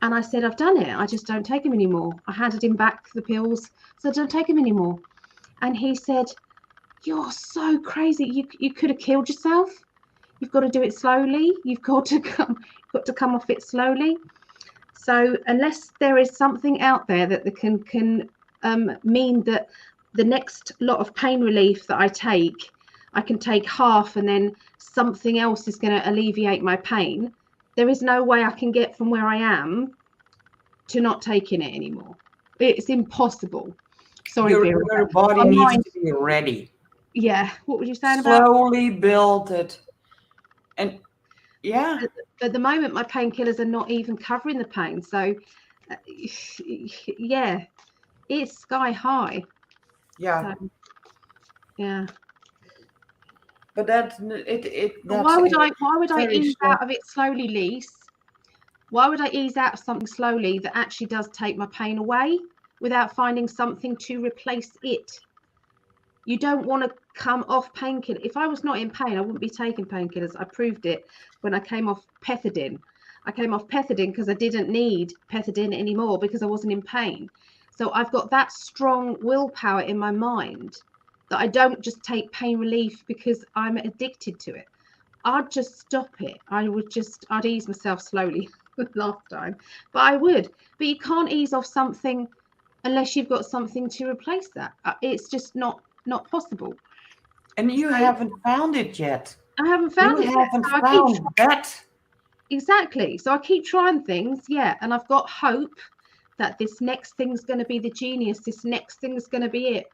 And I said, I've done it. I just don't take them anymore. I handed him back the pills. So I don't take them anymore. And he said, you're so crazy. You could have killed yourself. You've got to do it slowly. You've got to come off it slowly. So unless there is something out there that can mean that the next lot of pain relief that I can take half and then something else is going to alleviate my pain, there is no way I can get from where I am to not taking it anymore. It's impossible. Sorry, Vera. Your body needs to be ready. Yeah. What were you saying about? Slowly build it. And yeah. At the moment, my painkillers are not even covering the pain. So, yeah, it's sky high. Yeah. So, yeah. But that's why would I ease out of it slowly, Lise? Why would I ease out of something slowly that actually does take my pain away without finding something to replace it? You don't want to come off painkillers. If I was not in pain, I wouldn't be taking painkillers. I proved it when I came off pethidine. I came off pethidine because I didn't need pethidine anymore because I wasn't in pain. So I've got that strong willpower in my mind that I don't just take pain relief because I'm addicted to it. I'd just stop it. I'd ease myself slowly last time, but I would. But you can't ease off something unless you've got something to replace that. It's just not possible. And you haven't found it yet. I haven't found it yet. You haven't found that. Exactly. So I keep trying things, yeah, and I've got hope that this next thing's going to be the genius. This next thing's going to be it.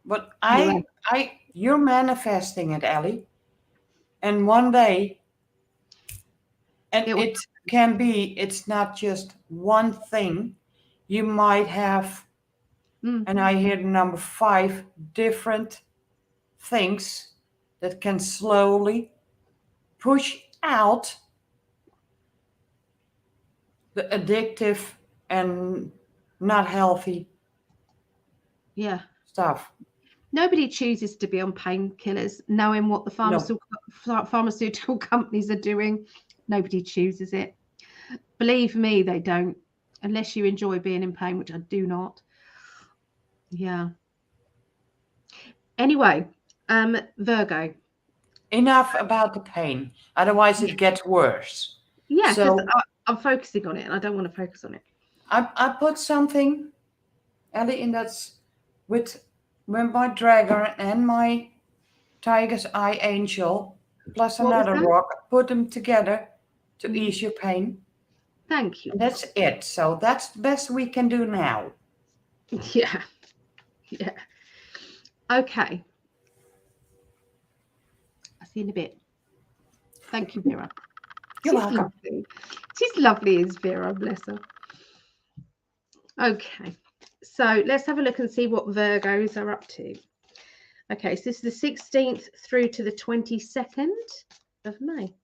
But you're manifesting it, Ellie. And one day, and it can be, it's not just one thing. You might have, and I hear the number 5 different things that can slowly push out the addictive and not healthy stuff. Nobody chooses to be on painkillers, knowing what the pharmaceutical companies are doing. Nobody chooses it. Believe me, they don't, unless you enjoy being in pain, which I do not. Yeah. Anyway, Virgo. Enough about the pain, otherwise it gets worse. Yeah, because I'm focusing on it, and I don't want to focus on it. I put something, Ellie, and that's with my dragon and my tiger's eye angel, plus another rock. Put them together to ease your pain. Thank you. And that's it. So that's the best we can do now. Yeah. Yeah. Okay. I'll see you in a bit. Thank you, Vera. You're welcome. Lovely. She's lovely, is Vera, bless her. Okay. So let's have a look and see what Virgos are up to. Okay, so this is the 16th through to the 22nd of May.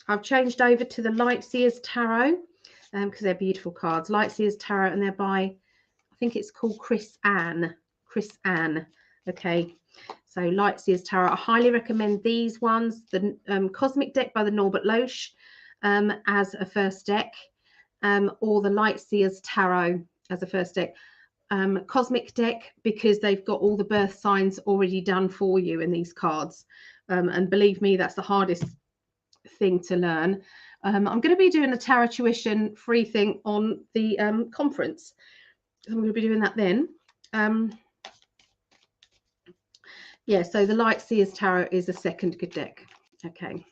I've changed over to the Lightseers Tarot because they're beautiful cards. Lightseers Tarot, and they're by, I think it's called Chris Ann. Okay, so Lightseers Tarot. I highly recommend these ones. The Cosmic deck by the Norbert Loesch as a first deck, or the Lightseers Tarot as a first deck. Cosmic deck because they've got all the birth signs already done for you in these cards, and believe me, that's the hardest thing to learn. I'm going to be doing a tarot tuition free thing on the conference. I'm going to be doing that then. Yeah, so the Lightseers Tarot is a second good deck. Okay,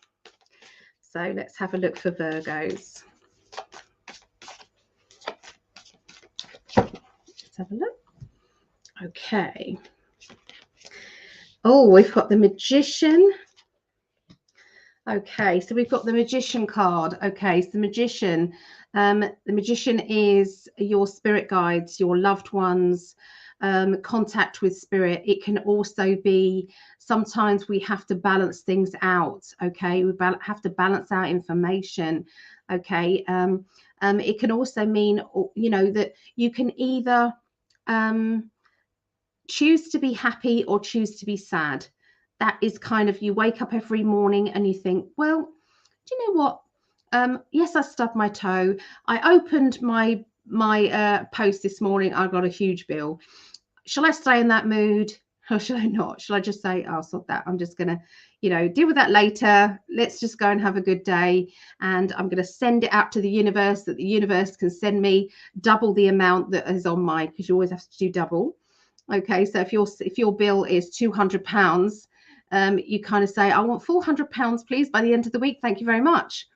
so let's have a look for Virgos. Let's have a look. Okay. Oh, we've got the Magician. Okay, so we've got the Magician card. Okay, so the Magician is your spirit guides, your loved ones, contact with spirit. It can also be, sometimes we have to balance things out. Okay, we have to balance out information. Okay, it can also mean, you know, that you can either choose to be happy or choose to be sad. That is kind of, you wake up every morning and you think, well, do you know what? Yes, I stubbed my toe. I opened my post this morning. I got a huge bill. Shall I stay in that mood or shall I not? Shall I just say, I'll sort that. I'm just going to, you know, deal with that later. Let's just go and have a good day. And I'm going to send it out to the universe, that the universe can send me double the amount that is on my, because you always have to do double. Okay, so if your bill is £200, you kind of say, I want £400, please, by the end of the week. Thank you very much.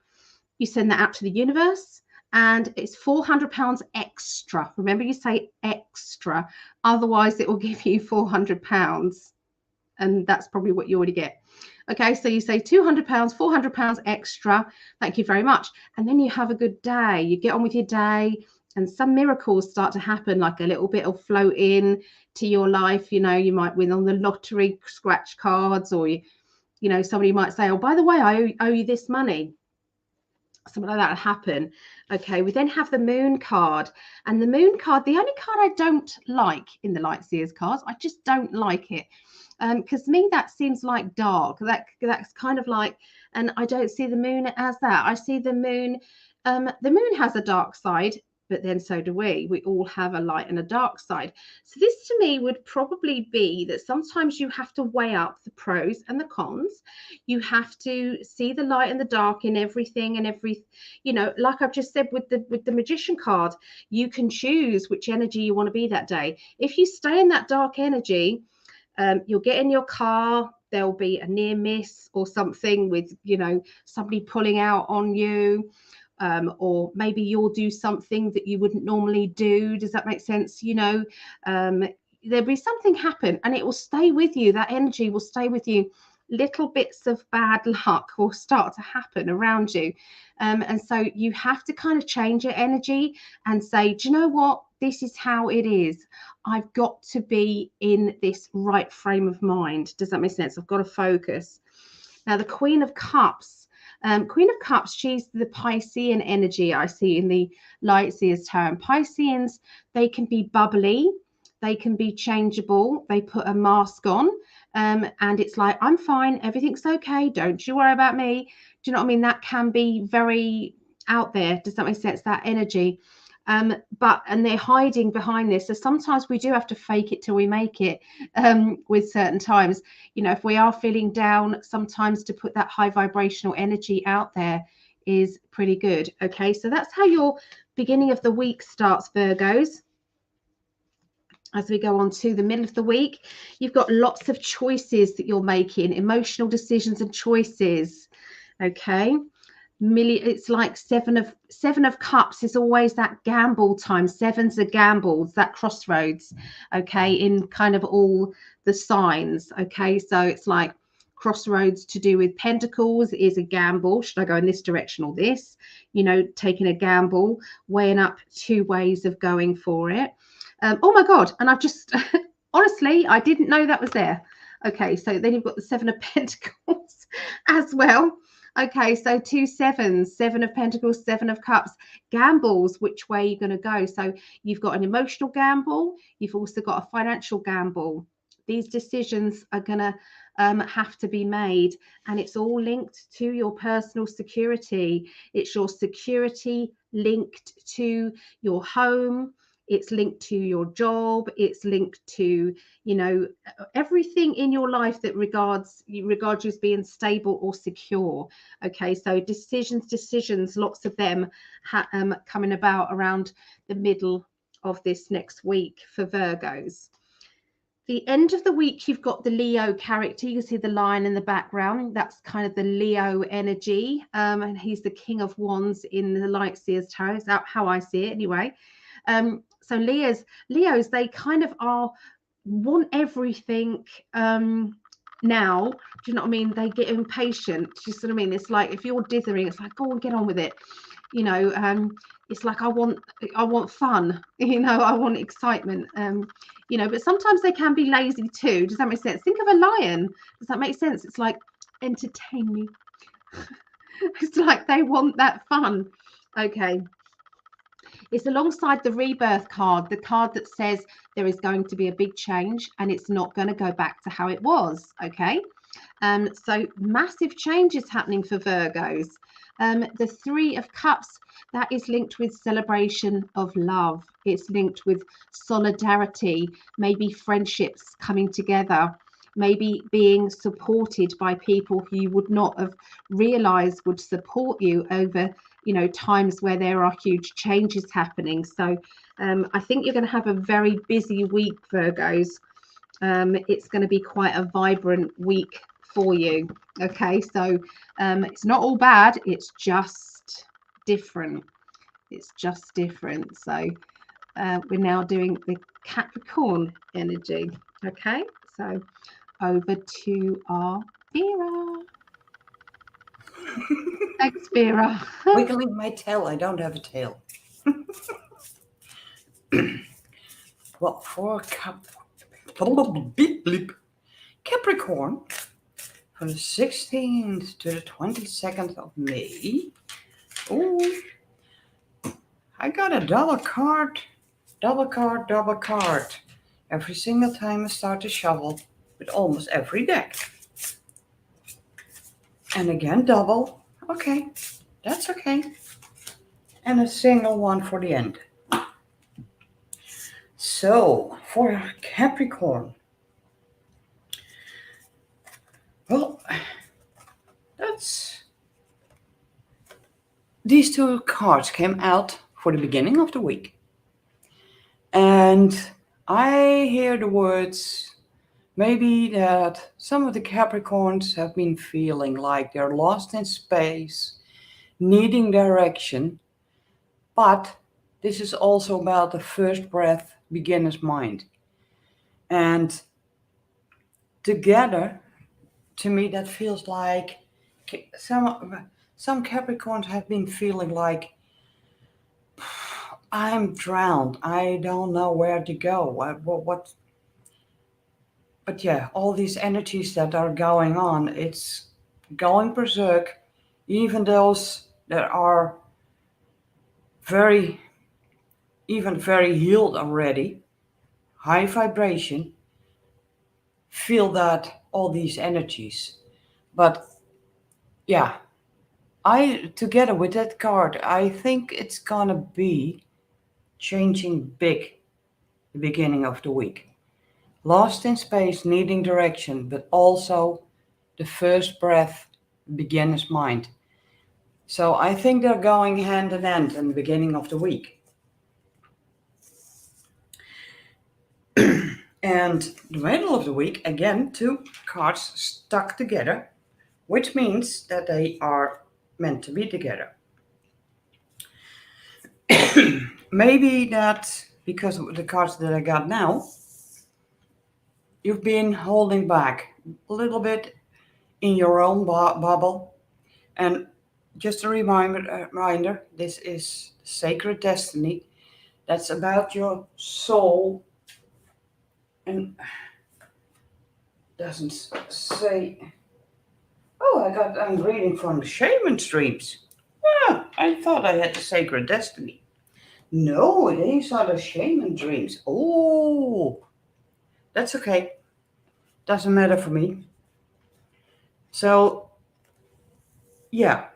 You send that out to the universe, and it's £400 extra. Remember, you say extra, otherwise it will give you £400, and that's probably what you already get. Okay, so you say £200, £400 extra. Thank you very much. And then you have a good day. You get on with your day. and some miracles start to happen, like a little bit of float in to your life. You know, you might win on the lottery, scratch cards, or you know, somebody might say, oh, by the way, I owe you this money. Something like that will happen. Okay, we then have the moon card, and the moon card, the only card I don't like in the Light Seers cards, I just don't like it, because me that seems like dark. That's kind of like, and I don't see the moon as that. I see the moon has a dark side, but then so do we. We all have a light and a dark side. So this to me would probably be that sometimes you have to weigh up the pros and the cons. You have to see the light and the dark in everything, and you know, like I've just said with the Magician card, you can choose which energy you want to be that day. If you stay in that dark energy, you'll get in your car, there'll be a near miss or something with, you know, somebody pulling out on you. Or maybe you'll do something that you wouldn't normally do. Does that make sense? You know, there'll be something happen and it will stay with you. That energy will stay with you. Little bits of bad luck will start to happen around you. And so you have to kind of change your energy and say, do you know what? This is how it is. I've got to be in this right frame of mind. Does that make sense? I've got to focus. Now, the Queen of Cups. Queen of Cups, she's the Piscean energy I see in the Light Seers Tarot. Pisceans, they can be bubbly, they can be changeable, they put a mask on, and it's like, I'm fine, everything's okay, don't you worry about me. Do you know what I mean? That can be very out there. Does that make sense? That energy. And they're hiding behind this. So sometimes we do have to fake it till we make it, with certain times. You know, if we are feeling down, sometimes to put that high vibrational energy out there is pretty good. Okay, so that's how your beginning of the week starts, Virgos. As we go on to the middle of the week, you've got lots of choices that you're making, emotional decisions and choices. Okay. It's like seven of cups is always that gamble time. Seven's a gamble, that crossroads, okay, in kind of all the signs. Okay, so it's like crossroads to do with pentacles is a gamble. Should I go in this direction or this? You know, taking a gamble, weighing up two ways of going for it. Oh my god, and I've just honestly, I didn't know that was there. Okay, so then you've got the Seven of Pentacles as well. Okay, so 2 sevens, 7 of Pentacles, 7 of Cups, gambles, which way you're going to go. So you've got an emotional gamble. You've also got a financial gamble. These decisions are going to have to be made, and it's all linked to your personal security. It's your security linked to your home. It's linked to your job. It's linked to, you know, everything in your life that regards you as being stable or secure. Okay, so decisions, lots of them coming about around the middle of this next week for Virgos. The end of the week, you've got the Leo character. You can see the lion in the background. That's kind of the Leo energy, and he's the King of Wands in the Light Seers Tarot. That's how I see it anyway. So Leos, they kind of want everything now. Do you know what I mean? They get impatient. Do you see what I mean? It's like if you're dithering, it's like, go on, get on with it. You know, it's like I want fun. You know, I want excitement. You know, but sometimes they can be lazy too. Does that make sense? Think of a lion. Does that make sense? It's like, entertain me. It's like they want that fun. Okay. It's alongside the rebirth card, the card that says there is going to be a big change and it's not going to go back to how it was. Okay. So massive changes happening for Virgos. The 3 of Cups, that is linked with celebration of love. It's linked with solidarity, maybe friendships coming together, maybe being supported by people who you would not have realized would support you over, you know, times where there are huge changes happening. So I think you're going to have a very busy week, Virgos. It's going to be quite a vibrant week for you. Okay, so it's not all bad, it's just different. It's just different. So we're now doing the Capricorn energy. Okay, so over to our Vera. Thanks, Vera. Wiggling my tail. I don't have a tail. Well, for Capricorn, from the 16th to the 22nd of May. Oh, I got a double card. Every single time I start to shuffle with almost every deck. And again, double. Okay, that's okay. And a single one for the end. So, for Capricorn, well, these two cards came out for the beginning of the week. And I hear the words, maybe that some of the Capricorns have been feeling like they're lost in space, needing direction, but this is also about the first breath, beginner's mind. And together, to me, that feels like some Capricorns have been feeling like, I'm drowned. I don't know where to go. What? But yeah, all these energies that are going on, it's going berserk. Even those that are very healed already, high vibration, feel that all these energies. But yeah, together with that card, I think it's gonna be changing big the beginning of the week. Lost in space, needing direction, but also the first breath, beginner's mind. So I think they're going hand in hand in the beginning of the week. And the middle of the week, again, two cards stuck together, which means that they are meant to be together. Maybe that because of the cards that I got now, you've been holding back a little bit in your own bubble. And just a reminder, this is Sacred Destiny. That's about your soul. And doesn't say. Oh, I'm reading from the Shaman Streams. Ah, I thought I had the Sacred Destiny. No, these are the Shaman Dreams. Oh, that's okay. Doesn't matter for me. So, yeah.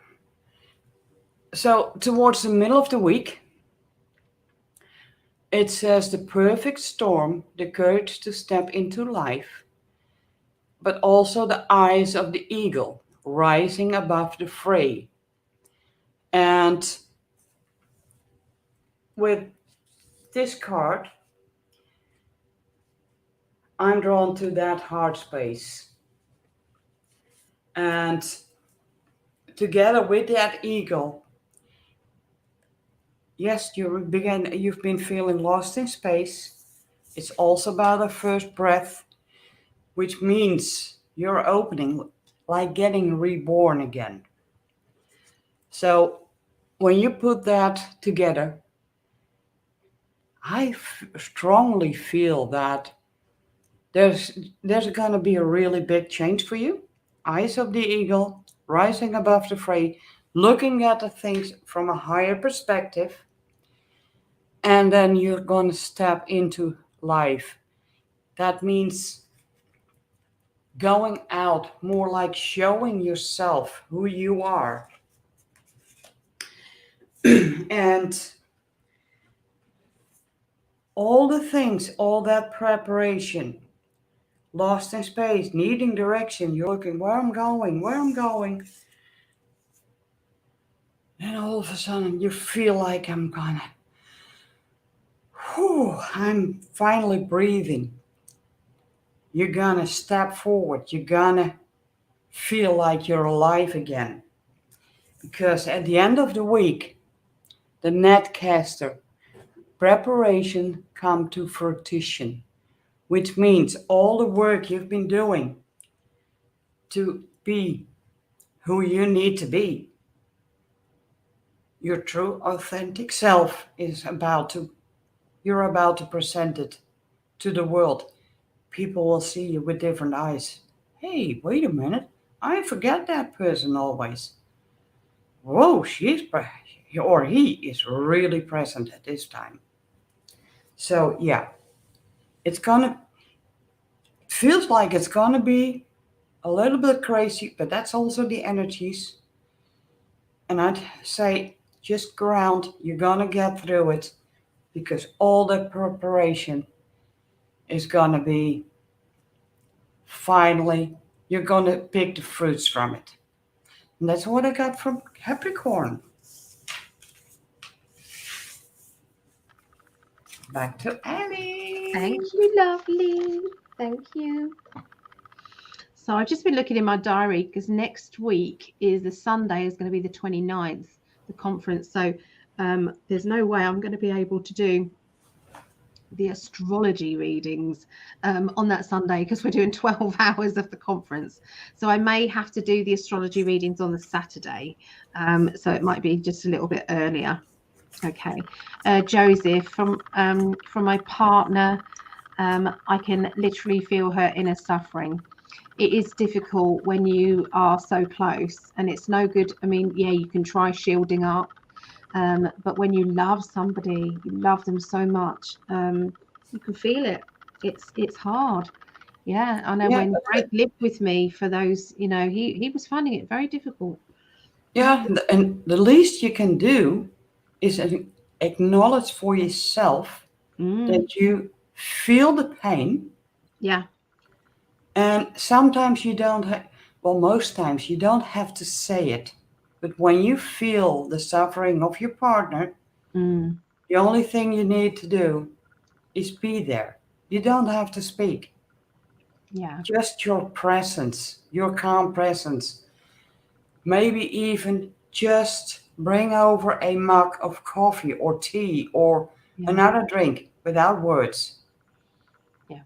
So, towards the middle of the week, it says the perfect storm, the courage to step into life, but also the eyes of the eagle rising above the fray. And with this card, I'm drawn to that heart space. And together with that eagle, yes, you've been feeling lost in space. It's also about a first breath, which means you're opening, like getting reborn again. So when you put that together, I strongly feel that there's going to be a really big change for you. Eyes of the eagle, rising above the fray, looking at the things from a higher perspective, and then you're going to step into life. That means going out, more like showing yourself who you are. And all the things, all that preparation, lost in space, needing direction, you're looking where I'm going. And all of a sudden you feel like I'm finally breathing. You're gonna step forward. You're gonna feel like you're alive again. Because at the end of the week, the netcaster, preparation come to fruition, which means all the work you've been doing to be who you need to be, your true authentic self, is about to you're about to present it to the world, people will see you with different eyes. Hey, wait a minute. I forget that person always. Whoa, or he is really present at this time. So yeah, it's gonna feels like it's gonna be a little bit crazy, but that's also the energies. And I'd say just ground, you're gonna get through it because all the preparation is gonna be finally, you're gonna pick the fruits from it. And that's what I got from Capricorn. Back to Annie. Thank you, lovely. Thank you. So I've just been looking in my diary because next week is the Sunday is going to be the 29th, the conference. So there's no way I'm going to be able to do the astrology readings on that Sunday because we're doing 12 hours of the conference. So I may have to do the astrology readings on the Saturday. So it might be just a little bit earlier. Okay. Joseph, from my partner, I can literally feel her inner suffering. It is difficult when you are so close, and it's no good. I mean, yeah, you can try shielding up, but when you love somebody, you love them so much, you can feel it. It's hard. Yeah, I know. Yeah, when Greg lived with me for those, he was finding it very difficult. yeah, and the least you can do is acknowledge for yourself that you feel the pain. Yeah. And sometimes you don't most times you don't have to say it. But when you feel the suffering of your partner, the only thing you need to do is be there. You don't have to speak. Yeah. Just your presence, your calm presence. Maybe even just bring over a mug of coffee or tea or another drink without words. Yeah.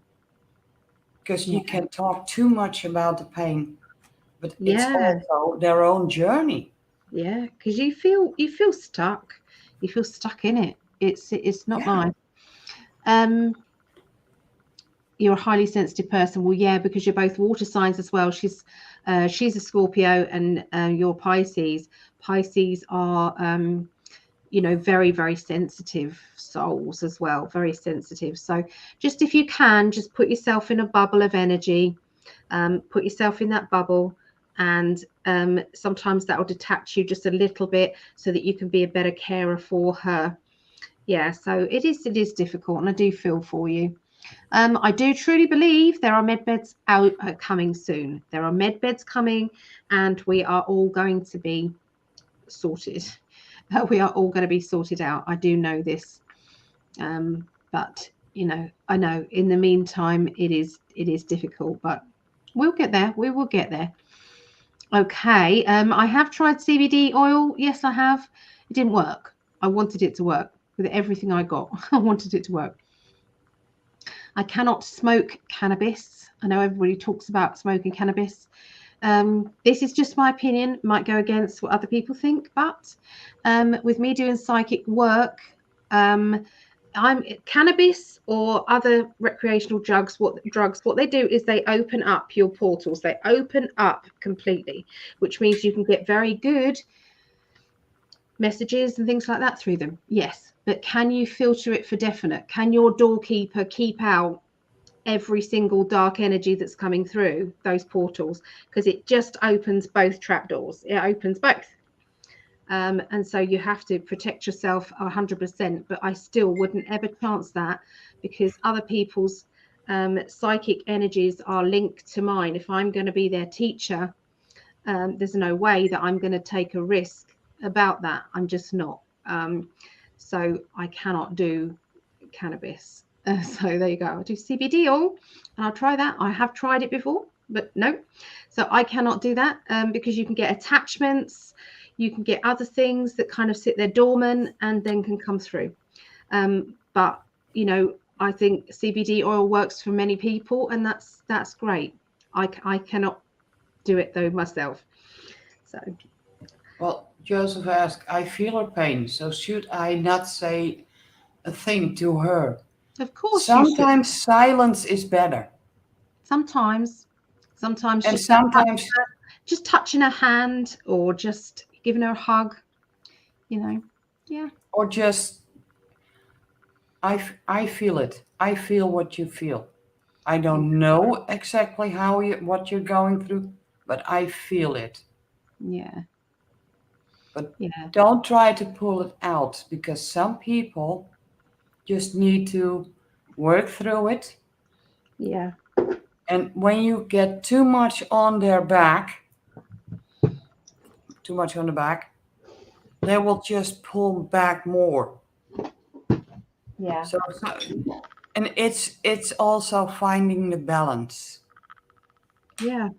Because you can talk too much about the pain, but it's Yeah. also their own journey. Yeah, because you feel stuck. You feel stuck in it. It's not nice. You're a highly sensitive person. Well, yeah, because you're both water signs as well. She's a Scorpio, and you're Pisces. Pisces are very, very sensitive souls as well. Very sensitive. So just if you can, just put yourself in a bubble of energy. Put yourself in that bubble, and sometimes that will detach you just a little bit so that you can be a better carer for her. Yeah, so it is difficult, and I do feel for you. I do truly believe there are med beds out coming soon. There are med beds coming, and we are all going to be sorted. We are all going to be sorted out. I do know this, but I know in the meantime it is difficult, but we'll get there. We will get there. Okay. I have tried CBD oil. Yes, I have. It didn't work. I wanted it to work with everything I got. I wanted it to work. I cannot smoke cannabis. I know everybody talks about smoking cannabis. This is just my opinion. Might go against what other people think, but with me doing psychic work, I'm cannabis or other recreational drugs. What they do is they open up your portals. They open up completely, which means you can get very good messages and things like that through them. Yes, but can you filter it for definite? Can your doorkeeper keep out every single dark energy that's coming through those portals? Because it just opens both trapdoors. It opens both. And so you have to protect yourself 100%, but I still wouldn't ever chance that, because other people's psychic energies are linked to mine. If I'm going to be their teacher, there's no way that I'm going to take a risk about that. I'm just not. So I cannot do cannabis. So there you go. I'll do CBD oil, and I'll try that. I have tried it before, but no. So I cannot do that because you can get attachments. You can get other things that kind of sit there dormant and then can come through. But I think CBD oil works for many people, and that's great. I cannot do it though myself. So. Well, Joseph asked, I feel her pain, so should I not say thing to her. Of course you should. Sometimes silence is better. Sometimes And just sometimes just touching her hand or just giving her a hug, you know. Yeah. or just I feel it. I feel what you feel. I don't know exactly what you're going through, but I feel it. Yeah. But Yeah. don't try to pull it out, because some people just need to work through it. Yeah. And when you get too much on their back, they will just pull back more. Yeah. So and it's also finding the balance. Yeah.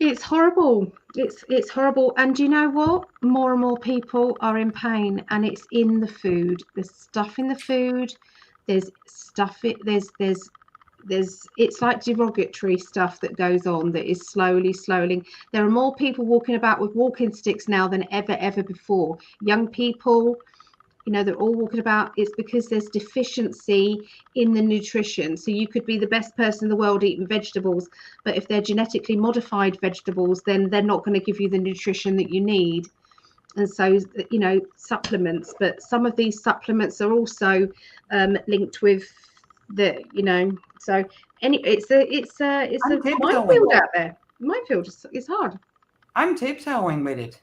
It's horrible. It's horrible. And you know what? More and more people are in pain, and it's in the food. There's stuff in the food. There's stuff there's it's like derogatory stuff that goes on that is slowly. There are more people walking about with walking sticks now than ever before. Young people, you know, they're all walking about. It's because there's deficiency in the nutrition. So you could be the best person in the world eating vegetables, but if they're genetically modified vegetables, then they're not going to give you the nutrition that you need. And so, you know, supplements, but some of these supplements are also linked with the, you know, so it's a I'm tiptoeing. minefield out there. Minefield is hard. I'm tiptoeing with it.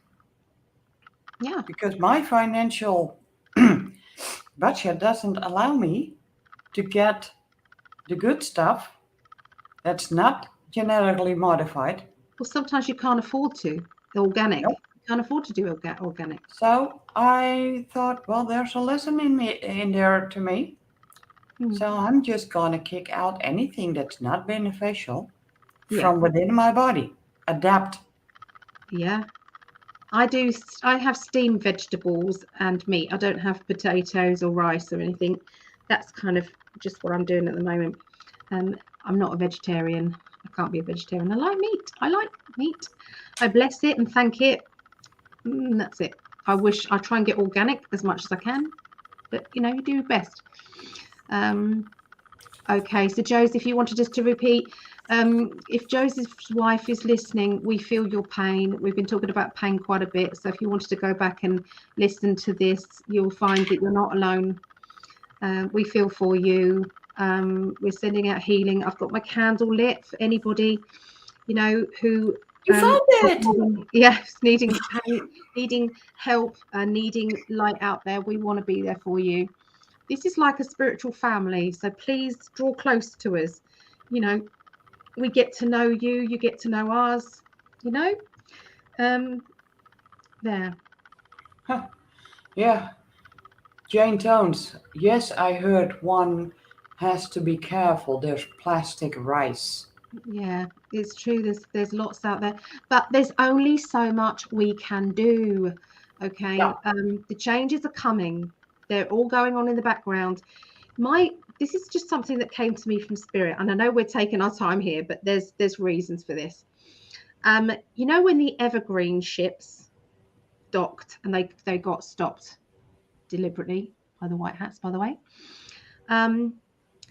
Yeah. Because my financial budget doesn't allow me to get the good stuff that's not genetically modified. Well, sometimes you can't afford to. Organic. Nope. You can't afford to do organic. So I thought, well, there's a lesson in there to me. So I'm just gonna kick out anything that's not beneficial from within my body. Adapt. Yeah. I have steamed vegetables and meat. I don't have potatoes or rice or anything. That's kind of just what I'm doing at the moment. I'm not a vegetarian. I can't be a vegetarian. I like meat. I bless it and thank it. That's it. I try and get organic as much as I can, but you know, you do your best. Okay, so Josie, if you wanted us to repeat, if Josie's wife is listening, we feel your pain. We've been talking about pain quite a bit. So if you wanted to go back and listen to this, you'll find that you're not alone. We feel for you. We're sending out healing. I've got my candle lit for anybody, you know, who You found it. Yes, needing help, needing light out there. We want to be there for you. This is like a spiritual family, so please draw close to us. You know, we get to know you, you get to know us, you know. There. Huh. Yeah. Jane Tones. Yes, I heard one has to be careful. There's plastic rice. Yeah, it's true. There's lots out there, but there's only so much we can do. Okay. Yeah. The changes are coming. They're all going on in the background. This is just something that came to me from spirit, and I know we're taking our time here, but there's reasons for this. You know, when the Evergreen ships docked and they got stopped deliberately by the White Hats, by the way.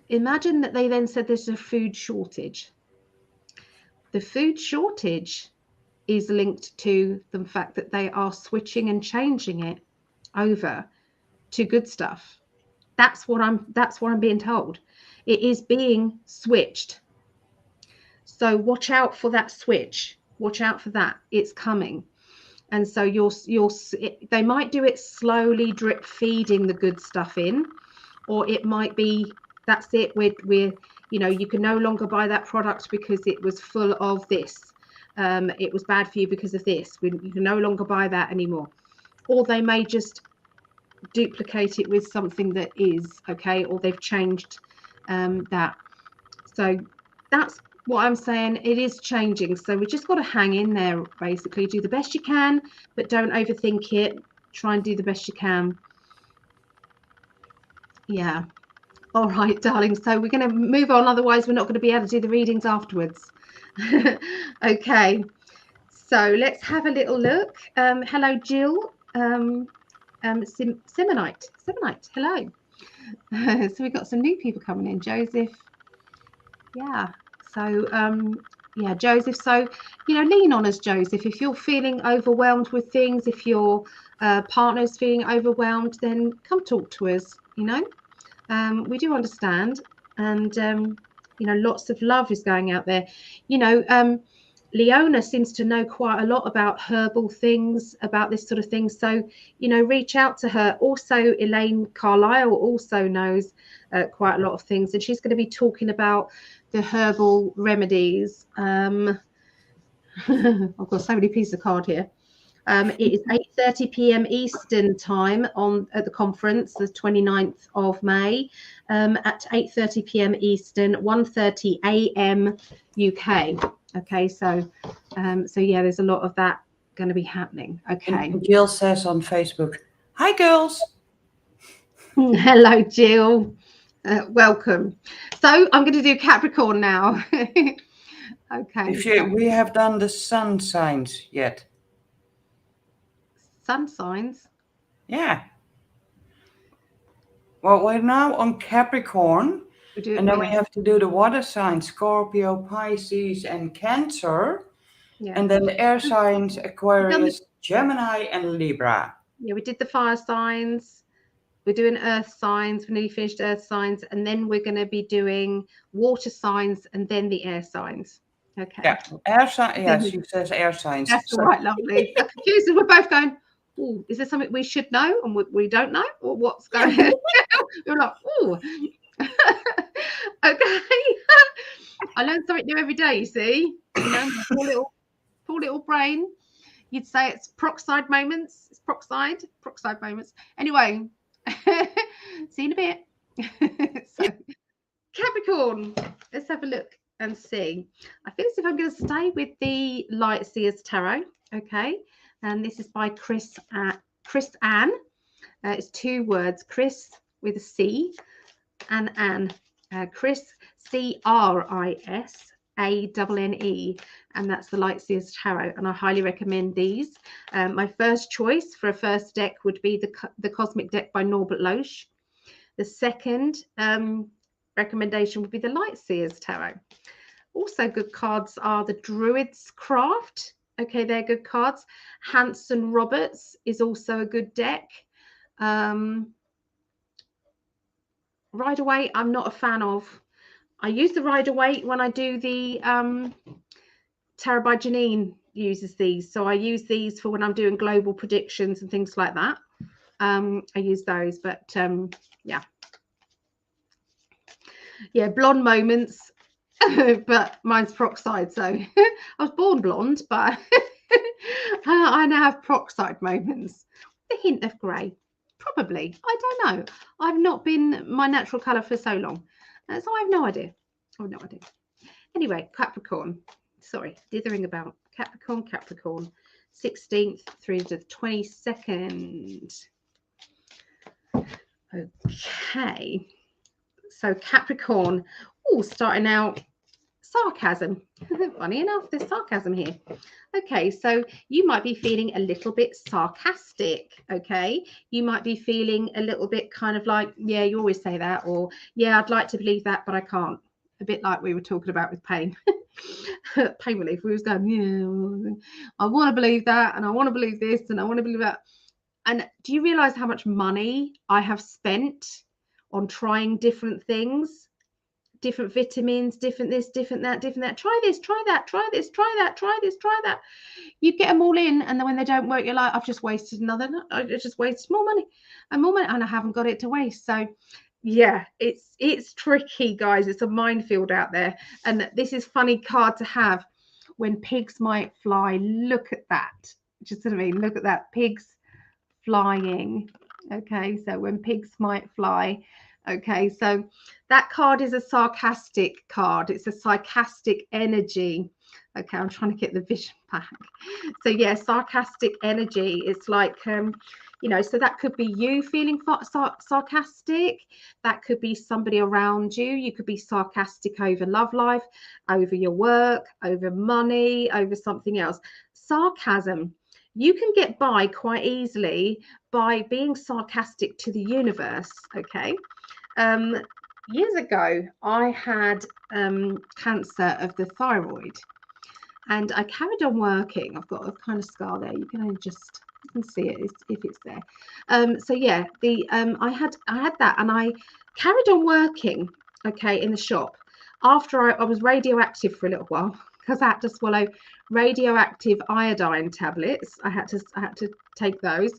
Imagine that they then said there's a food shortage. The food shortage is linked to the fact that they are switching and changing it over to good stuff. That's what I'm being told. It is being switched. So watch out for that switch. Watch out for that. It's coming. And so they might do it slowly, drip feeding the good stuff in, or it might be that's it. We're you know, you can no longer buy that product because it was full of this. It was bad for you because of this. You can no longer buy that anymore. Or they may just duplicate it with something that is okay, or they've changed that. So that's what I'm saying. It is changing, so we just got to hang in there, basically. Do the best you can, but don't overthink it. Try and do the best you can. Yeah. All right, darling, so we're going to move on, otherwise we're not going to be able to do the readings afterwards. Okay, so let's have a little look. Hello, Jill. Semonite. Hello. So we've got some new people coming in. Joseph. Yeah. So yeah, Joseph. So, you know, lean on us, Joseph. If you're feeling overwhelmed with things, if your partner's feeling overwhelmed, then come talk to us. You know, we do understand, and you know, lots of love is going out there. You know, Leona seems to know quite a lot about herbal things, about this sort of thing. So, you know, reach out to her. Also, Elaine Carlisle also knows quite a lot of things, and she's going to be talking about the herbal remedies. I've got so many pieces of card here. It is 8:30 p.m. Eastern time at the conference, the 29th of May, at 8:30 p.m. Eastern, 1:30 a.m. UK. Okay, so yeah, there's a lot of that going to be happening. Okay. And Jill says on Facebook, "Hi, girls." Hello, Jill. Welcome. So I'm going to do Capricorn now. Okay. We have done the sun signs yet. Sun signs? Yeah. Well, we're now on Capricorn. And then we have to do the water signs, Scorpio, Pisces, and Cancer. Yeah. And then the air signs, Aquarius, Gemini, and Libra. Yeah, we did the fire signs. We're doing earth signs. We nearly finished earth signs. And then we're going to be doing water signs and then the air signs. Okay. Yeah, air signs. Yeah, she says air signs. That's all right, lovely. That's confusing. We're both going, oh, is there something we should know and we don't know? Or what's going on? We're like, oh. Okay. I learn something new every day, you see. You know, poor little brain. You'd say it's peroxide moments. It's peroxide moments. Anyway, see you in a bit. So, Capricorn, let's have a look and see. I think as if I'm going to stay with the Light Seers Tarot. Okay. And this is by Chris Ann. It's 2 words, Chris with a C and Anne. Chris, CRISANNE, and that's the Light Seers Tarot, and I highly recommend these. My first choice for a first deck would be the Cosmic Deck by Norbert Loesch. The second recommendation would be the Light Seers Tarot. Also good cards are the Druid's Craft. Okay, they're good cards. Hanson Roberts is also a good deck. Rider-Waite, I'm not a fan of. I use the Rider-Waite when I do the Tarot by Janine uses these. So I use these for when I'm doing global predictions and things like that. I use those, but yeah. Yeah, blonde moments, but mine's peroxide. So I was born blonde, but I now have peroxide moments. A hint of grey. Probably. I don't know. I've not been my natural colour for so long. So I have no idea. Anyway, Capricorn. Sorry, dithering about. Capricorn. 16th through to the 22nd. Okay. So Capricorn. Oh, starting out sarcasm. Funny enough, there's sarcasm here. Okay, so you might be feeling a little bit sarcastic. Okay, you might be feeling a little bit kind of like, yeah, you always say that, or yeah, I'd like to believe that, but I can't. A bit like we were talking about with pain. Pain relief. We was going, yeah, I want to believe that, and I want to believe this, and I want to believe that. And do you realize how much money I have spent on trying different things? Different vitamins, different this, different that, try this, try that, try this, try that, try this, try that. You get them all in, and then when they don't work, you're like, I've just wasted I just wasted more money, and I haven't got it to waste. So yeah, it's tricky, guys. It's a minefield out there, and this is funny card to have. When pigs might fly, look at that. Just what I mean, look at that, pigs flying. Okay, so when pigs might fly. Okay, so that card is a sarcastic card. It's a sarcastic energy. Okay, I'm trying to get the vision back. So yeah, sarcastic energy. It's like, you know, so that could be you feeling sarcastic. That could be somebody around you. You could be sarcastic over love life, over your work, over money, over something else. Sarcasm. you can get by quite easily by being sarcastic to the universe. Okay. Years ago, I had cancer of the thyroid, and I carried on working. I've got a kind of scar there. You can only just, you can see it if it's there. So yeah, I had that, and I carried on working, okay, in the shop after I was radioactive for a little while, because I had to swallow radioactive iodine tablets. I had to take those,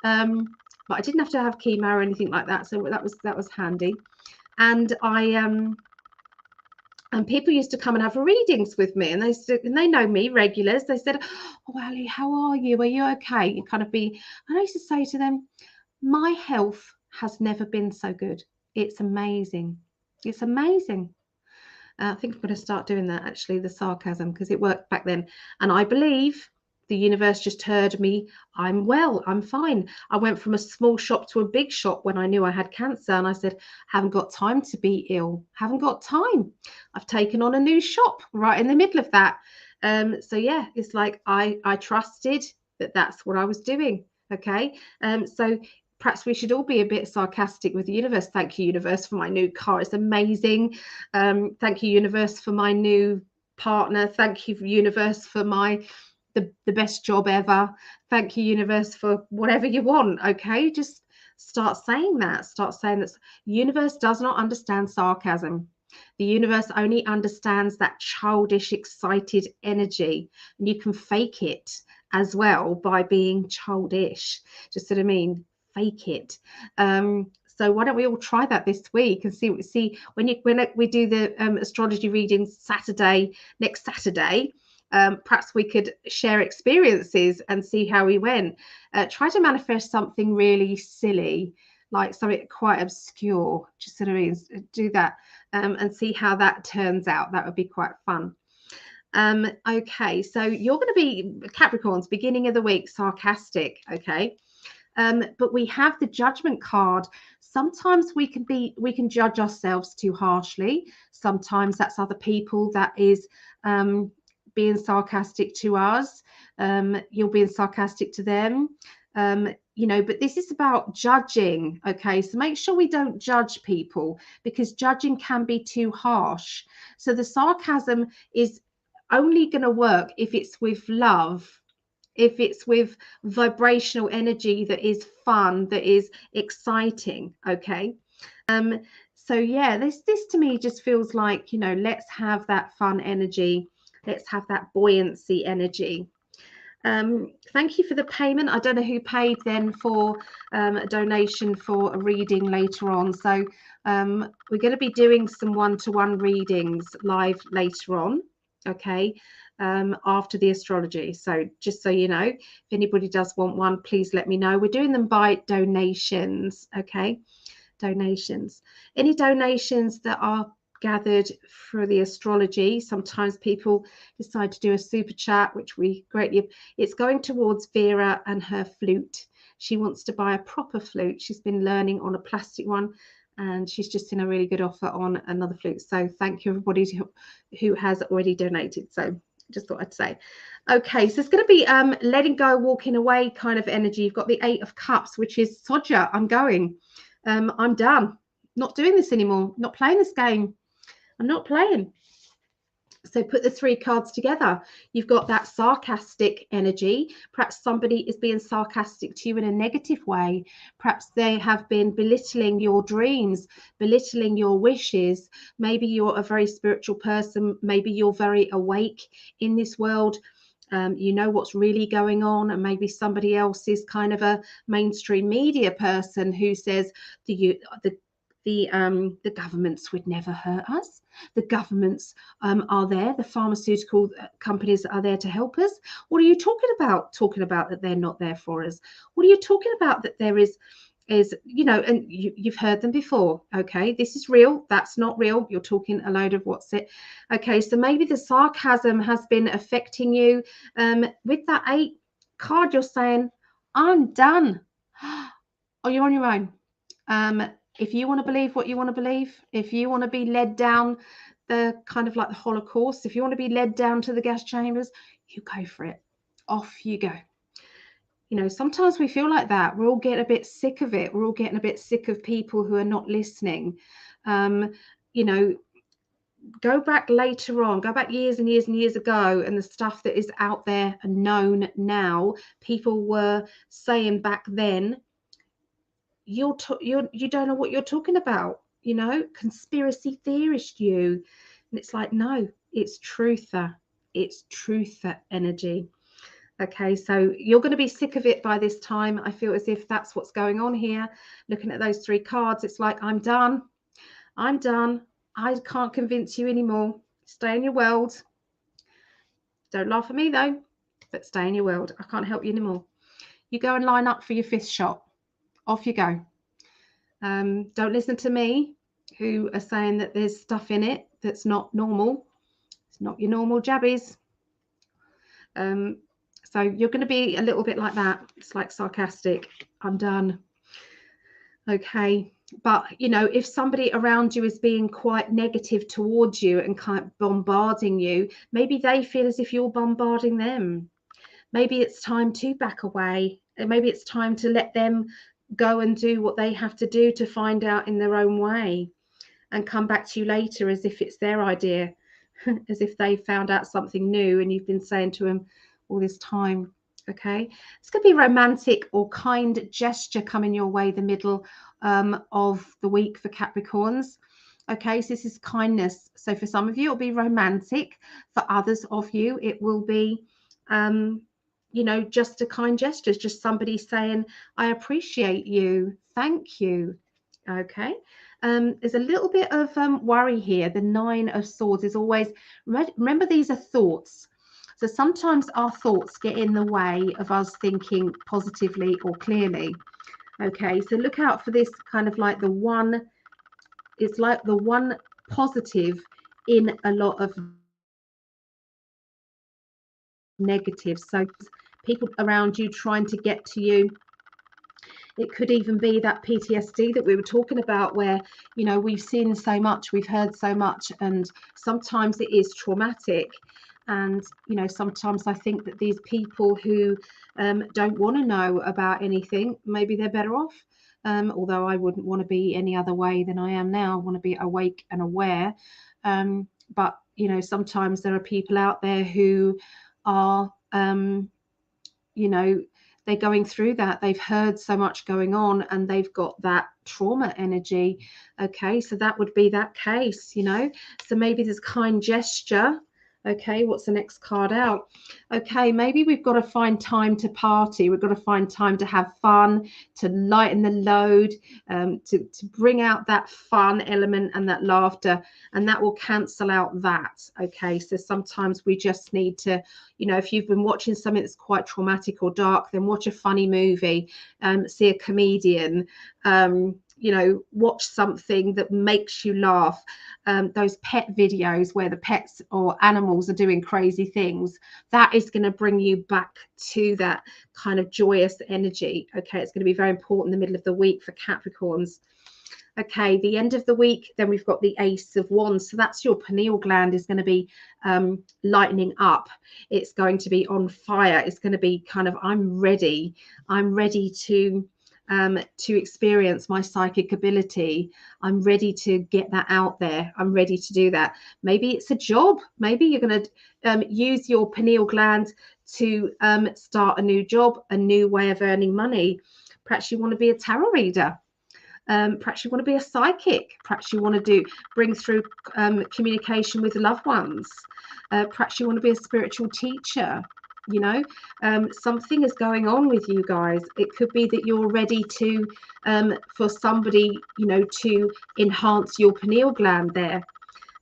but I didn't have to have chemo or anything like that, so that was handy. And and people used to come and have readings with me, and they know me, regulars. They said, "Oh, Ali, how are you? Are you okay?" You kind of be, and I used to say to them, "My health has never been so good. It's amazing. It's amazing." I think I'm going to start doing that, actually, the sarcasm, because it worked back then. And I believe the universe just heard me. I'm well, I'm fine. I went from a small shop to a big shop when I knew I had cancer, and I said, haven't got time to be ill, haven't got time. I've taken on a new shop right in the middle of that. So yeah, it's like I trusted that that's what I was doing. Okay. So perhaps we should all be a bit sarcastic with the universe. Thank you, universe, for my new car. It's amazing. Thank you, universe, for my new partner. Thank you, universe, for the best job ever. Thank you, universe, for whatever you want. Okay, just start saying that. Start saying that. Universe does not understand sarcasm. The universe only understands that childish, excited energy, and you can fake it as well by being childish. Just what I mean, fake it. So why don't we all try that this week and see when we do the astrology readings next Saturday. Perhaps we could share experiences and see how we went. Try to manifest something really silly, like something quite obscure. Just sort of do that and see how that turns out. That would be quite fun. Okay, so you're going to be Capricorns, beginning of the week, sarcastic. Okay. But we have the judgment card. Sometimes we can judge ourselves too harshly. Sometimes that's other people that is being sarcastic to us. You're being sarcastic to them. But this is about judging. Okay, so make sure we don't judge people, because judging can be too harsh. So the sarcasm is only going to work if it's with love, if it's with vibrational energy that is fun, that is exciting. Okay. So yeah, this to me just feels like, let's have that fun energy, let's have that buoyancy energy. Thank you for the payment. I don't know who paid then for a donation for a reading later on. So we're going to be doing some one-to-one readings live later on. Okay. After the astrology. So just so you know, if anybody does want one, please let me know. We're doing them by donations. Okay. Donations. Any donations that are gathered for the astrology, sometimes people decide to do a super chat, which we greatly, it's going towards Vera and her flute. She wants to buy a proper flute. She's been learning on a plastic one, and she's just in a really good offer on another flute. So thank you, everybody who has already donated. So just thought I'd say. Okay, so it's going to be letting go, walking away kind of energy. You've got the 8 of Cups, which is Sodja, I'm going. I'm done. Not doing this anymore. Not playing this game. I'm not playing. So put the 3 cards together. You've got that sarcastic energy. Perhaps somebody is being sarcastic to you in a negative way. Perhaps they have been belittling your dreams, belittling your wishes. Maybe you're a very spiritual person. Maybe you're very awake in this world. You know what's really going on, and maybe somebody else is kind of a mainstream media person who says the governments would never hurt us. The governments are there. The pharmaceutical companies are there to help us. What are you talking about? Talking about that they're not there for us. What are you talking about that there is, and you've heard them before. Okay, this is real. That's not real. You're talking a load of what's it. Okay, so maybe the sarcasm has been affecting you. With that 8 card, you're saying, I'm done. Oh, you're on your own. If you want to believe what you want to believe, if you want to be led down the kind of like the Holocaust, if you want to be led down to the gas chambers, you go for it. Off you go. You know, sometimes we feel like that. We're all getting a bit sick of it. We're all getting a bit sick of people who are not listening. You know, go back later on, go back years and years and years ago, and the stuff that is out there and known now, people were saying back then, you don't know what you're talking about, you know, conspiracy theorist you. And it's like, no, it's truther. It's truther energy. Okay, so you're going to be sick of it by this time. I feel as if that's what's going on here. Looking at those 3 cards, it's like, I'm done. I'm done. I can't convince you anymore. Stay in your world. Don't laugh at me though, but stay in your world. I can't help you anymore. You go and line up for your 5th shot. Off you go. Don't listen to me, who are saying that there's stuff in it that's not normal. It's not your normal jabbies. So you're going to be a little bit like that. It's like sarcastic. I'm done. Okay. But, you know, if somebody around you is being quite negative towards you and kind of bombarding you, maybe they feel as if you're bombarding them. Maybe it's time to back away. And maybe it's time to let them go and do what they have to do to find out in their own way and come back to you later as if it's their idea, as if they found out something new and you've been saying to them all this time. Okay, it's going to be romantic or kind gesture coming your way the middle of the week for Capricorns. Okay, so this is kindness. So for some of you, it'll be romantic. For others of you, it will be you know, just a kind gesture, just somebody saying, I appreciate you, thank you. Okay, there's a little bit of worry here. The 9 of Swords is always, remember, these are thoughts. So sometimes our thoughts get in the way of us thinking positively or clearly. Okay, so look out for this kind of like the one, it's like the one positive in a lot of negatives. So people around you trying to get to you. It could even be that PTSD that we were talking about, where, you know, we've seen so much, we've heard so much, and sometimes it is traumatic. And, you know, sometimes I think that these people who don't want to know about anything, maybe they're better off. Although I wouldn't want to be any other way than I am now. I want to be awake and aware. But, you know, sometimes there are people out there who are, you know, they're going through that. They've heard so much going on and they've got that trauma energy. Okay, so that would be that case, you know. So maybe there's kind gesture. Okay, what's the next card out? Okay, maybe we've got to find time to party. We've got to find time to have fun, to lighten the load, to bring out that fun element and that laughter, and that will cancel out that. Okay, so sometimes we just need to, you know, if you've been watching something that's quite traumatic or dark, then watch a funny movie, see a comedian, you know, watch something that makes you laugh. Those pet videos where the pets or animals are doing crazy things, that is going to bring you back to that kind of joyous energy. Okay, it's going to be very important in the middle of the week for Capricorns. Okay, the end of the week, then we've got the Ace of Wands. So that's your pineal gland is going to be lightening up. It's going to be on fire. It's going to be kind of, I'm ready to experience my psychic ability. I'm ready to get that out there. I'm ready to do that. Maybe it's a job. Maybe you're going to use your pineal gland to start a new job, a new way of earning money. Perhaps you want to be a tarot reader. Perhaps you want to be a psychic. Perhaps you want to bring through communication with loved ones. Perhaps you want to be a spiritual teacher. You know, something is going on with you guys. It could be that you're ready to, for somebody, you know, to enhance your pineal gland there.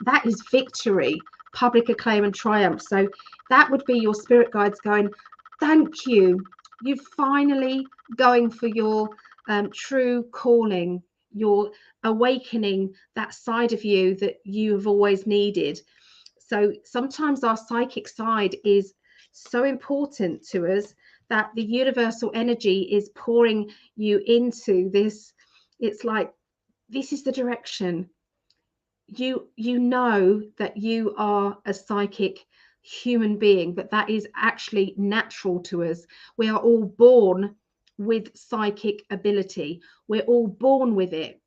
That is victory, public acclaim and triumph. So that would be your spirit guides going, thank you. You're finally going for your true calling. You're awakening that side of you that you have always needed. So sometimes our psychic side is so important to us that the universal energy is pouring you into this. It's like, this is the direction. You know that you are a psychic human being, but that is actually natural to us. We are all born with psychic ability. We're all born with it.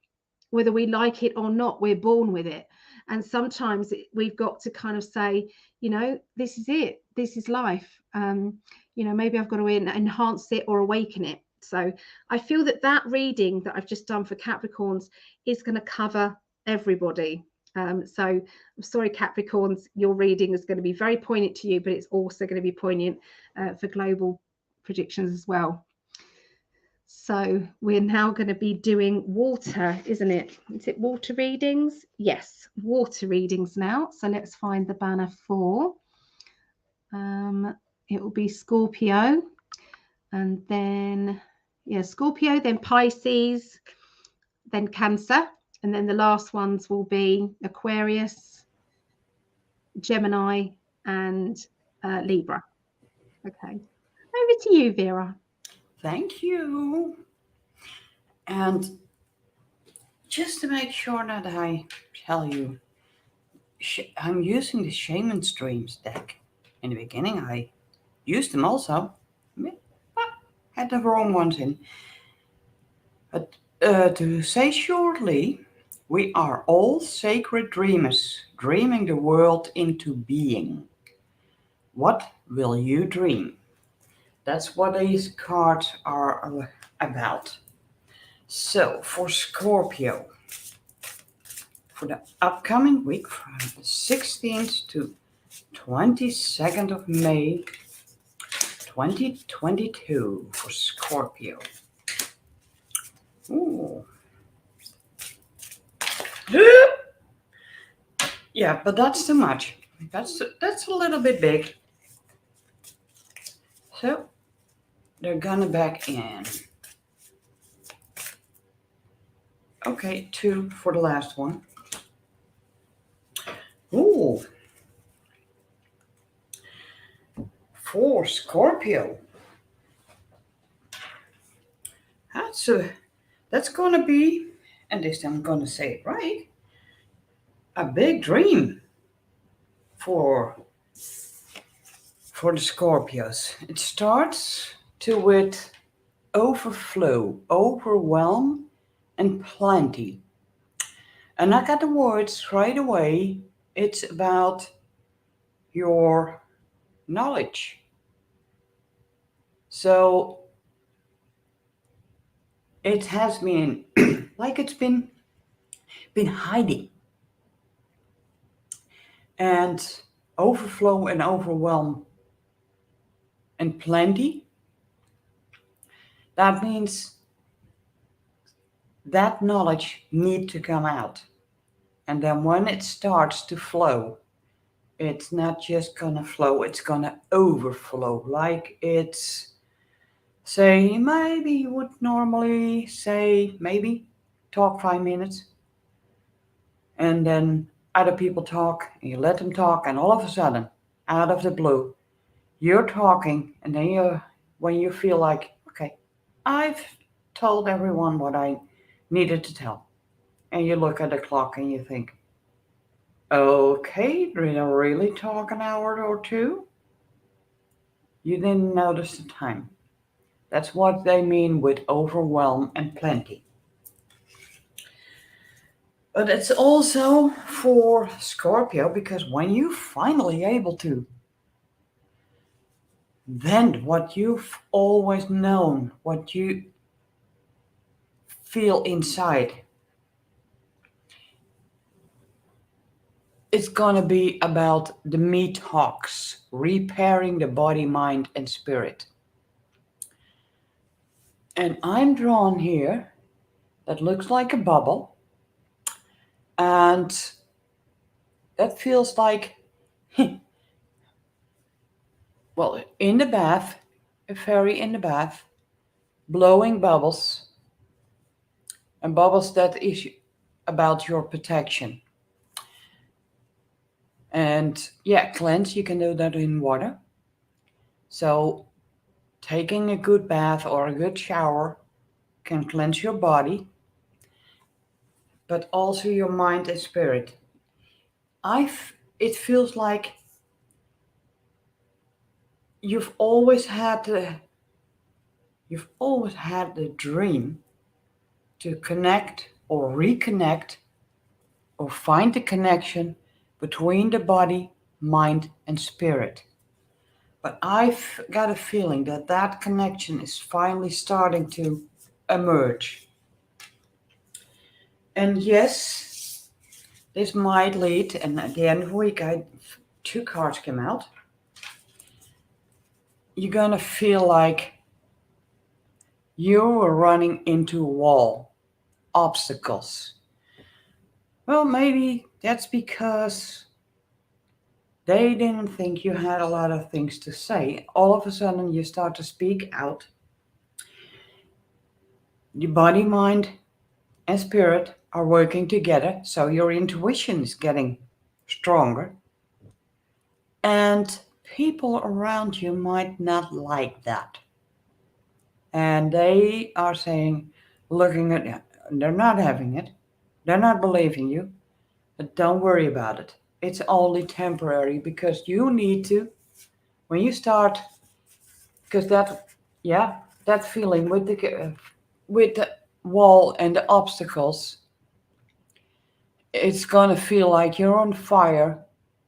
Whether we like it or not, we're born with it. And sometimes we've got to kind of say, you know, this is it. This is life. You know, maybe I've got to enhance it or awaken it. So I feel that that reading that I've just done for Capricorns is going to cover everybody. So I'm sorry, Capricorns, your reading is going to be very poignant to you, but it's also going to be poignant for global predictions as well. So we're now going to be doing water, isn't it? Is it water readings? Yes, water readings now. So let's find the banner for. It will be Scorpio, and then, yeah, Scorpio, then Pisces, then Cancer, and then the last ones will be Aquarius, Gemini, and Libra. Okay, over to you, Vera. Thank you. And just to make sure that I tell you, I'm using the Shaman Streams deck. In the beginning, I used them also, but had the wrong ones in. But to say shortly, we are all sacred dreamers, dreaming the world into being. What will you dream? That's what these cards are about. So, for Scorpio, for the upcoming week from the 16th to 22nd of May 2022 for Scorpio. Ooh. Yeah, but that's too much. That's a little bit big. So they're gonna back in. Okay, 2 for the last one. Ooh. For Scorpio. That's gonna be, and this time I'm gonna say it right, a big dream for the Scorpios. It starts with overflow, overwhelm, and plenty. And I got the words right away. It's about your knowledge. So it has been like it's been hiding. And overflow and overwhelm and plenty, that means that knowledge needs to come out. And then when it starts to flow, it's not just gonna flow, it's gonna overflow. Like it's, say, maybe you would normally say, maybe talk 5 minutes. And then other people talk, and you let them talk, and all of a sudden, out of the blue, you're talking, and then when you feel like, okay, I've told everyone what I needed to tell. And you look at the clock and you think, okay, did I really talk an hour or two? You didn't notice the time. That's what they mean with overwhelm and plenty. But it's also for Scorpio, because when you're finally able to vent what you've always known, what you feel inside, it's gonna be about the me talks, repairing the body, mind, and spirit. And I'm drawn here that looks like a bubble. And that feels like, well, in the bath, a fairy in the bath, blowing bubbles. And bubbles that is about your protection. And yeah, cleanse, you can do that in water. So taking a good bath or a good shower can cleanse your body, but also your mind and spirit. It feels like you've always had the dream to connect or reconnect or find the connection between the body, mind, and spirit. But I've got a feeling that that connection is finally starting to emerge. And yes, this might lead, and at the end of the week, two cards came out. You're going to feel like you were running into a wall, obstacles. Well, maybe that's because they didn't think you had a lot of things to say. All of a sudden, you start to speak out. Your body, mind, and spirit are working together, so your intuition is getting stronger. And people around you might not like that. And they are saying, looking at it, they're not having it. They're not believing you. But don't worry about it. It's only temporary, because you need to, when you start, because that feeling with the wall and the obstacles, it's gonna feel like you're on fire,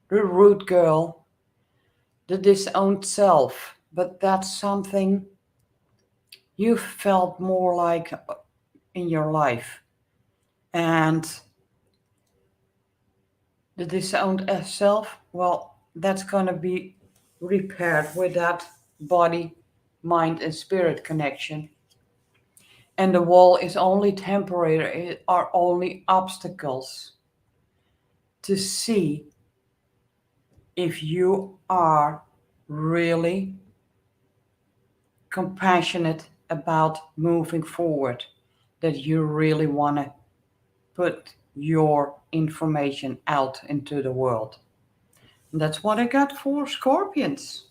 the root girl, the disowned self. But that's something you felt more like in your life. And the disowned self, well, that's gonna be repaired with that body, mind, and spirit connection. And the wall is only temporary, it are only obstacles to see if you are really compassionate about moving forward, that you really want to put your information out into the world. And that's what I got for Scorpions.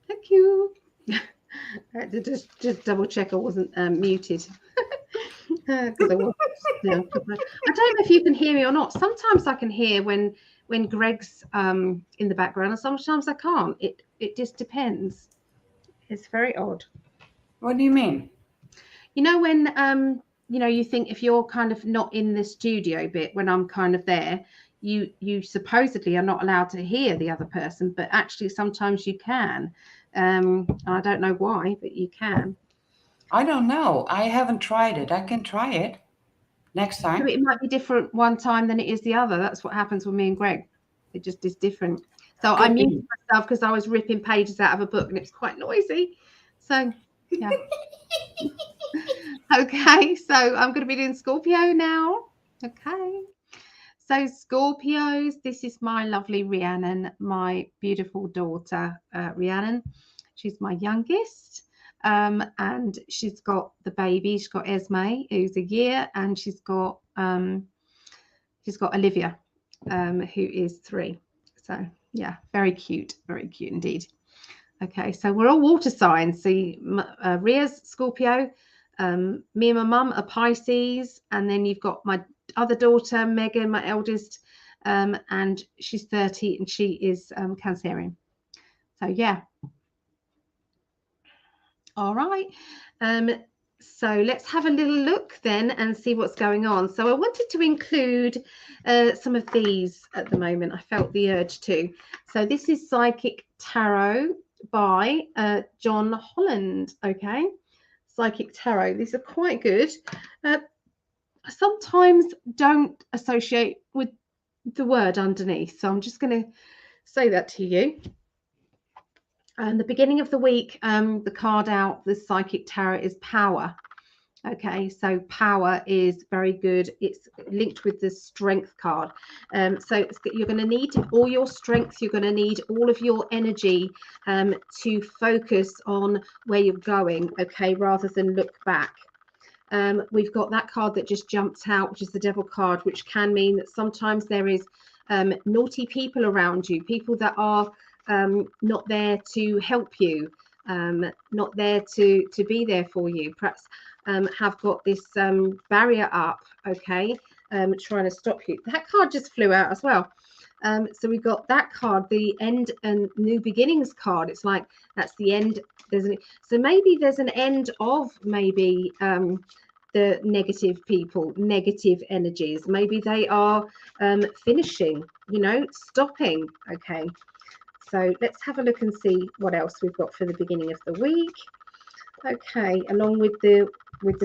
Thank you. I had to just double check I wasn't muted. Because I was. Yeah, I don't know if you can hear me or not. Sometimes I can hear when Greg's in the background, and sometimes I can't. It just depends. It's very odd. What do you mean? You know, when you think if you're kind of not in the studio bit, when I'm kind of there, you supposedly are not allowed to hear the other person, but actually sometimes you can. I don't know why, but you can. I don't know. I haven't tried it. I can try it next time. So it might be different one time than it is the other. That's what happens with me and Greg. It just is different. So I muted myself because I was ripping pages out of a book and it's quite noisy. So yeah. Okay, so I'm going to be doing Scorpio now. Okay. So Scorpios, this is my lovely Rhiannon, my beautiful daughter, Rhiannon. She's my youngest. And she's got the baby. She's got Esme, who's a year, and she's got Olivia, who is 3. So yeah, very cute indeed. Okay, so we're all water signs. See, Rhea's Scorpio, me and my mum are Pisces, and then you've got my other daughter, Megan, my eldest, and she's 30, and she is Cancerian. So yeah. All right. So let's have a little look then and see what's going on. So I wanted to include some of these at the moment. I felt the urge to. So this is Psychic Tarot by John Holland. Okay. Psychic Tarot. These are quite good. Sometimes don't associate with the word underneath. So I'm just going to say that to you. And the beginning of the week, the card out, the Psychic Tarot is Power. Okay, so Power is very good. It's linked with the Strength card. So you're going to need all your strength. You're going to need all of your energy to focus on where you're going, okay, rather than look back. We've got that card that just jumps out, which is the Devil card, which can mean that sometimes there is naughty people around you, people that are not there to help you, not there to be there for you, perhaps have got this barrier up, okay, trying to stop you. That card just flew out as well. So we got that card, the end and new beginnings card. It's like that's the end. So maybe there's an end of maybe the negative people, negative energies. Maybe they are finishing, you know, stopping. Okay. So let's have a look and see what else we've got for the beginning of the week. Okay, along with the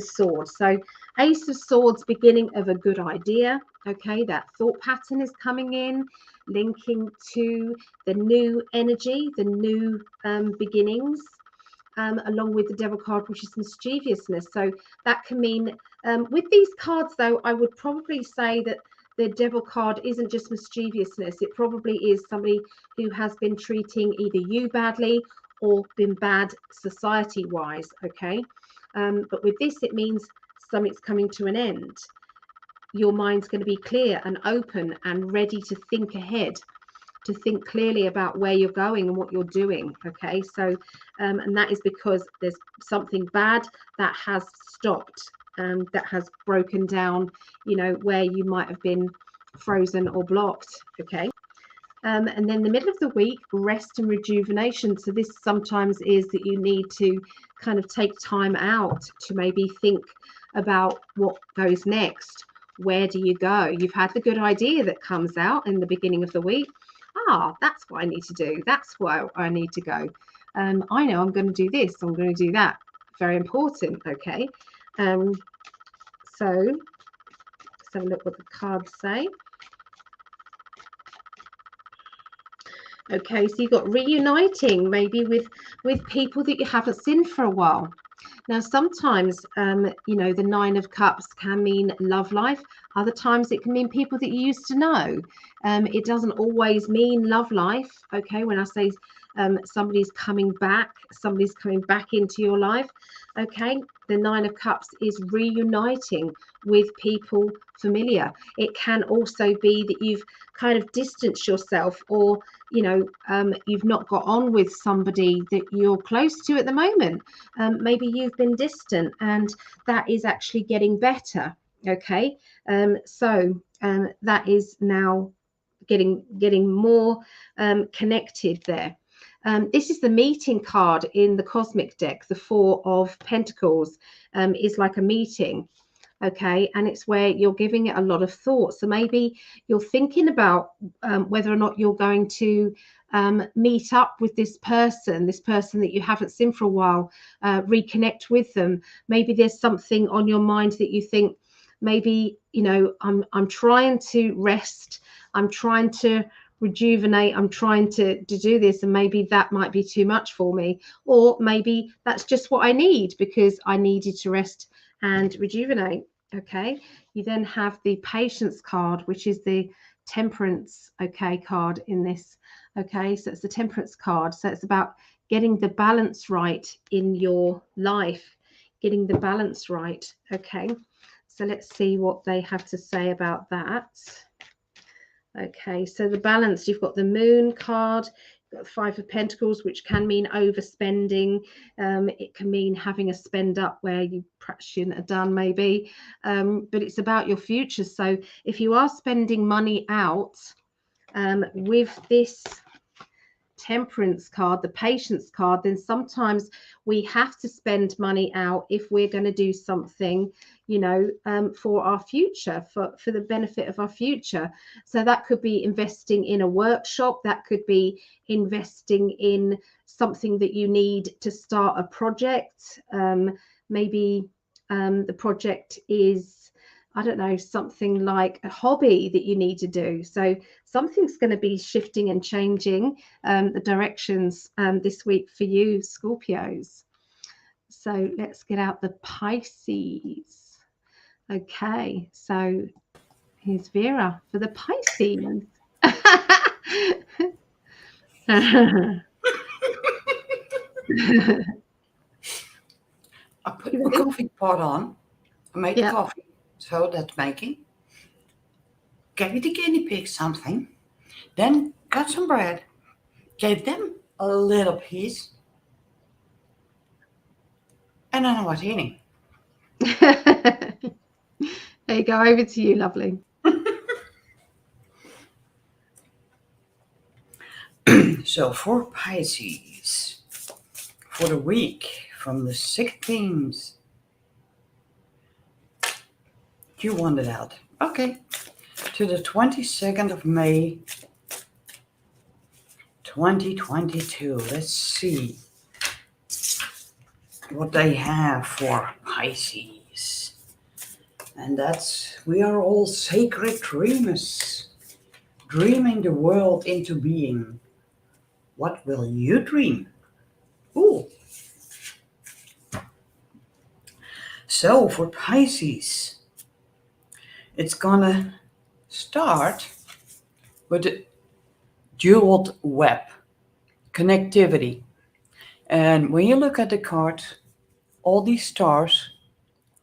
sword. So Ace of Swords, beginning of a good idea. Okay, that thought pattern is coming in, linking to the new energy, the new beginnings, along with the Devil card, which is mischievousness. So that can mean, with these cards though, I would probably say that the Devil card isn't just mischievousness. It probably is somebody who has been treating either you badly or been bad society wise. Okay, but with this it means something's coming to an end. Your mind's going to be clear and open and ready to think ahead, to think clearly about where you're going and what you're doing. Okay, so and that is because there's something bad that has stopped, that has broken down, you know, where you might have been frozen or blocked. Okay. And then the middle of the week, rest and rejuvenation. So this sometimes is that you need to kind of take time out to maybe think about what goes next. Where do you go? You've had the good idea that comes out in the beginning of the week. That's what I need to do. That's where I need to go. I know I'm going to do this. I'm going to do that. Very important. Okay. So let's have a look what the cards say. Okay, so you've got reuniting maybe with people that you haven't seen for a while. Now, sometimes, you know, the Nine of Cups can mean love life. Other times it can mean people that you used to know. It doesn't always mean love life. Okay, when I say somebody's coming back into your life. Okay, the Nine of Cups is reuniting with people familiar. It can also be that you've kind of distanced yourself, or you know, you've not got on with somebody that you're close to at the moment. Maybe you've been distant and that is actually getting better. Okay, so that is now getting more connected there. This is the meeting card in the cosmic deck. The Four of Pentacles is like a meeting. Okay, and it's where you're giving it a lot of thought. So maybe you're thinking about whether or not you're going to meet up with this person that you haven't seen for a while, reconnect with them. Maybe there's something on your mind that you think, maybe, you know, I'm trying to rest, I'm trying to rejuvenate, I'm trying to do this, and maybe that might be too much for me, or maybe that's just what I need because I needed to rest and rejuvenate. Okay, you then have the Patience card, which is the Temperance, okay, card in this. Okay, so it's the Temperance card. So it's about getting the balance right in your life, getting the balance right. Okay, so let's see what they have to say about that. Okay, so the balance, you've got the Moon card, you've got the Five of Pentacles, which can mean overspending. It can mean having a spend up where you perhaps shouldn't have done, maybe. But it's about your future. So if you are spending money out with this Temperance card, the Patience card, then sometimes we have to spend money out if we're going to do something, you know, for our future, for the benefit of our future. So that could be investing in a workshop, that could be investing in something that you need to start a project. Maybe the project is, I don't know, something like a hobby that you need to do. So something's going to be shifting and changing the directions this week for you, Scorpios. So let's get out the Pisces. Okay, so here's Vera for the Pisces. I put the coffee pot on. I made coffee, so that's making. Gave the guinea pig something, then got some bread, gave them a little piece, and then I was eating. There you go. Over to you, lovely. So for Pisces, for the week from the 16th, you wanted out. Okay. To the 22nd of May, 2022. Let's see what they have for Pisces. And that's, we are all sacred dreamers, dreaming the world into being. What will you dream? Ooh. So for Pisces, it's gonna start with the jeweled web, connectivity. And when you look at the card, all these stars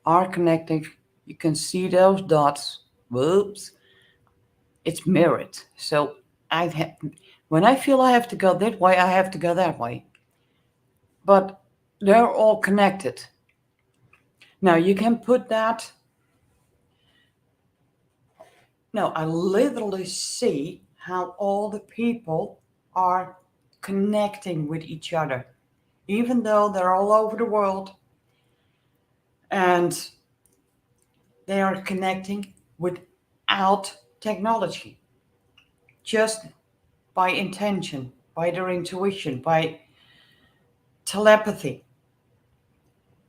are connected. You can see those dots. Whoops. It's mirrored. So when I feel I have to go that way, I have to go that way. But they're all connected. Now you can put that. No, I literally see how all the people are connecting with each other, even though they're all over the world. And they are connecting without technology, just by intention, by their intuition, by telepathy.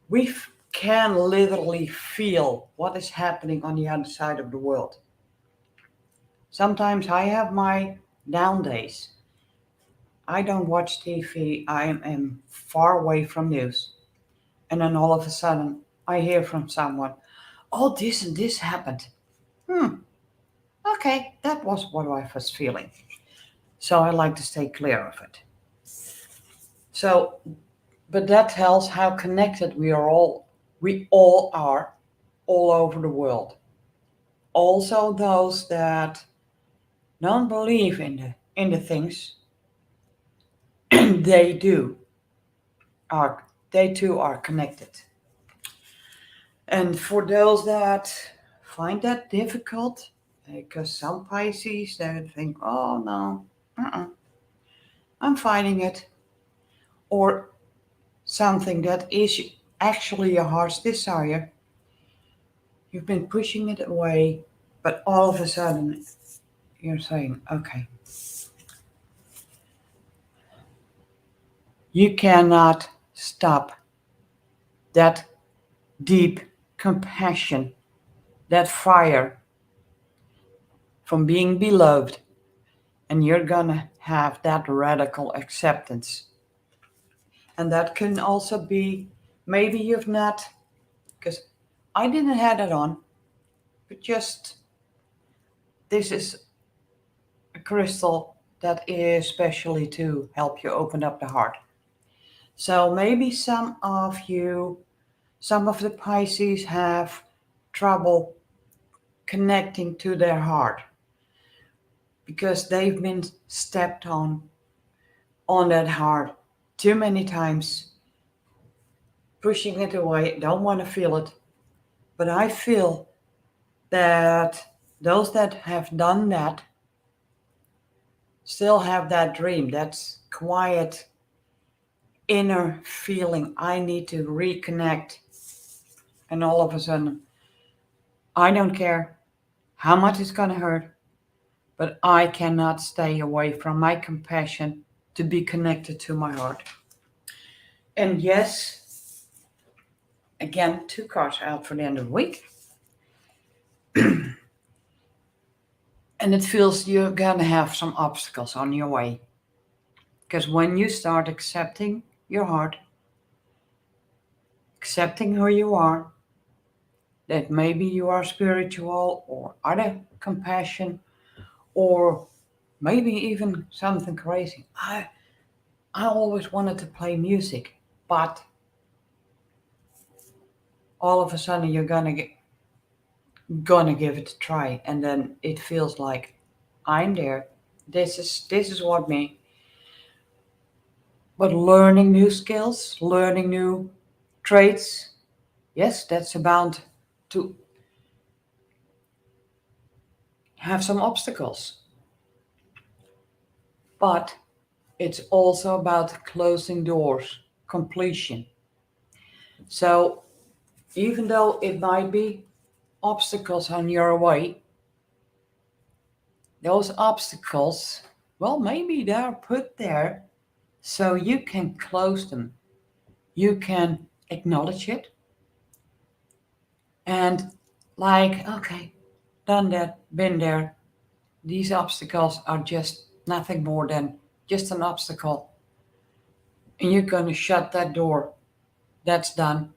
We can literally feel what is happening on the other side of the world. Sometimes I have my down days. I don't watch TV. I am far away from news. And then all of a sudden, I hear from someone, oh, this and this happened. Okay, that was what I was feeling. So I like to stay clear of it. So, but that tells how connected we all are all over the world. Also those that don't believe in the things they too are connected. And for those that find that difficult, because some Pisces they think, oh no, I'm fighting it, or something that is actually a heart's desire, you've been pushing it away, but all of a sudden you're saying, okay, you cannot stop that deep compassion, that fire from being beloved, and you're gonna have that radical acceptance. And that can also be, maybe you've not, because I didn't have it on, but just this is a crystal that is specially to help you open up the heart. So maybe some of the Pisces have trouble connecting to their heart because they've been stepped on that heart too many times, pushing it away, don't want to feel it. But I feel that those that have done that still have that dream, that's quiet inner feeling, I need to reconnect. And all of a sudden, I don't care how much it's going to hurt, but I cannot stay away from my compassion to be connected to my heart. And yes, again, 2 cards out for the end of the week. And it feels you're going to have some obstacles on your way. Because when you start accepting your heart, accepting who you are, that maybe you are spiritual or other compassion, or maybe even something crazy. I always wanted to play music, but all of a sudden you're gonna give it a try, and then it feels like I'm there. This is what me. But learning new skills, learning new traits, yes, that's bound to have some obstacles. But it's also about closing doors, completion. So even though it might be obstacles on your way, those obstacles, well, maybe they're put there so you can close them. You can acknowledge it and, like, okay, done that, been there. These obstacles are just nothing more than just an obstacle. And you're going to shut that door. That's done.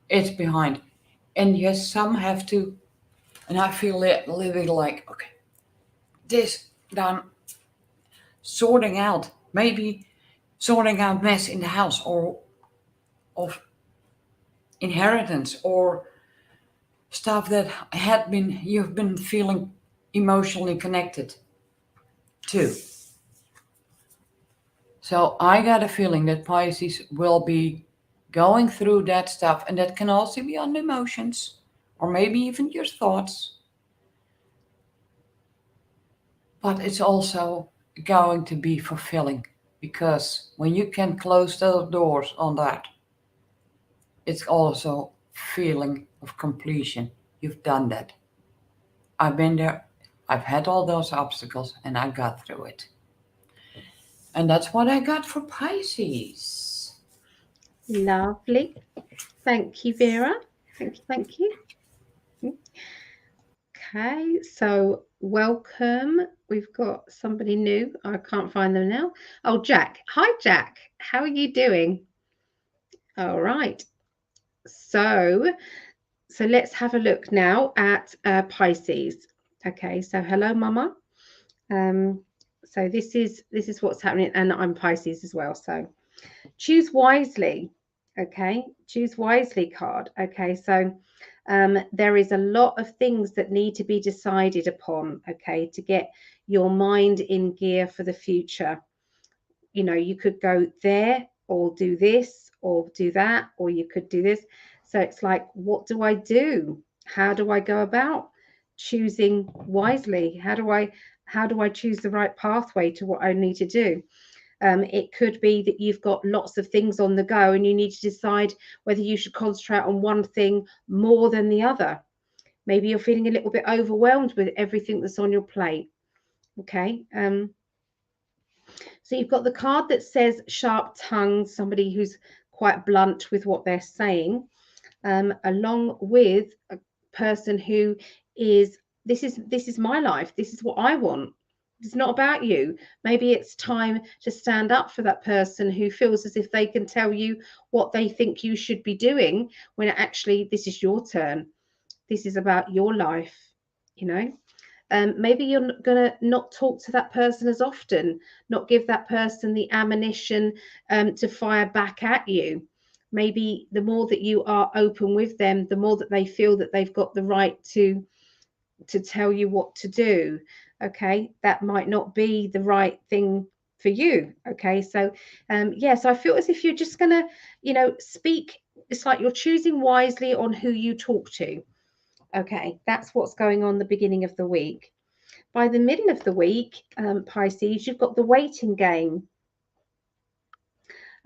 It's behind. And yes, some have to, and I feel living like, okay, this done. Sorting out, maybe sorting out mess in the house or of inheritance or stuff that you've been feeling emotionally connected to. So I got a feeling that Pisces will be going through that stuff, and that can also be on emotions or maybe even your thoughts. But it's also going to be fulfilling, because when you can close those doors on that, it's also feeling of completion. You've done that. I've been there. I've had all those obstacles and I got through it. And that's what I got for Pisces. Lovely. Thank you, Vera. Thank you. Okay, so welcome. We've got somebody new. I can't find them now. Oh, Jack. Hi, Jack. How are you doing? All right. So let's have a look now at Pisces. Okay, so hello, Mama. So this is what's happening, and I'm Pisces as well. So choose wisely. Okay, choose wisely card. Okay, so there is a lot of things that need to be decided upon. Okay, to get your mind in gear for the future. You know, you could go there or do this or do that, or you could do this. So it's like, what do I do? How do I go about choosing wisely? How do I choose the right pathway to what I need to do? It could be that you've got lots of things on the go and you need to decide whether you should concentrate on one thing more than the other. Maybe you're feeling a little bit overwhelmed with everything that's on your plate. Okay. So you've got the card that says sharp tongue, somebody who's quite blunt with what they're saying, along with a person who is, this is my life. This is what I want. It's not about you. Maybe it's time to stand up for that person who feels as if they can tell you what they think you should be doing, when actually this is your turn. This is about your life, you know. Maybe you're going to not talk to that person as often, not give that person the ammunition to fire back at you. Maybe the more that you are open with them, the more that they feel that they've got the right to tell you what to do. Okay, that might not be the right thing for you. Okay, so yes, I feel as if you're just going to, you know, speak. It's like you're choosing wisely on who you talk to. Okay, that's what's going on the beginning of the week. By the middle of the week, Pisces, you've got the waiting game.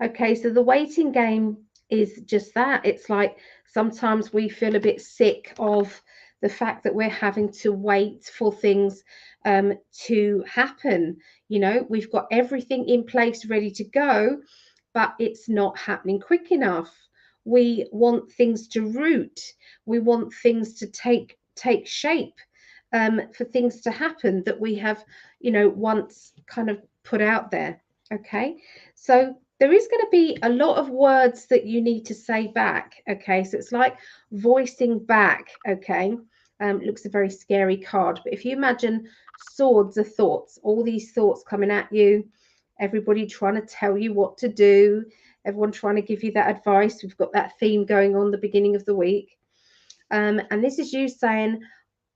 Okay, so the waiting game is just that. It's like sometimes we feel a bit sick of the fact that we're having to wait for things to happen. You know, we've got everything in place ready to go, but it's not happening quick enough. We want things to root. We want things to take shape, for things to happen that we have, you know, once kind of put out there. Okay, so there is going to be a lot of words that you need to say back. Okay, so it's like voicing back. Okay, looks a very scary card, but if you imagine swords are thoughts, all these thoughts coming at you, everybody trying to tell you what to do, everyone trying to give you that advice. We've got that theme going on the beginning of the week, and this is you saying,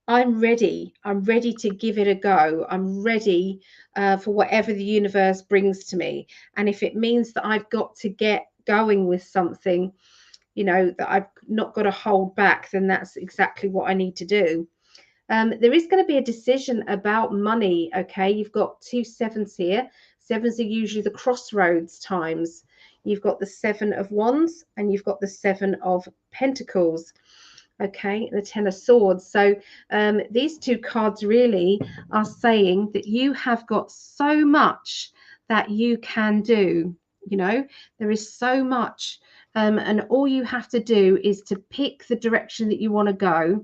I'm ready. I'm ready to give it a go. I'm ready for whatever the universe brings to me. And if it means that I've got to get going with something, you know, that I've not got to hold back, then that's exactly what I need to do. There is going to be a decision about money. Okay, you've got 2 sevens here. Sevens are usually the crossroads times. You've got the 7 of Wands and you've got the 7 of Pentacles. Okay, the 10 of Swords. So these 2 cards really are saying that you have got so much that you can do. You know, there is so much, and all you have to do is to pick the direction that you want to go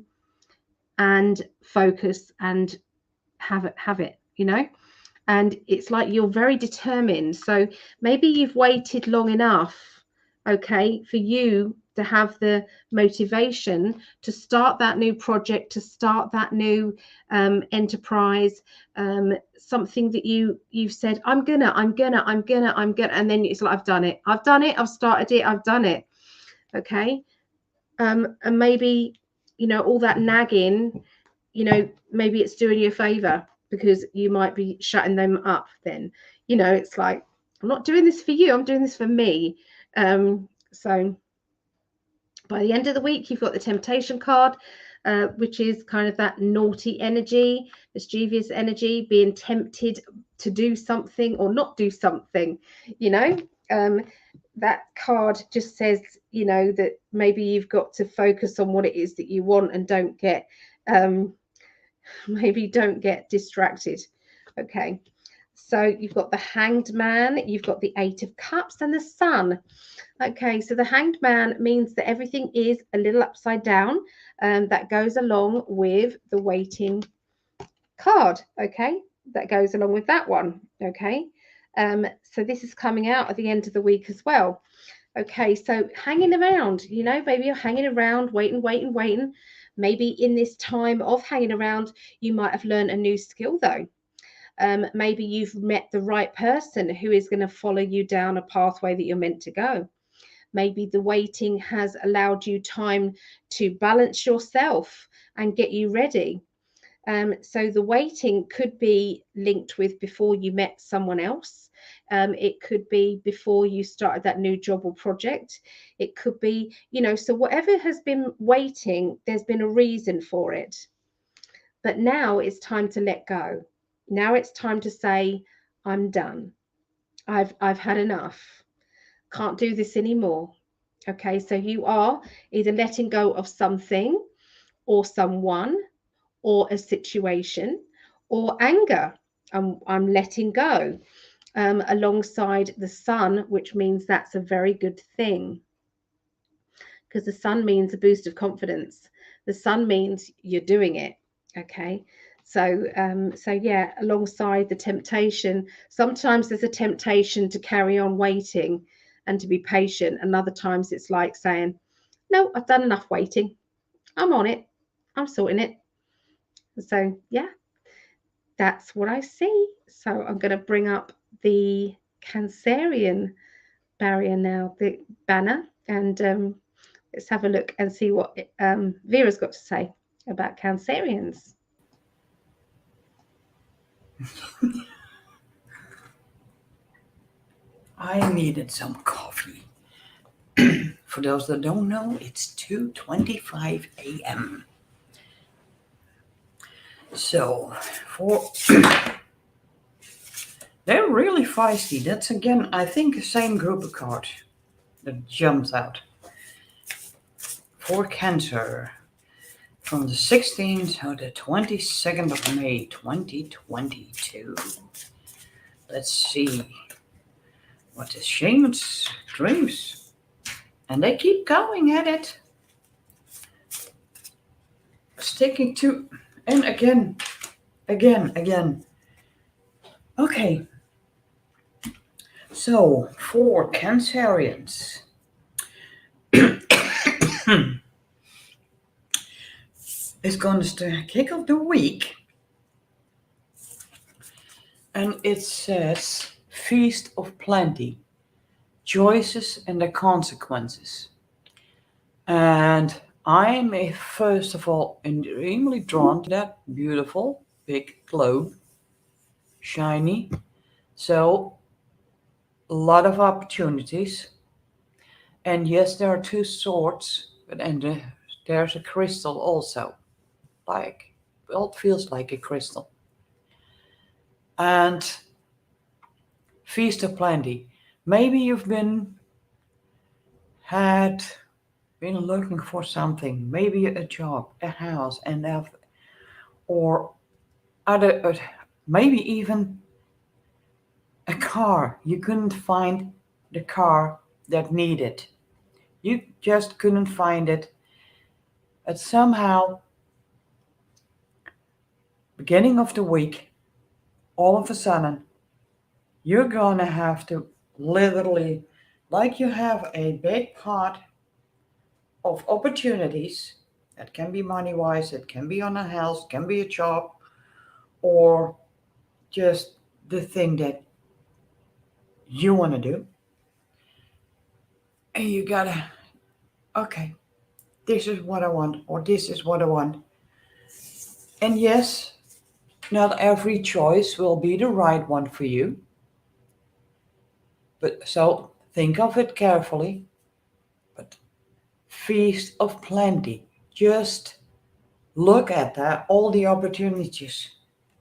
and focus and have it, you know. And it's like you're very determined. So maybe you've waited long enough, okay, for you to have the motivation to start that new project, to start that new enterprise, something that you've said, I'm gonna, and then it's like, I've done it, I've started it, I've done it. Okay. And maybe, you know, all that nagging, you know, maybe it's doing you a favor, because you might be shutting them up then. You know, it's like, I'm not doing this for you, I'm doing this for me. So by the end of the week, you've got the temptation card, which is kind of that naughty energy, mischievous energy, being tempted to do something or not do something, you know. That card just says, you know, that maybe you've got to focus on what it is that you want and don't get maybe don't get distracted. Okay, so you've got the Hanged Man, you've got the 8 of Cups and the Sun. Okay, so the Hanged Man means that everything is a little upside down, and that goes along with the Waiting card. Okay, that goes along with that one. Okay, so this is coming out at the end of the week as well. Okay, so hanging around, you know, maybe you're hanging around, waiting. Maybe in this time of hanging around, you might have learned a new skill though. Maybe you've met the right person who is going to follow you down a pathway that you're meant to go. Maybe the waiting has allowed you time to balance yourself and get you ready. So the waiting could be linked with before you met someone else. It could be before you started that new job or project. It could be, you know, so whatever has been waiting, there's been a reason for it. But now it's time to let go. Now it's time to say, I'm done. I've had enough. Can't do this anymore. Okay, so you are either letting go of something or someone or a situation or anger. I'm letting go. Alongside the Sun, which means that's a very good thing, because the Sun means a boost of confidence. The Sun means you're doing it. Okay, so yeah, alongside the temptation, sometimes there's a temptation to carry on waiting and to be patient, and other times it's like saying, no, I've done enough waiting, I'm on it, I'm sorting it. So yeah, that's what I see. So I'm going to bring up the Cancerian barrier now, the banner, and let's have a look and see what Vera's got to say about Cancerians. I needed some coffee. For those that don't know, it's 2:25 a.m. So, they're really feisty. That's again, I think, the same group of cards that jumps out. For Cancer, from the 16th to the 22nd of May 2022. Let's see what the shaman's dreams. And they keep going at it. Sticking to, and again. Okay. So, for Cancerians. It's going to kick off the week. And it says, Feast of Plenty. Choices and their consequences. And I'm first of all extremely drawn to that beautiful big globe, shiny. So a lot of opportunities. And yes, there are 2 swords, and there's a crystal also, like well, it feels like a crystal. And feast of plenty. Maybe you've been looking for something, maybe a job, a house, and or other, maybe even a car. You couldn't find the car that needed. You just couldn't find it. But somehow, beginning of the week, all of a sudden, you're gonna have to literally, like you have a big pot of opportunities. That can be money-wise, it can be on a house, can be a job, or just the thing that you want to do. And you gotta, okay, this is what I want, or this is what I want. And yes, not every choice will be the right one for you. But so think of it carefully. But feast of plenty. Just look at that, all the opportunities.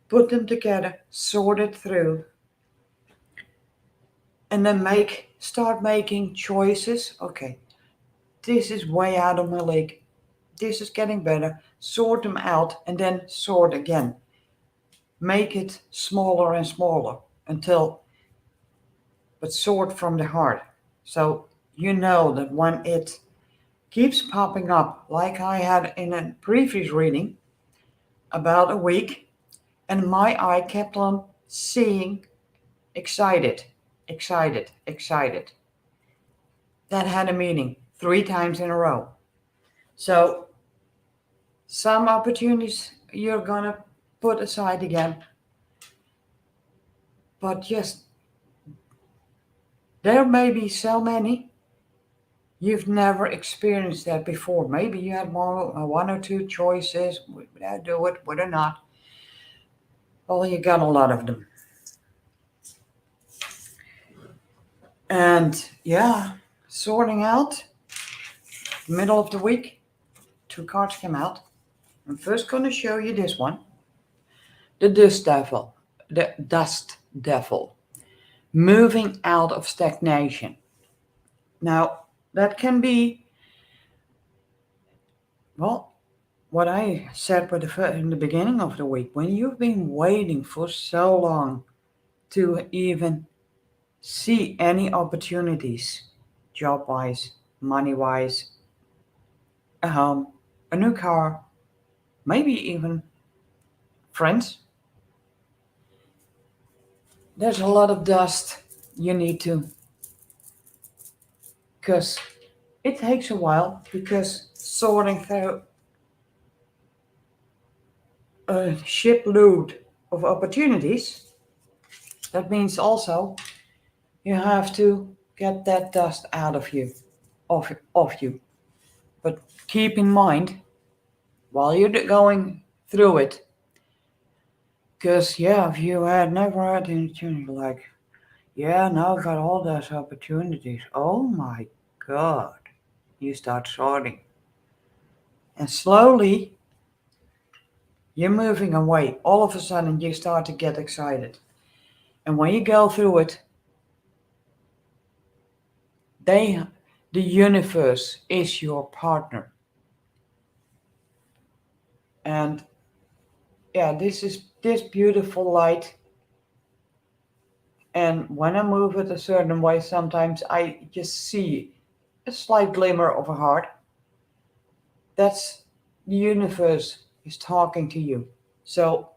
Put them together, sort it through. And then start making choices. Okay, this is way out of my league. This is getting better. Sort them out and then sort again. Make it smaller and smaller but sort from the heart. So you know that when it keeps popping up, like I had in a previous reading about a week, and my eye kept on seeing excited, excited, excited. That had a meaning 3 times in a row. So some opportunities you're gonna put aside again, but just there may be so many you've never experienced that before. Maybe you had one or two choices, would I do it, would I not? Well, you got a lot of them. And yeah, sorting out, middle of the week, 2 cards came out. I'm first going to show you this one. The dust devil, moving out of stagnation. Now, that can be, well, what I said in the beginning of the week, when you've been waiting for so long to even see any opportunities, job-wise, money-wise, a home, a new car, maybe even friends. There's a lot of dust you need to, because it takes a while, because sorting through a shipload of opportunities, that means also you have to get that dust out of you. But keep in mind, while you're going through it, because if you had never had an opportunity, like, now I've got all those opportunities, oh my God, you start sorting. And slowly, you're moving away. All of a sudden, you start to get excited. And when you go through it, the universe is your partner. And this is this beautiful light. And when I move it a certain way, sometimes I just see a slight glimmer of a heart. That's the universe is talking to you. So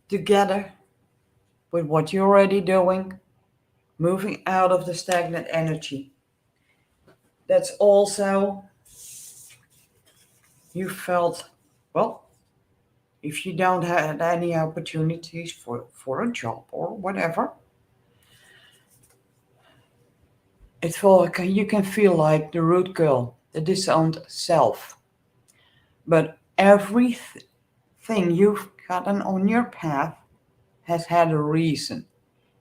together with what you're already doing, moving out of the stagnant energy, that's also, you felt, well, if you don't have any opportunities for a job or whatever, you can feel like the root girl, the disowned self. But everything you've gotten on your path has had a reason.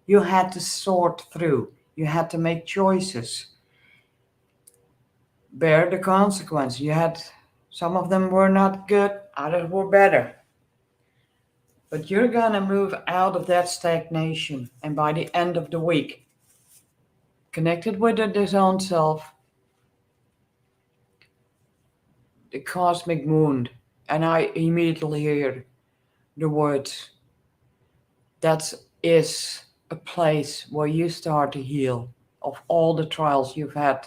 You had to sort through. You had to make choices. Bear the consequence. Some of them were not good. Others were better. But you're going to move out of that stagnation. And by the end of the week, connected with his own self, the cosmic moon, and I immediately hear the words, that is a place where you start to heal of all the trials you've had.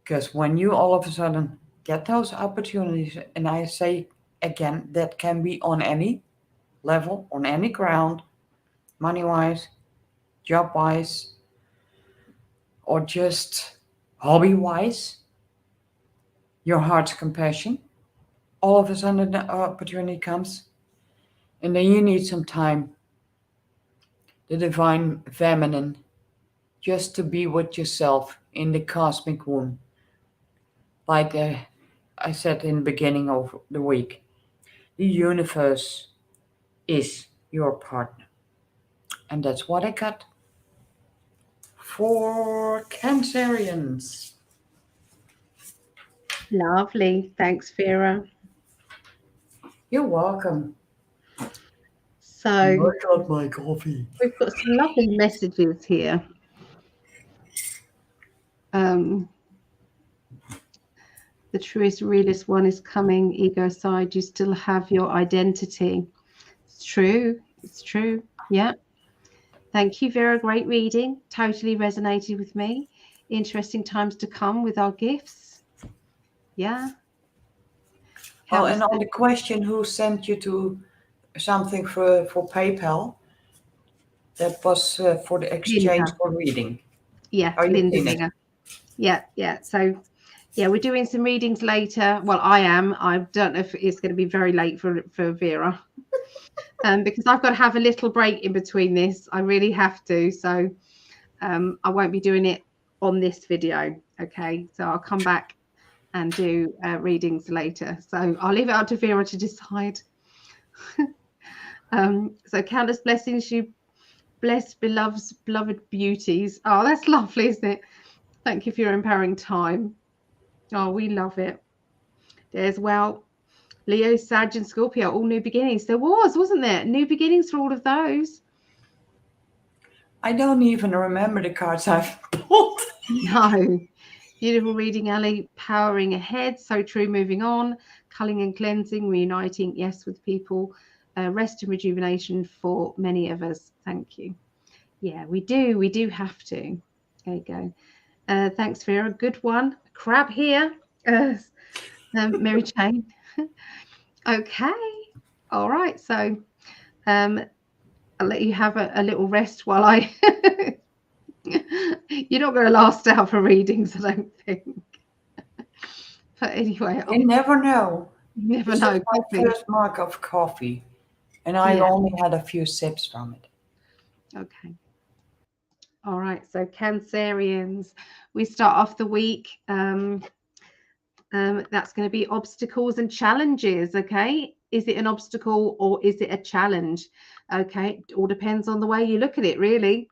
Because when you all of a sudden get those opportunities, and I say again, that can be on any level, on any ground, money-wise, job-wise, or just hobby-wise, your heart's compassion, all of a sudden the opportunity comes, and then you need some time, the divine feminine, just to be with yourself in the cosmic womb. Like I said in the beginning of the week, the universe is your partner. And that's what I got for Cancerians. Lovely. Thanks, Vera. You're welcome. So I got my coffee. we've got some lovely messages here. The truest, realist one is coming. Ego side, you still have your identity. It's true. It's true. Yeah. Thank you, Vera. Great reading. Totally resonated with me. Interesting times to come with our gifts. Yeah. Oh, and on the question who sent you to something for PayPal, that was for the exchange Linda. for reading. Yeah, Oh, Linda Winger. Yeah, yeah. So, yeah, we're doing some readings later. Well, I am. I don't know if it's going to be very late for Vera, because I've got to have a little break in between this. I really have to. So, I won't be doing it on this video. Okay, so I'll come back and do readings later. So I'll leave it up to Vera to decide. So countless blessings, you blessed beloved beauties. Oh, that's lovely, isn't it? Thank you for your empowering time. Oh, we love it. There's, well, Leo, Sag, and Scorpio, all new beginnings. There wasn't there? New beginnings for all of those. I don't even remember the cards I've pulled. No. Beautiful reading, Ali. Powering ahead. So true. Moving on. Culling and cleansing. Reuniting. Yes, with people. Rest and rejuvenation for many of us. Thank you. Yeah, we do. We do have to. There you go. Thanks, Vera. Good one. Crab here. Mary Jane. Okay. All right. So I'll let you have a little rest while I... You're not going to last out for readings, I don't think. But anyway. You never know. You never This know. is my first mug of coffee, and I've only had a few sips from it. Okay. All right. So Cancerians, we start off the week. That's going to be obstacles and challenges. Okay. Is it an obstacle or is it a challenge? Okay. It all depends on the way you look at it, really.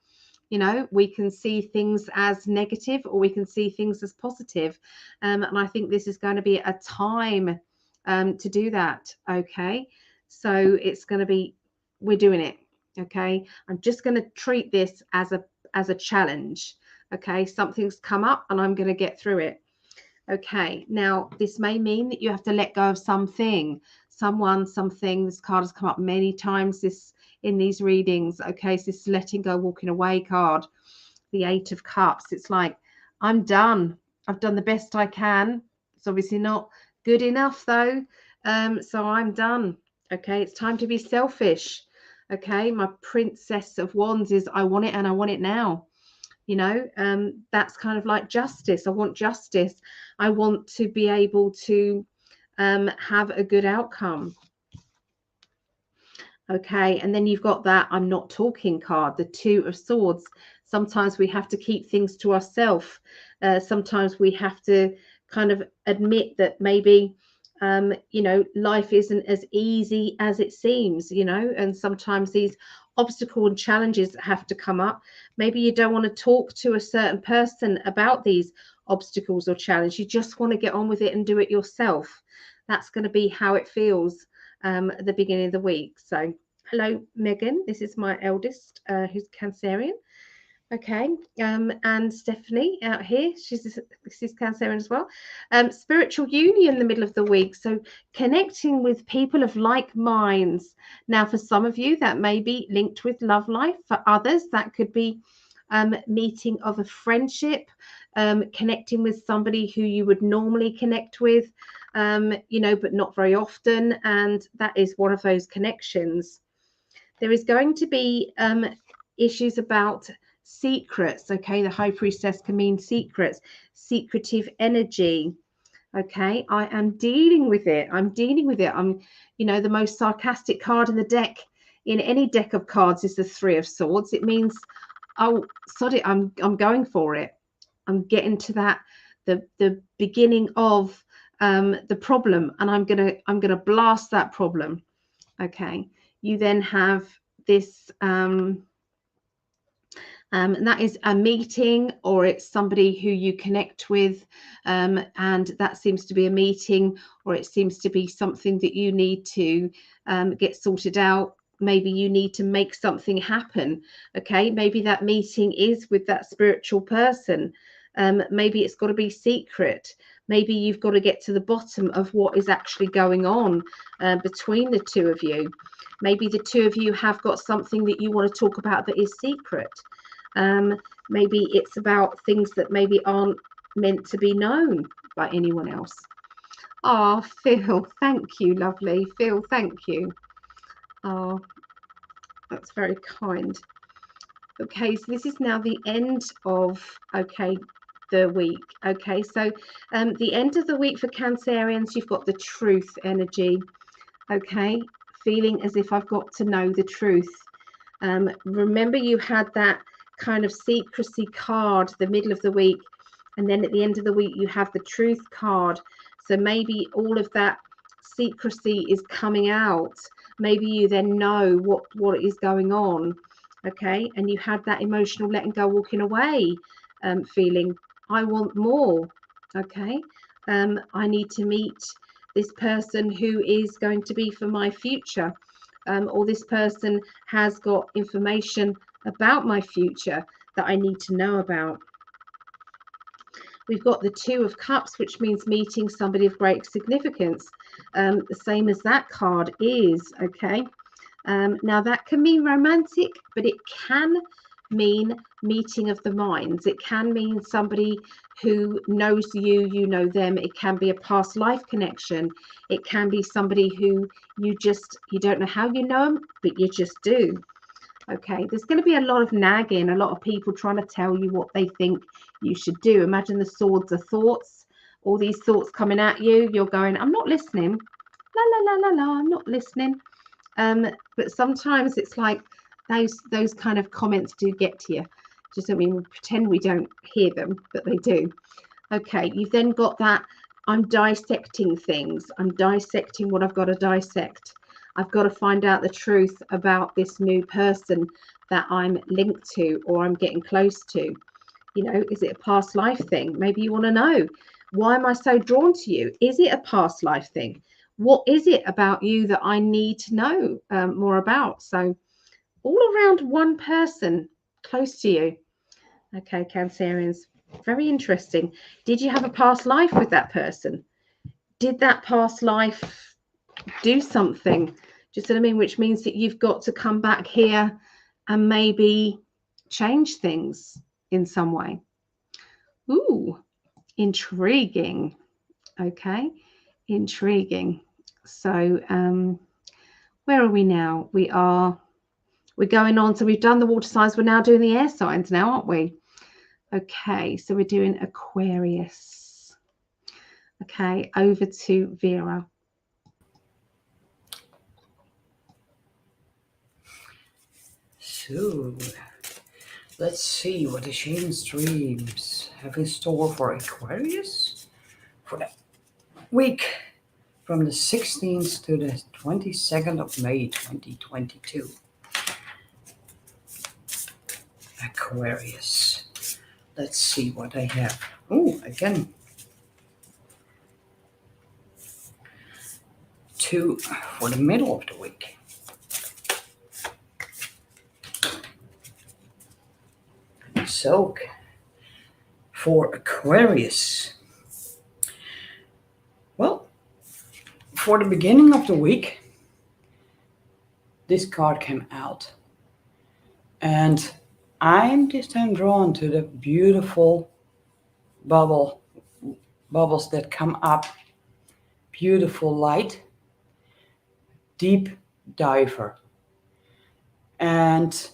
You know, we can see things as negative or we can see things as positive. And I think this is going to be a time to do that. Okay. So it's going to be, we're doing it. Okay. I'm just going to treat this as a challenge. Okay. Something's come up and I'm going to get through it. Okay. Now, this may mean that you have to let go of something, someone, something. This card has come up many times in these readings. Okay, so this letting go, walking away card, the 8 of Cups. It's like, I'm done. I've done the best I can. It's obviously not good enough though. So I'm done. Okay, it's time to be selfish. Okay, my Princess of Wands is, I want it and I want it now. You know, that's kind of like justice. I want justice. I want to be able to have a good outcome. Okay, and then you've got that I'm not talking card, the 2 of Swords. Sometimes we have to keep things to ourselves. Sometimes we have to kind of admit that maybe, you know, life isn't as easy as it seems, you know, and sometimes these obstacles and challenges have to come up. Maybe you don't want to talk to a certain person about these obstacles or challenges. You just want to get on with it and do it yourself. that's going to be how it feels at the beginning of the week. So hello, Megan. This is my eldest, who's Cancerian. Okay, and Stephanie out here, she's Cancerian as well. Spiritual union in the middle of the week, so connecting with people of like minds. Now, for some of you, that may be linked with love life. For others, that could be meeting of a friendship, connecting with somebody who you would normally connect with, you know, but not very often, and that is one of those connections. There is going to be issues about secrets. Okay, the High Priestess can mean secrets, secretive energy. Okay, I am dealing with it. I'm, you know, the most sarcastic card in the deck, in any deck of cards, is the Three of Swords. It means, oh, sod it, I'm going for it. I'm getting to that, the beginning of the problem, and I'm gonna blast that problem. Okay, you then have this. And that is a meeting, or it's somebody who you connect with, and that seems to be a meeting, or it seems to be something that you need to get sorted out. Maybe you need to make something happen. Okay, maybe that meeting is with that spiritual person. Maybe it's got to be secret. Maybe you've got to get to the bottom of what is actually going on between the two of you. Maybe the two of you have got something that you want to talk about that is secret. Maybe it's about things that maybe aren't meant to be known by anyone else. Oh, Phil, thank you, lovely. Phil, thank you. Oh, that's very kind. Okay, so this is now the end of, okay, the week. Okay, so the end of the week for Cancerians, you've got the truth energy. Okay, feeling as if I've got to know the truth. Remember, you had that kind of secrecy card the middle of the week, and then at the end of the week you have the truth card. So maybe all of that secrecy is coming out. Maybe you then know what is going on. Okay, and you had that emotional letting go, walking away, feeling I want more. Okay, I need to meet this person who is going to be for my future, or this person has got information about my future that I need to know about. We've got the Two of Cups, which means meeting somebody of great significance, the same as that card is. Okay, now that can mean romantic, but it can mean meeting of the minds. It can mean somebody who knows you, you know them. It can be a past life connection. It can be somebody who you don't know how you know them, but you just do. Okay, there's going to be a lot of nagging, a lot of people trying to tell you what they think you should do. Imagine the swords of thoughts, all these thoughts coming at you. You're going, I'm not listening. La, la, la, la, la, I'm not listening. But sometimes it's like those kind of comments do get to you. Just, I mean, we pretend we don't hear them, but they do. Okay, you've then got that, I'm dissecting things. I'm dissecting what I've got to dissect. I've got to find out the truth about this new person that I'm linked to or I'm getting close to. You know, is it a past life thing? Maybe you want to know, why am I so drawn to you? Is it a past life thing? What is it about you that I need to know more about? So all around one person close to you. Okay, Cancerians, very interesting. Did you have a past life with that person? Did that past life do something? Do you see what I mean? Which means that you've got to come back here and maybe change things in some way. Ooh, intriguing. Okay, intriguing. So where are we now? We're going on. So we've done the water signs. We're now doing the air signs now, aren't we? Okay, so we're doing Aquarius. Okay, over to Vera. So, let's see what the Shaman streams have in store for Aquarius for the week from the 16th to the 22nd of May 2022. Aquarius. Let's see what I have. Oh, again. for the middle of the week. So, for Aquarius, well, for the beginning of the week, this card came out. And I'm this time drawn to the beautiful bubbles that come up. Beautiful light, deep diver. And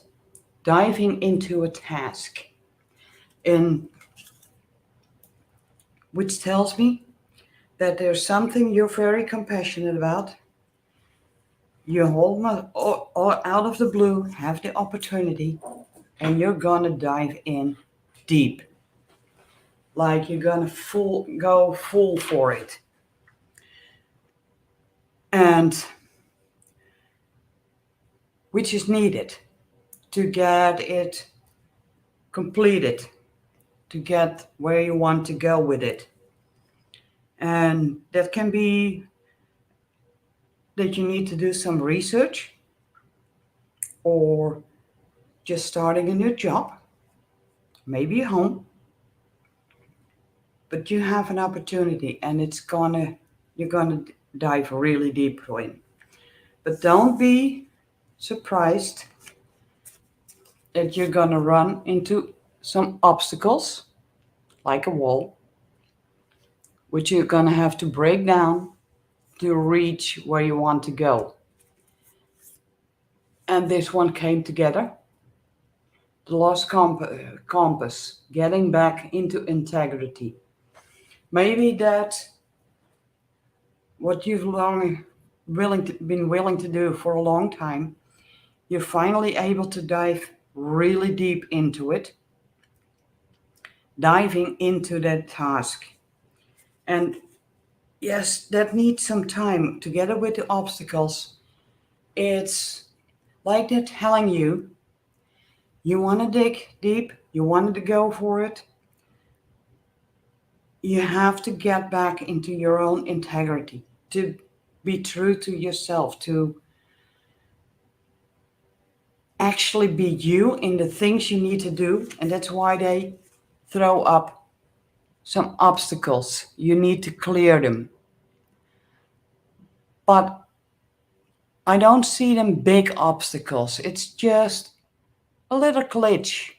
diving into a task. Which tells me that there's something you're very compassionate about. You out of the blue have the opportunity and you're gonna dive in deep. Like you're gonna go full for it. And which is needed to get it completed, to get where you want to go with it. And that can be that you need to do some research or just starting a new job, maybe a home, but you have an opportunity and you're gonna dive really deep in. But don't be surprised that you're gonna run into some obstacles, like a wall, which you're gonna have to break down to reach where you want to go. And this one came together. The lost compass, getting back into integrity. Maybe that's what you've been willing to do for a long time. You're finally able to dive really deep into it, diving into that task. And yes, that needs some time together with the obstacles. It's like they're telling you, you want to dig deep, you wanted to go for it. You have to get back into your own integrity, to be true to yourself, to actually be you in the things you need to do. And that's why they throw up some obstacles. You need to clear them. But I don't see them big obstacles. It's just a little glitch.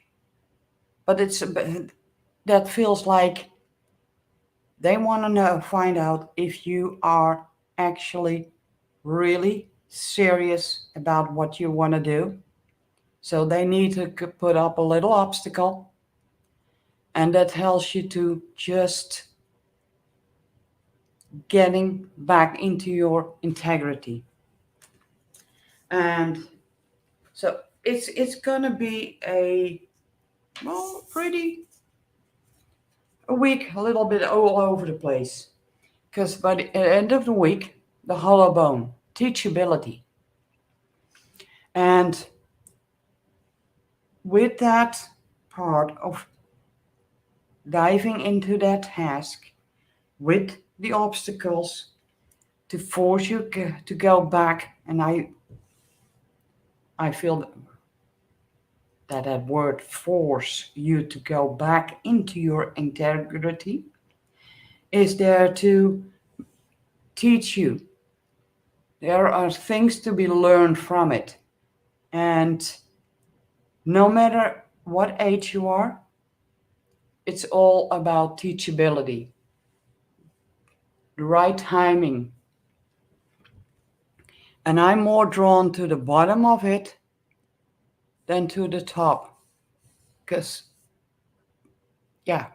But that feels like they want to find out if you are actually really serious about what you want to do. So they need to put up a little obstacle. And that tells you to just getting back into your integrity. And so it's gonna be a week, a little bit all over the place. Because by the end of the week, the hollow bone, teachability. And with that part of diving into that task, with the obstacles, to force you to go back, and I feel that word force you to go back into your integrity is there to teach you. There are things to be learned from it. And no matter what age you are, it's all about teachability, the right timing. And I'm more drawn to the bottom of it than to the top. Because, yeah,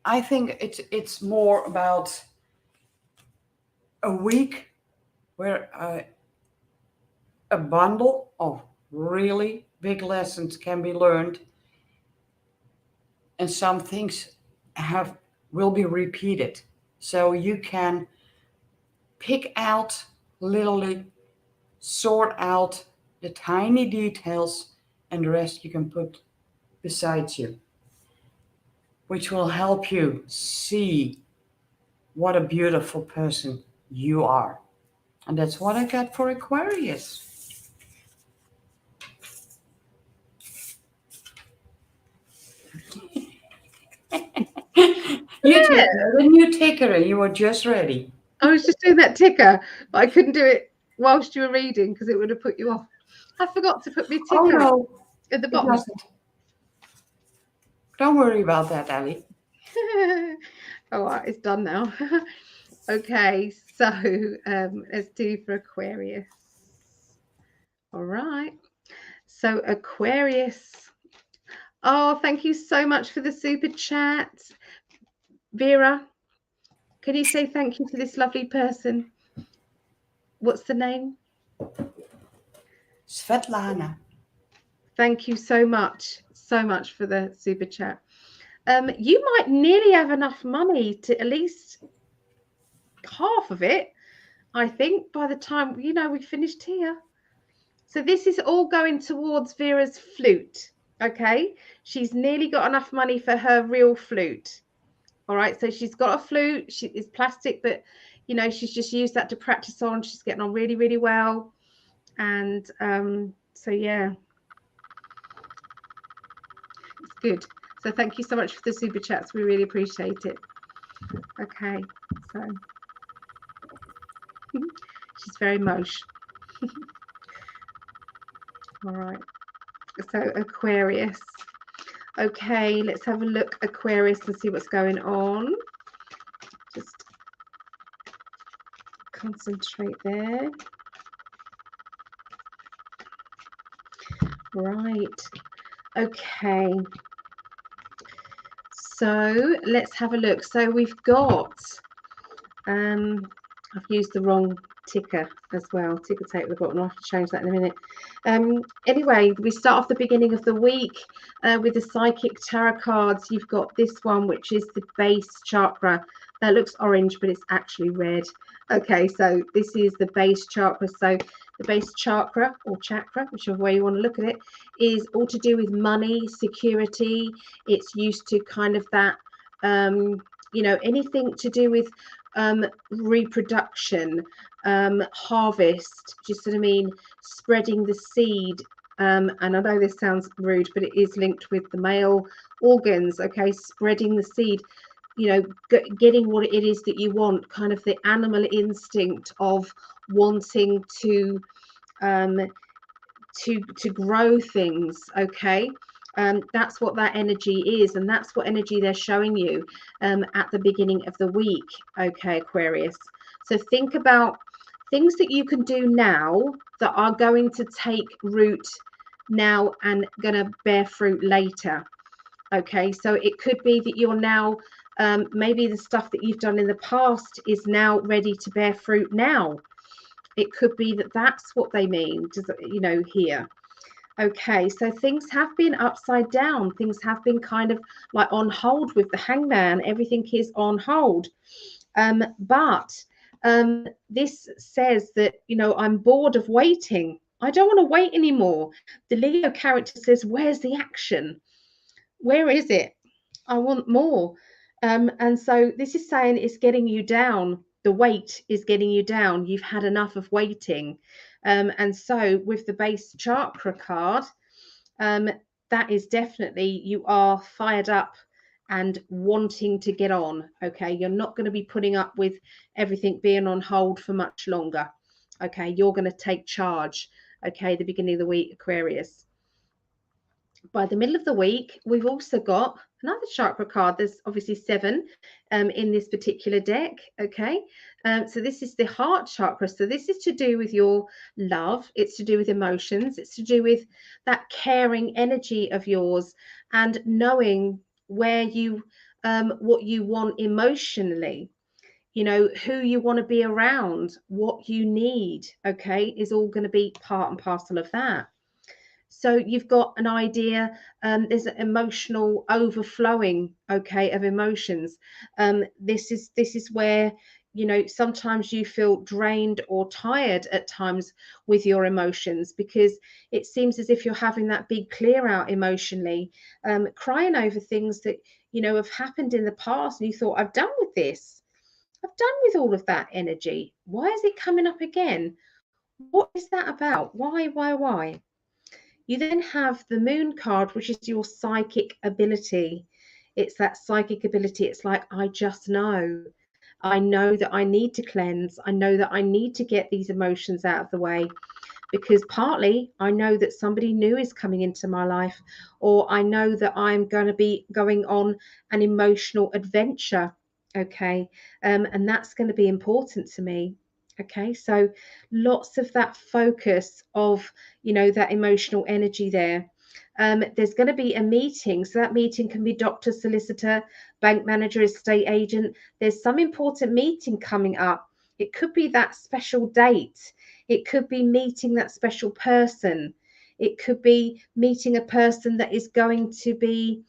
I think it's more about a week where a bundle of really big lessons can be learned, and some things will be repeated. So you can pick out, literally sort out the tiny details, and the rest you can put beside you, which will help you see what a beautiful person you are. And that's what I got for Aquarius. You just had a new ticker and you were just ready. I was just doing that ticker, but I couldn't do it whilst you were reading because it would have put you off. I forgot to put my Oh ticker no, at the it bottom. doesn't. Don't worry about that, Ellie. All right, it's done now. Okay, so let's do for Aquarius. All right, so Aquarius. Oh, thank you so much for the super chat, Vera. Can you say thank you to this lovely person? What's the name? Svetlana. Thank you so much for the super chat. You might nearly have enough money to at least half of it, I think, by the time, you know, we finished here. So this is all going towards Vera's flute, okay? She's nearly got enough money for her real flute. All right, so she's got a flute. It's plastic, but, you know, she's just used that to practice on. She's getting on really, really well. And so, yeah, it's good. So thank you so much for the super chats. We really appreciate it. Okay, so she's very mosh. All right, so Aquarius. Okay, let's have a look, Aquarius, and see what's going on. Just concentrate there. Right. Okay. So let's have a look. So we've got, I've used the wrong ticker as well. Ticker tape at the bottom. I'll have to change that in a minute. Anyway, we start off the beginning of the week with the psychic tarot cards. You've got this one, which is the base chakra. That looks orange, but it's actually red. Okay, so this is the base chakra. So the base chakra or chakra, whichever way you want to look at it, is all to do with money, security. It's used to kind of that, you know, anything to do with reproduction, harvest, just what I mean, spreading the seed. And I know this sounds rude, but it is linked with the male organs. Okay, spreading the seed, you know, getting what it is that you want, kind of the animal instinct of wanting to grow things. Okay, that's what that energy is, and that's what energy they're showing you at the beginning of the week. Okay, Aquarius, so think about things that you can do now that are going to take root now and going to bear fruit later. Okay, so it could be that you're now maybe the stuff that you've done in the past is now ready to bear fruit now. It could be that that's what they mean, you know, here. Okay, so things have been upside down. Things have been kind of like on hold with the Hangman. Everything is on hold. But this says that, you know, I'm bored of waiting. I don't want to wait anymore. The Leo character says, where's the action? Where is it? I want more. And so this is saying it's getting you down. The weight is getting you down. You've had enough of waiting. And so with the base chakra card, that is definitely, you are fired up and wanting to get on. Okay, you're not going to be putting up with everything being on hold for much longer. Okay, you're going to take charge. Okay, the beginning of the week, Aquarius. By the middle of the week, we've also got another chakra card. There's obviously 7 in this particular deck. Okay, so this is the heart chakra. So this is to do with your love. It's to do with emotions. It's to do with that caring energy of yours and knowing where you, what you want emotionally. You know, who you want to be around, what you need. Okay, is all going to be part and parcel of that. So you've got an idea, there's an emotional overflowing, okay, of emotions. This is where, you know, sometimes you feel drained or tired at times with your emotions, because it seems as if you're having that big clear out emotionally, crying over things that, you know, have happened in the past and you thought, I've done with this. I've done with all of that energy. Why is it coming up again? What is that about? Why? You then have the moon card, which is your psychic ability. It's that psychic ability. It's like, I just know. I know that I need to cleanse. I know that I need to get these emotions out of the way, because partly I know that somebody new is coming into my life, or I know that I'm going to be going on an emotional adventure. Okay. And that's going to be important to me. Okay. So lots of that focus of, that emotional energy there. There's going to be a meeting. So that meeting can be doctor, solicitor, bank manager, estate agent. There's some important meeting coming up. It could be that special date. It could be meeting that special person. It could be meeting a person that is going to be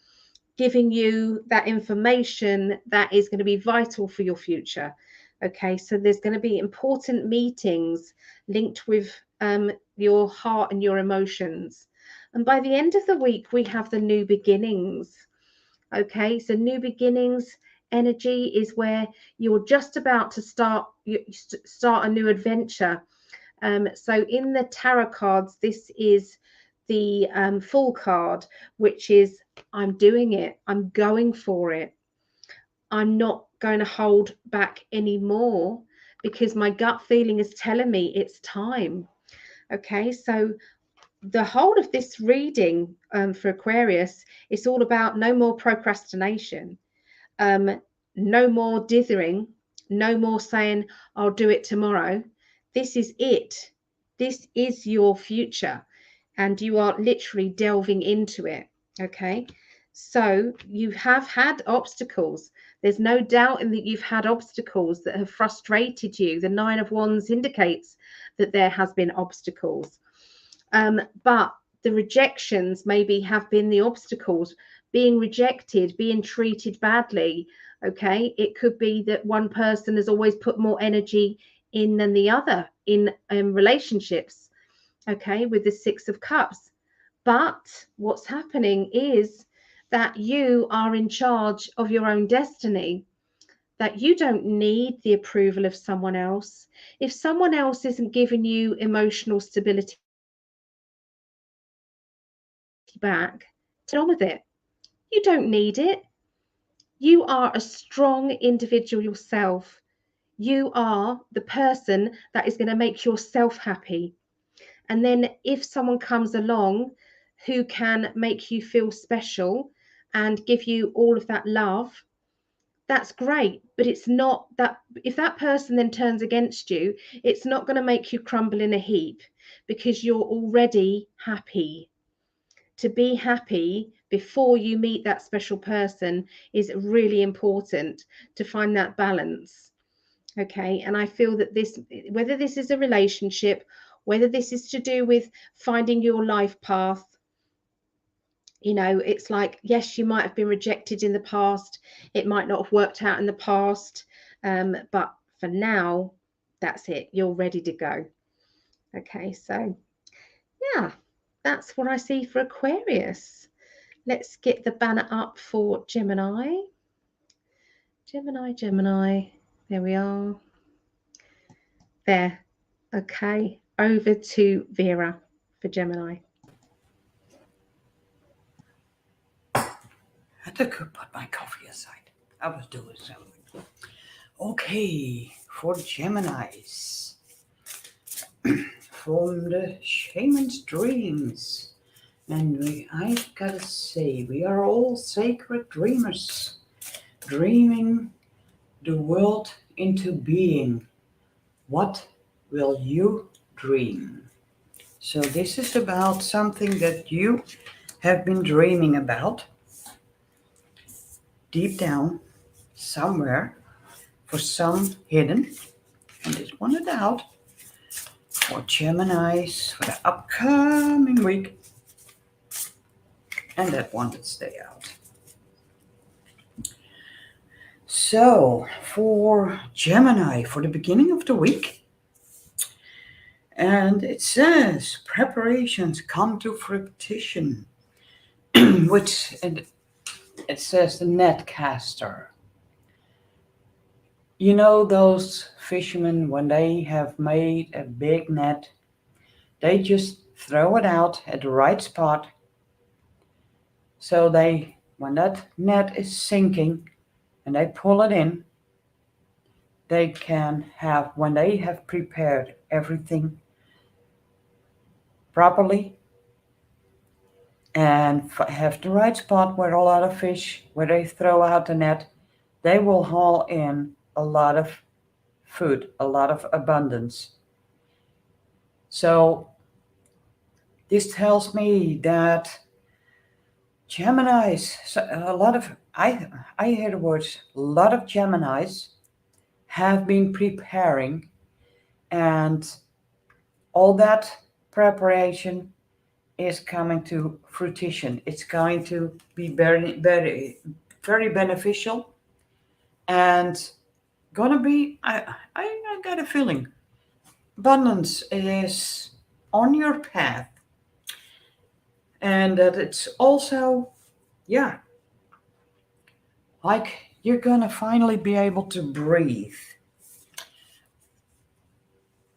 giving you that information that is going to be vital for your future. Okay, so there's going to be important meetings linked with your heart and your emotions. And by the end of the week, we have the new beginnings. Okay, so new beginnings energy is where you're just about to start a new adventure. So in the tarot cards, this is the full card, which is, I'm doing it. I'm going for it. I'm not going to hold back anymore, because my gut feeling is telling me it's time. Okay, so the whole of this reading for Aquarius, it's all about no more procrastination, no more dithering, no more saying, I'll do it tomorrow. This is it. This is your future, and you are literally delving into it. Okay, so you have had obstacles. There's no doubt in that you've had obstacles that have frustrated you. The Nine of Wands indicates that there has been obstacles. But the rejections maybe have been the obstacles, being rejected, being treated badly. Okay, it could be that one person has always put more energy in than the other in relationships. Okay, with the Six of Cups. But what's happening is that you are in charge of your own destiny, that you don't need the approval of someone else. If someone else isn't giving you emotional stability back, get on with it. You don't need it. You are a strong individual yourself. You are the person that is going to make yourself happy. And then if someone comes along who can make you feel special and give you all of that love, that's great. But it's not that, if that person then turns against you, it's not going to make you crumble in a heap, because you're already happy. To be happy before you meet that special person is really important, to find that balance. Okay, and I feel that this, whether this is a relationship, whether this is to do with finding your life path, it's like, yes, you might have been rejected in the past, it might not have worked out in the past, but for now, that's it, you're ready to go. Okay, so yeah, that's what I see for Aquarius. Let's get the banner up for Gemini. Gemini. There we are. There. Okay. Over to Vera for Gemini. I had to put my coffee aside. I was doing something. Okay, for Geminis. From the Shaman's Dreams. And I've got to say, we are all sacred dreamers, dreaming the world into being. What will you dream? So this is about something that you have been dreaming about deep down somewhere, for some hidden, and it's wanted out for Geminis for the upcoming week, and that one that stay out. So for Gemini, for the beginning of the week, and it says preparations come to fruition, which it says the netcaster. You know those fishermen, when they have made a big net, they just throw it out at the right spot. So they, when that net is sinking and they pull it in, they can have, when they have prepared everything properly and have the right spot where a lot of fish, where they throw out the net, they will haul in a lot of food, a lot of abundance. So this tells me that Geminis, so a lot of, I hear the words, a lot of Geminis have been preparing, and all that preparation is coming to fruition. It's going to be very, very, very beneficial, and gonna be, I got a feeling, abundance is on your path, and that it's also, yeah, like you're gonna finally be able to breathe.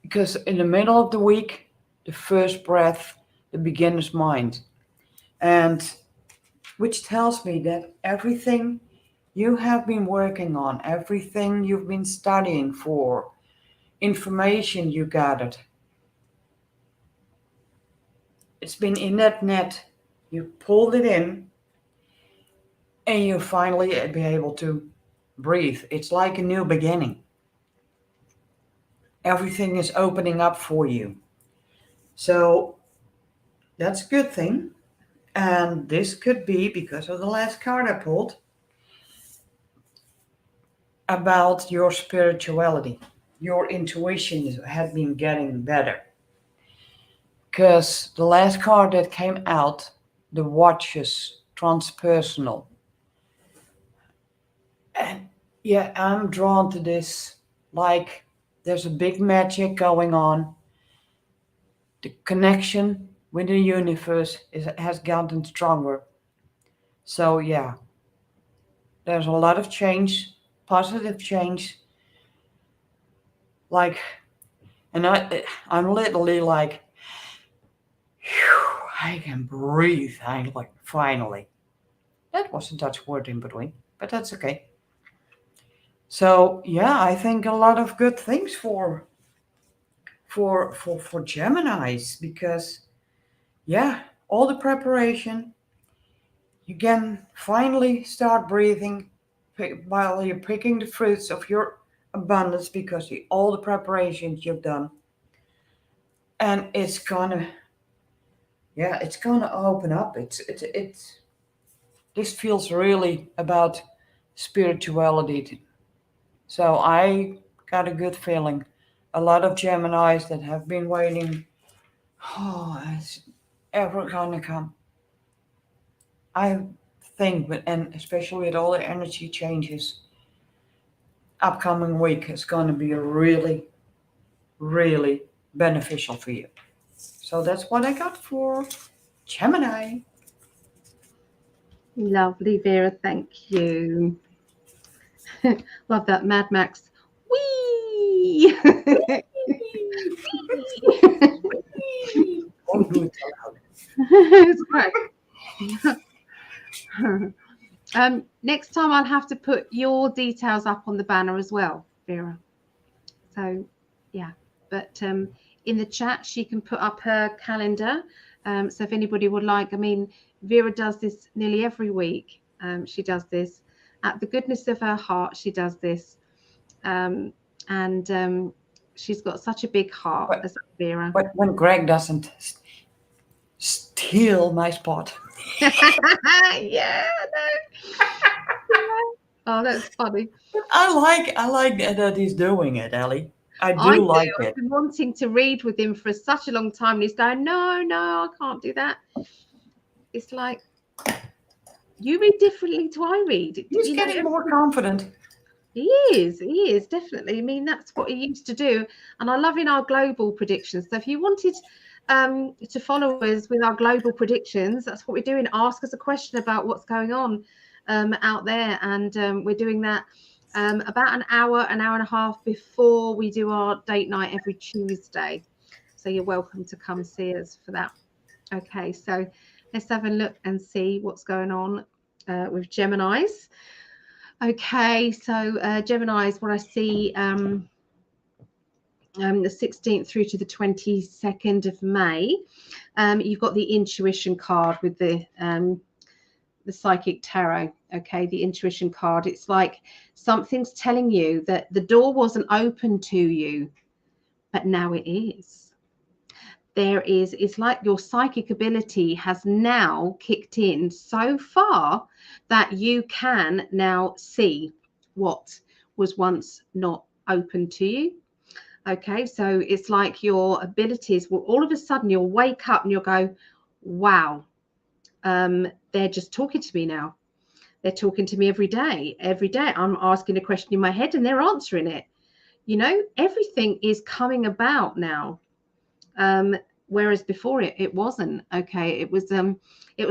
Because in the middle of the week, the first breath, the beginner's mind, and which tells me that everything you have been working on, everything you've been studying for, information you gathered, it's been in that net. You pulled it in, and you finally be able to breathe. It's like a new beginning. Everything is opening up for you. So that's a good thing. And this could be, because of the last card I pulled, about your spirituality. Your intuition had been getting better. Because the last card that came out, the Watches, transpersonal. And yeah, I'm drawn to this. Like there's a big magic going on. The connection with the universe has gotten stronger. So yeah, there's a lot of change, positive change. Like, and I'm literally like, whew, I can breathe. I like finally. That was a Dutch word in between, but that's okay. So yeah, I think a lot of good things for Geminis, because yeah, all the preparation, you can finally start breathing while you're picking the fruits of your abundance, because all the preparations you've done, and it's gonna, yeah, it's gonna open up. It's this feels really about spirituality. So I got a good feeling. A lot of Geminis that have been waiting, oh, it's ever gonna come. I think, and especially with all the energy changes, upcoming week is going to be really, really beneficial for you. So that's what I got for Gemini. Lovely, Vera. Thank you. Love that Mad Max. Whee! Don't do it so loud. It's great. Next time I'll have to put your details up on the banner as well, Vera. So yeah, but in the chat she can put up her calendar. So if anybody would like, I mean, Vera does this nearly every week. She does this at the goodness of her heart. She does this, and she's got such a big heart, as Vera. But when Greg doesn't steal my spot. Yeah, no. Oh, that's funny. I like that he's doing it, Ellie. I do like it. I've been wanting to read with him for such a long time, and he's going, no, I can't do that. It's like, you read differently to I read. He's getting more confident. He is definitely. I mean, that's what he used to do, and I love in our global predictions. So if you wanted to follow us with our global predictions, that's what we're doing. Ask us a question about what's going on out there, and we're doing that About an hour and a half before we do our date night every Tuesday. So you're welcome to come see us for that. Okay, so let's have a look and see what's going on with Geminis. Okay, so Geminis, what I see the 16th through to the 22nd of May, you've got the intuition card with the psychic tarot. Okay, the intuition card. It's like something's telling you that the door wasn't open to you, but now it is. It's like your psychic ability has now kicked in so far that you can now see what was once not open to you. Okay, so it's like your abilities will all of a sudden you'll wake up and you'll go, wow, they're just talking to me now. They're talking to me every day. Every day I'm asking a question in my head and they're answering it. You know, everything is coming about now. Whereas before it wasn't. Okay, it was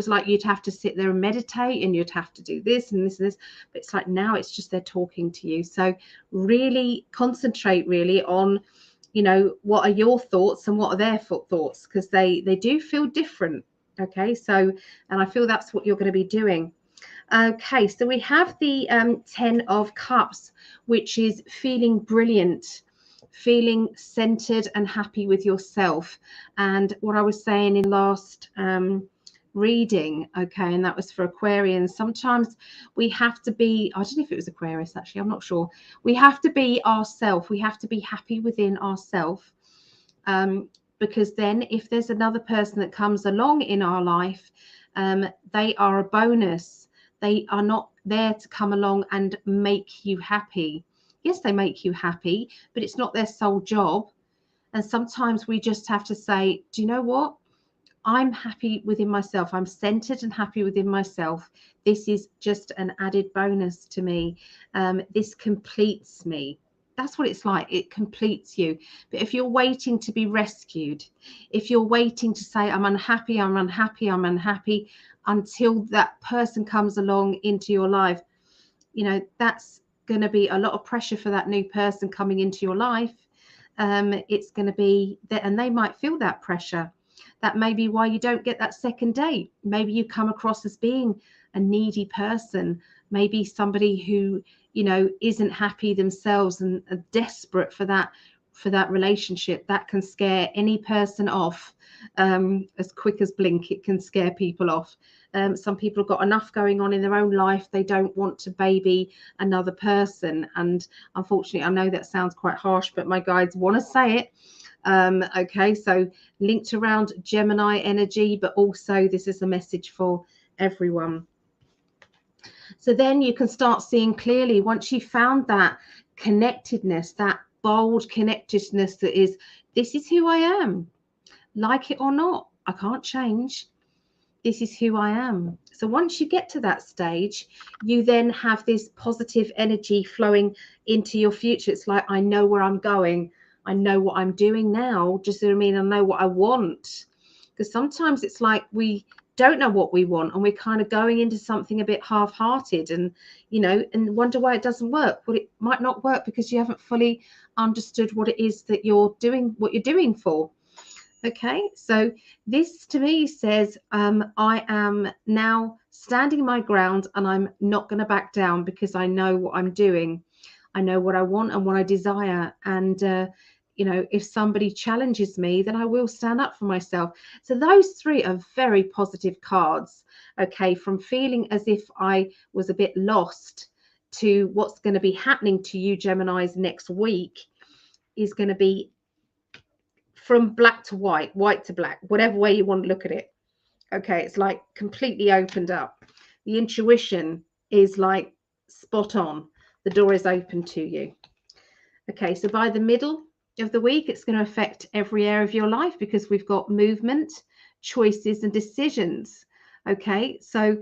like you'd have to sit there and meditate and you'd have to do this and this and this, but it's like now it's just they're talking to you. So really concentrate really on, you know, what are your thoughts and what are their thoughts, because they do feel different. Okay, so and I feel that's what you're going to be doing. Okay, so we have the 10 of Cups, which is feeling brilliant, feeling centered and happy with yourself. And what I was saying in last reading, okay, and that was for Aquarians, sometimes we have to be, I don't know if it was Aquarius actually, I'm not sure, we have to be ourselves, we have to be happy within ourselves, because then if there's another person that comes along in our life, they are a bonus. They are not there to come along and make you happy. Yes, they make you happy, but it's not their sole job. And sometimes we just have to say, do you know what? I'm happy within myself. I'm centered and happy within myself. This is just an added bonus to me. This completes me. That's what it's like. It completes you. But if you're waiting to be rescued, if you're waiting to say, I'm unhappy, I'm unhappy, I'm unhappy, until that person comes along into your life, you know, that's going to be a lot of pressure for that new person coming into your life. It's going to be that, and they might feel that pressure. That may be why you don't get that second date. Maybe you come across as being a needy person, maybe somebody who, you know, isn't happy themselves and are desperate for that relationship. That can scare any person off as quick as blink. It can scare people off. Some people have got enough going on in their own life. They don't want to baby another person. And unfortunately, I know that sounds quite harsh, but my guides want to say it. Okay, so linked around Gemini energy, but also this is a message for everyone. So then you can start seeing clearly once you found that connectedness, that bold connectedness that is, this is who I am, like it or not, I can't change. This is who I am. So once you get to that stage, you then have this positive energy flowing into your future. It's like, I know where I'm going. I know what I'm doing now. Just so I mean, I know what I want. Because sometimes it's like we don't know what we want and we're kind of going into something a bit half-hearted and, you know, and wonder why it doesn't work. Well, it might not work because you haven't fully understood what it is that you're doing, what you're doing for. Okay, so this to me says, I am now standing my ground and I'm not going to back down because I know what I'm doing. I know what I want and what I desire. And, you know, if somebody challenges me, then I will stand up for myself. So those three are very positive cards. Okay, from feeling as if I was a bit lost to what's going to be happening to you, Geminis, next week is going to be from black to white, white to black, whatever way you want to look at it. Okay, it's like completely opened up. The intuition is like spot on. The door is open to you. Okay, so by the middle of the week, it's going to affect every area of your life because we've got movement, choices, and decisions. Okay, so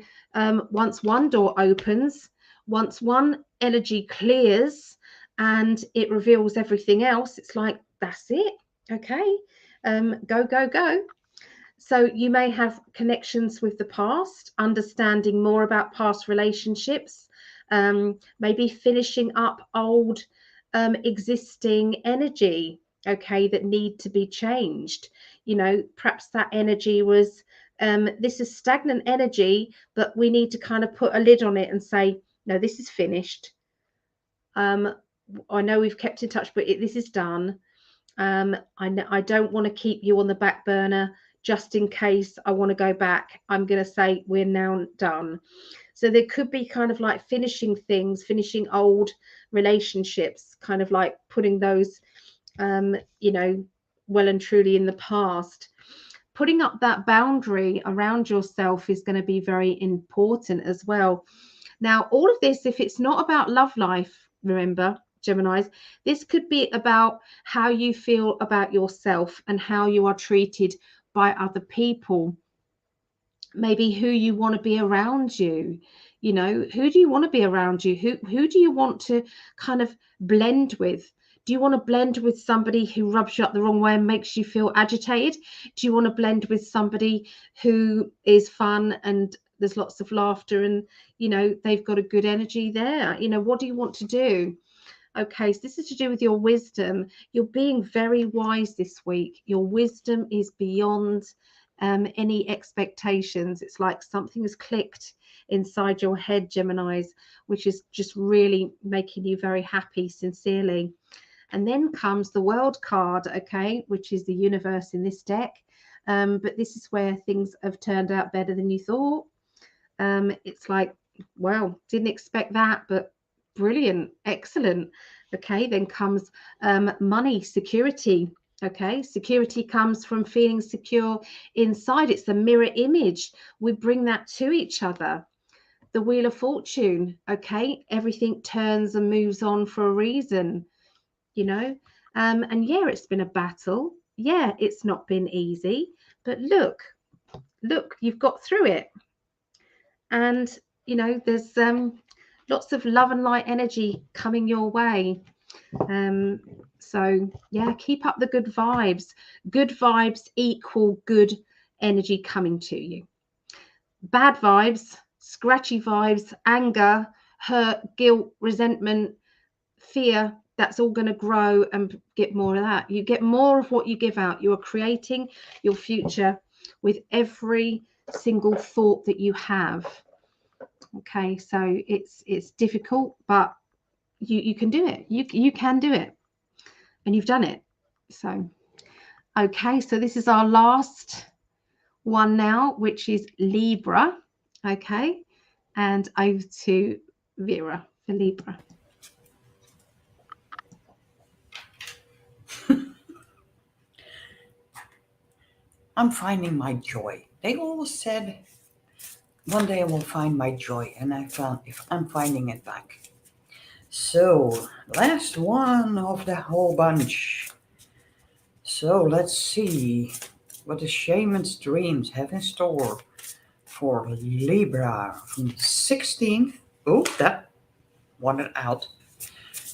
once one door opens, once one energy clears and it reveals everything else, it's like, that's it. Okay, go, go, go. So you may have connections with the past, understanding more about past relationships, maybe finishing up old existing energy, okay, that need to be changed. You know, perhaps that energy was this is stagnant energy, but we need to kind of put a lid on it and say, no, this is finished. I know we've kept in touch, but this is done. I don't want to keep you on the back burner just in case I want to go back. I'm going to say we're now done. So there could be kind of like finishing things, finishing old relationships, kind of like putting those, you know, well and truly in the past. Putting up that boundary around yourself is going to be very important as well. Now, all of this, if it's not about love life, remember, Geminis, this could be about how you feel about yourself and how you are treated by other people. Maybe who you want to be around you. You know, who do you want to be around you? Who do you want to kind of blend with? Do you want to blend with somebody who rubs you up the wrong way and makes you feel agitated? Do you want to blend with somebody who is fun and there's lots of laughter and, you know, they've got a good energy there? You know, what do you want to do? Okay, so this is to do with your wisdom. You're being very wise this week. Your wisdom is beyond any expectations. It's like something has clicked inside your head, Geminis, which is just really making you very happy, sincerely. And then comes the World card, okay, which is the universe in this deck. But this is where things have turned out better than you thought. It's like, wow, didn't expect that, but brilliant, excellent. Okay, then comes money, security. Okay, security comes from feeling secure inside. It's the mirror image. We bring that to each other. The Wheel of Fortune. Okay, everything turns and moves on for a reason, you know. And yeah, it's been a battle. Yeah, it's not been easy, but look, you've got through it. And you know, there's lots of love and light energy coming your way. So yeah, keep up the good vibes. Good vibes equal good energy coming to you. Bad vibes, scratchy vibes, anger, hurt, guilt, resentment, fear, that's all going to grow and get more of that. You get more of what you give out. You are creating your future with every single thought that you have. Okay, so it's difficult, but you can do it. You can do it, and you've done it. So okay, so this is our last one now, which is Libra. Okay, and over to Vera for Libra. I'm finding my joy. They always said one day I will find my joy, and I'm finding it back. So, last one of the whole bunch. So, let's see what the shaman's dreams have in store for Libra from the 16th, that wanted out,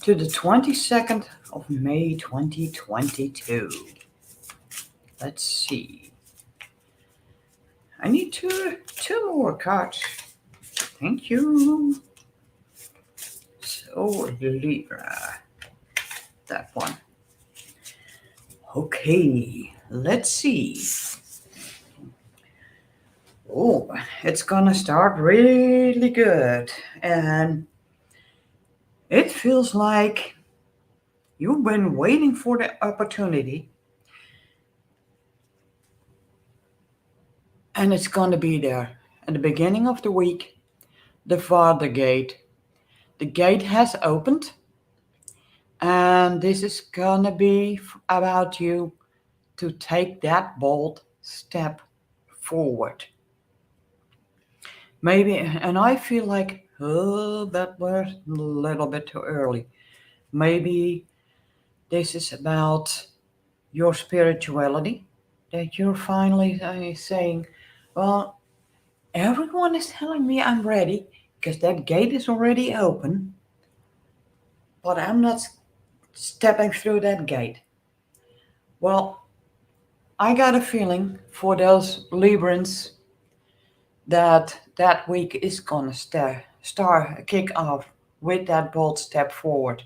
to the 22nd of May 2022. Let's see. I need two more cards. Thank you. So, Libra. That one. Okay, let's see. Oh, it's gonna start really good. And it feels like you've been waiting for the opportunity. And it's gonna be there. At the beginning of the week, the Father Gate. The gate has opened. And this is gonna be about you to take that bold step forward. Maybe, and I feel like, that was a little bit too early. Maybe this is about your spirituality, that you're finally saying, well, everyone is telling me I'm ready because that gate is already open, but I'm not stepping through that gate. Well, I got a feeling for those Librans that week is gonna kick off with that bold step forward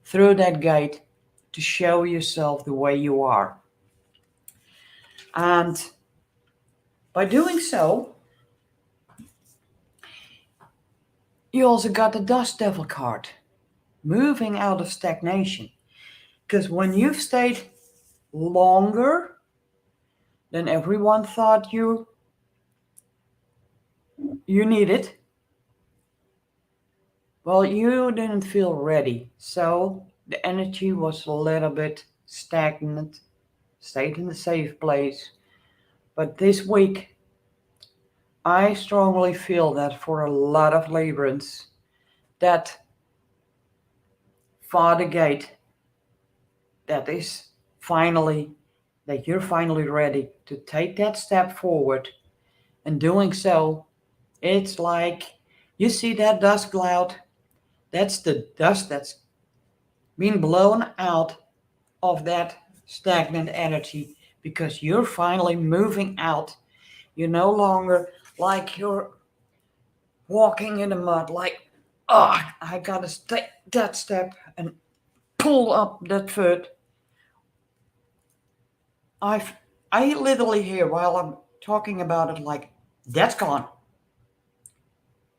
through that gate to show yourself the way you are. And by doing so, you also got the Dust Devil card, moving out of stagnation. Because when you've stayed longer than everyone thought you needed, well, you didn't feel ready. So the energy was a little bit stagnant, stayed in the safe place. But this week, I strongly feel that for a lot of Librans, that Father Gate, that you're finally ready to take that step forward. And doing so, it's like you see that dust cloud, that's the dust that's been blown out of that stagnant energy, because you're finally moving out. You're no longer like you're walking in the mud, like, oh, I gotta take that step and pull up that foot. I literally hear while I'm talking about it, like, that's gone.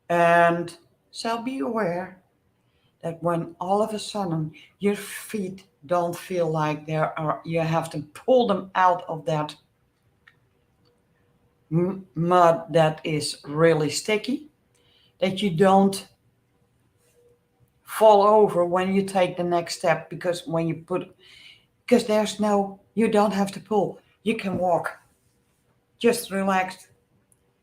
And so be aware that when all of a sudden your feet don't feel like you have to pull them out of that mud that is really sticky, that you don't fall over when you take the next step, because you don't have to pull, you can walk just relaxed,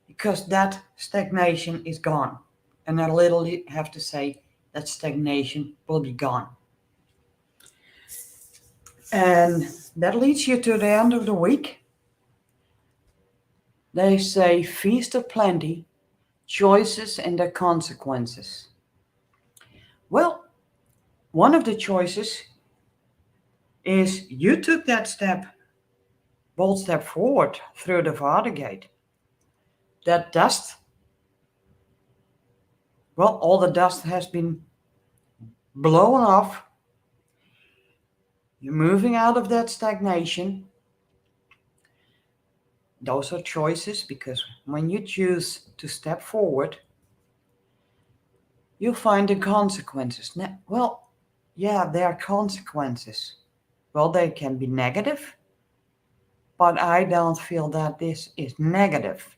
because that stagnation is gone. And I literally have to say that stagnation will be gone. And that leads you to the end of the week. They say feast of plenty, choices and their consequences. Well, one of the choices is you took that bold step forward through the Father Gate. That dust, well, all the dust has been blown off. You're moving out of that stagnation. Those are choices, because when you choose to step forward, you find the consequences. Well, yeah, there are consequences. Well, they can be negative, but I don't feel that this is negative.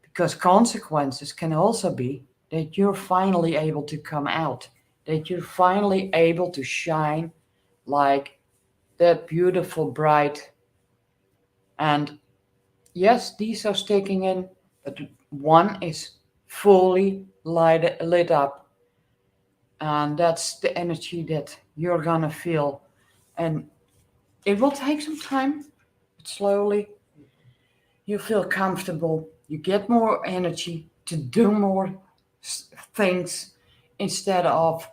Because consequences can also be that you're finally able to come out, that you're finally able to shine like that beautiful bright. And yes, these are sticking in, but one is fully lit up. And that's the energy that you're gonna feel. And it will take some time, but slowly you feel comfortable. You get more energy to do more things, instead of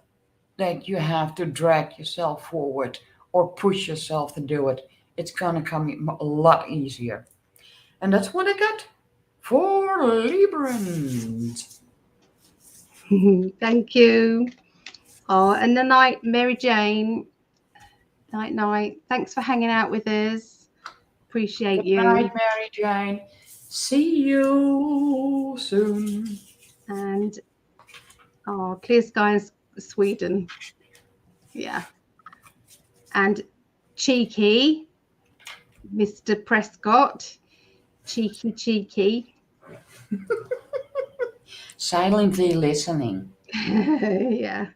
that you have to drag yourself forward or push yourself to do it. It's gonna come a lot easier. And that's what I got for Librans. Thank you. Oh, and the night, Mary Jane. Night. Thanks for hanging out with us. Appreciate you. Good night, Mary Jane. See you soon. And clear skies, Sweden. Yeah. And cheeky, Mr. Prescott. Cheeky. Silently listening. Yeah.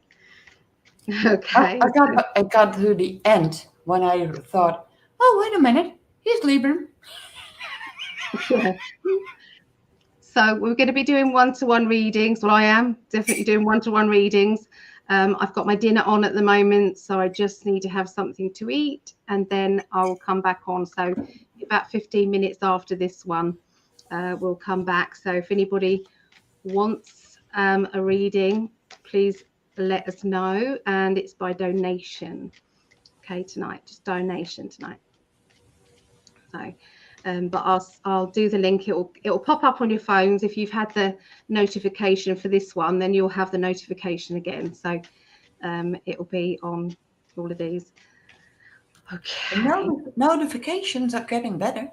Okay. I got to the end when I thought, oh, wait a minute, he's Libran. Yeah. So we're going to be doing one-to-one readings. Well, I am definitely doing one-to-one readings. I've got my dinner on at the moment, so I just need to have something to eat, and then I'll come back on. So about 15 minutes after this one, we'll come back. So if anybody wants a reading, please let us know. And it's by donation. Okay, tonight, just donation tonight. So, But I'll do the link. It'll pop up on your phones. If you've had the notification for this one, then you'll have the notification again. So it'll be on all of these. Okay. The notifications are getting better.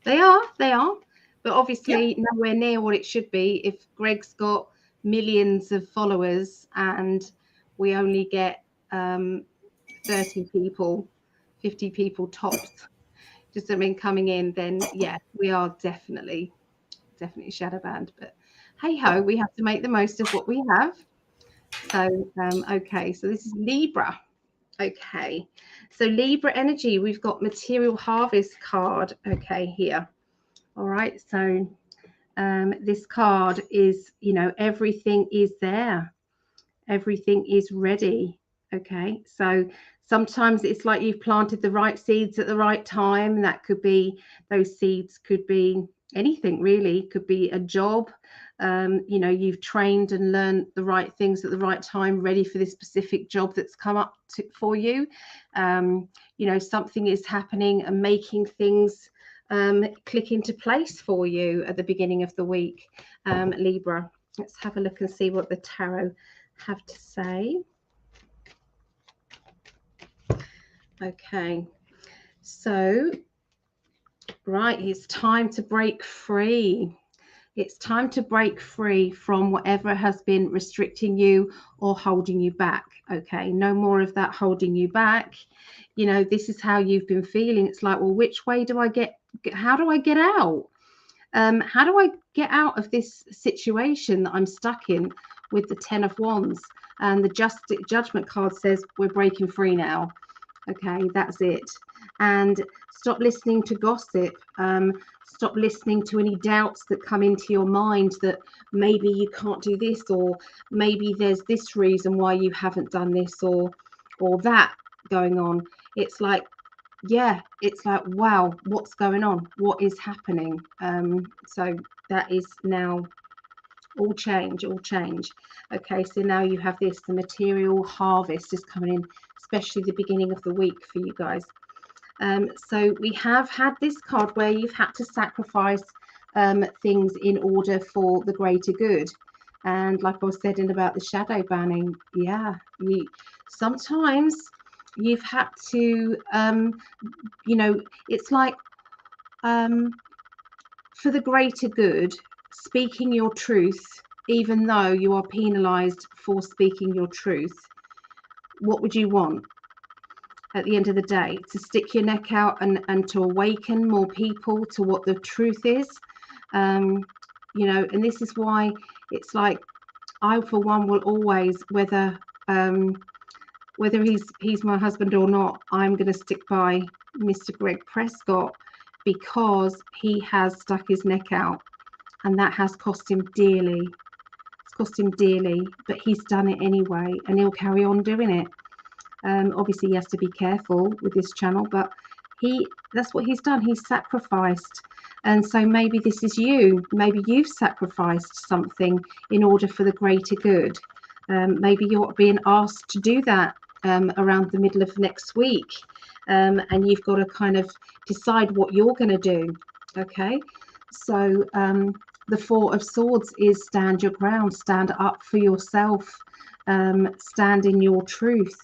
They are, but obviously nowhere near what it should be. If Greg's got millions of followers and we only get 30 people, 50 people tops, just something coming in, then yeah, we are definitely shadow banned. But hey ho, we have to make the most of what we have. So okay, so this is Libra. Okay, so Libra energy, we've got material harvest card. Okay, here. All right, so this card is, you know, everything is there, everything is ready. Okay, so sometimes it's like you've planted the right seeds at the right time. That could be, those seeds could be anything really, could be a job. You know, you've trained and learned the right things at the right time, ready for this specific job that's come up for you. You know, something is happening and making things click into place for you at the beginning of the week, Libra. Let's have a look and see what the tarot have to say. Okay, so right, it's time to break free. It's time to break free from whatever has been restricting you or holding you back. Okay, no more of that holding you back. You know, this is how you've been feeling. It's like, well, which way do I get? How do I get out? How do I get out of this situation that I'm stuck in with the 10 of Wands? And the Judgment card says we're breaking free now. Okay, that's it. And stop listening to gossip. Stop listening to any doubts that come into your mind that maybe you can't do this, or maybe there's this reason why you haven't done this, or that going on. It's like, yeah, it's like, wow, what's going on? What is happening? So that is now all change. Okay, so now you have this, the material harvest is coming in, especially the beginning of the week for you guys. So we have had this card where you've had to sacrifice things in order for the greater good. And like I was saying about the shadow banning, yeah, sometimes you've had to, you know, it's like for the greater good, speaking your truth, even though you are penalized for speaking your truth. What would you want at the end of the day? To stick your neck out and to awaken more people to what the truth is? You know, and this is why it's like, I for one will always, whether he's my husband or not, I'm going to stick by Mr. Greg Prescott, because he has stuck his neck out, and that has cost him dearly. It's cost him dearly, but he's done it anyway, and he'll carry on doing it. Obviously he has to be careful with this channel, but that's what he's done. He's sacrificed. And so maybe this is you. Maybe you've sacrificed something in order for the greater good. Maybe you're being asked to do that around the middle of next week, and you've got to kind of decide what you're going to do. Okay, so the Four of Swords is stand your ground, stand up for yourself, stand in your truth.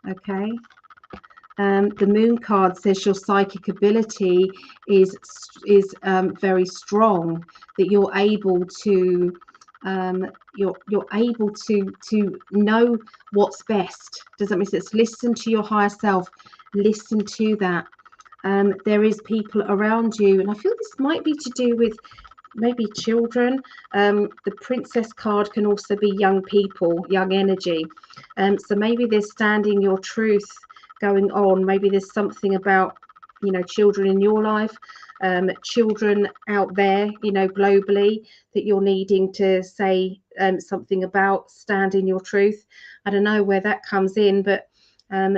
Okay, the Moon card says your psychic ability is very strong, that you're able to you're able to know what's best. Does that make sense? Listen to your higher self, listen to that. There is people around you, and I feel this might be to do with maybe children. The Princess card can also be young people, young energy. So maybe there's standing your truth going on. Maybe there's something about, you know, children in your life, children out there, you know, globally, that you're needing to say something about, stand in your truth. I don't know where that comes in, but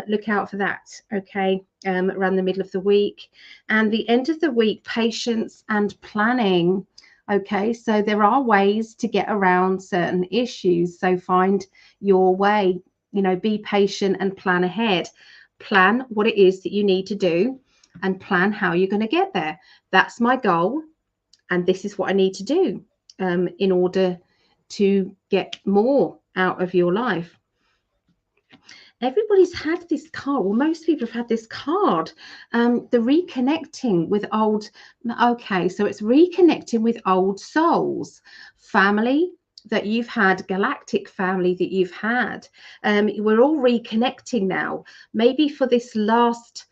look out for that. Okay, around the middle of the week and the end of the week, patience and planning. Okay, so there are ways to get around certain issues, so find your way. You know, be patient and plan ahead. Plan what it is that you need to do. and plan how you're going to get there. That's my goal, and this is what I need to do in order to get more out of your life. Everybody's had this card, well, most people have had this card, the reconnecting with old, okay, so it's reconnecting with old souls, family that you've had, galactic family that you've had. We're all reconnecting now, maybe for this last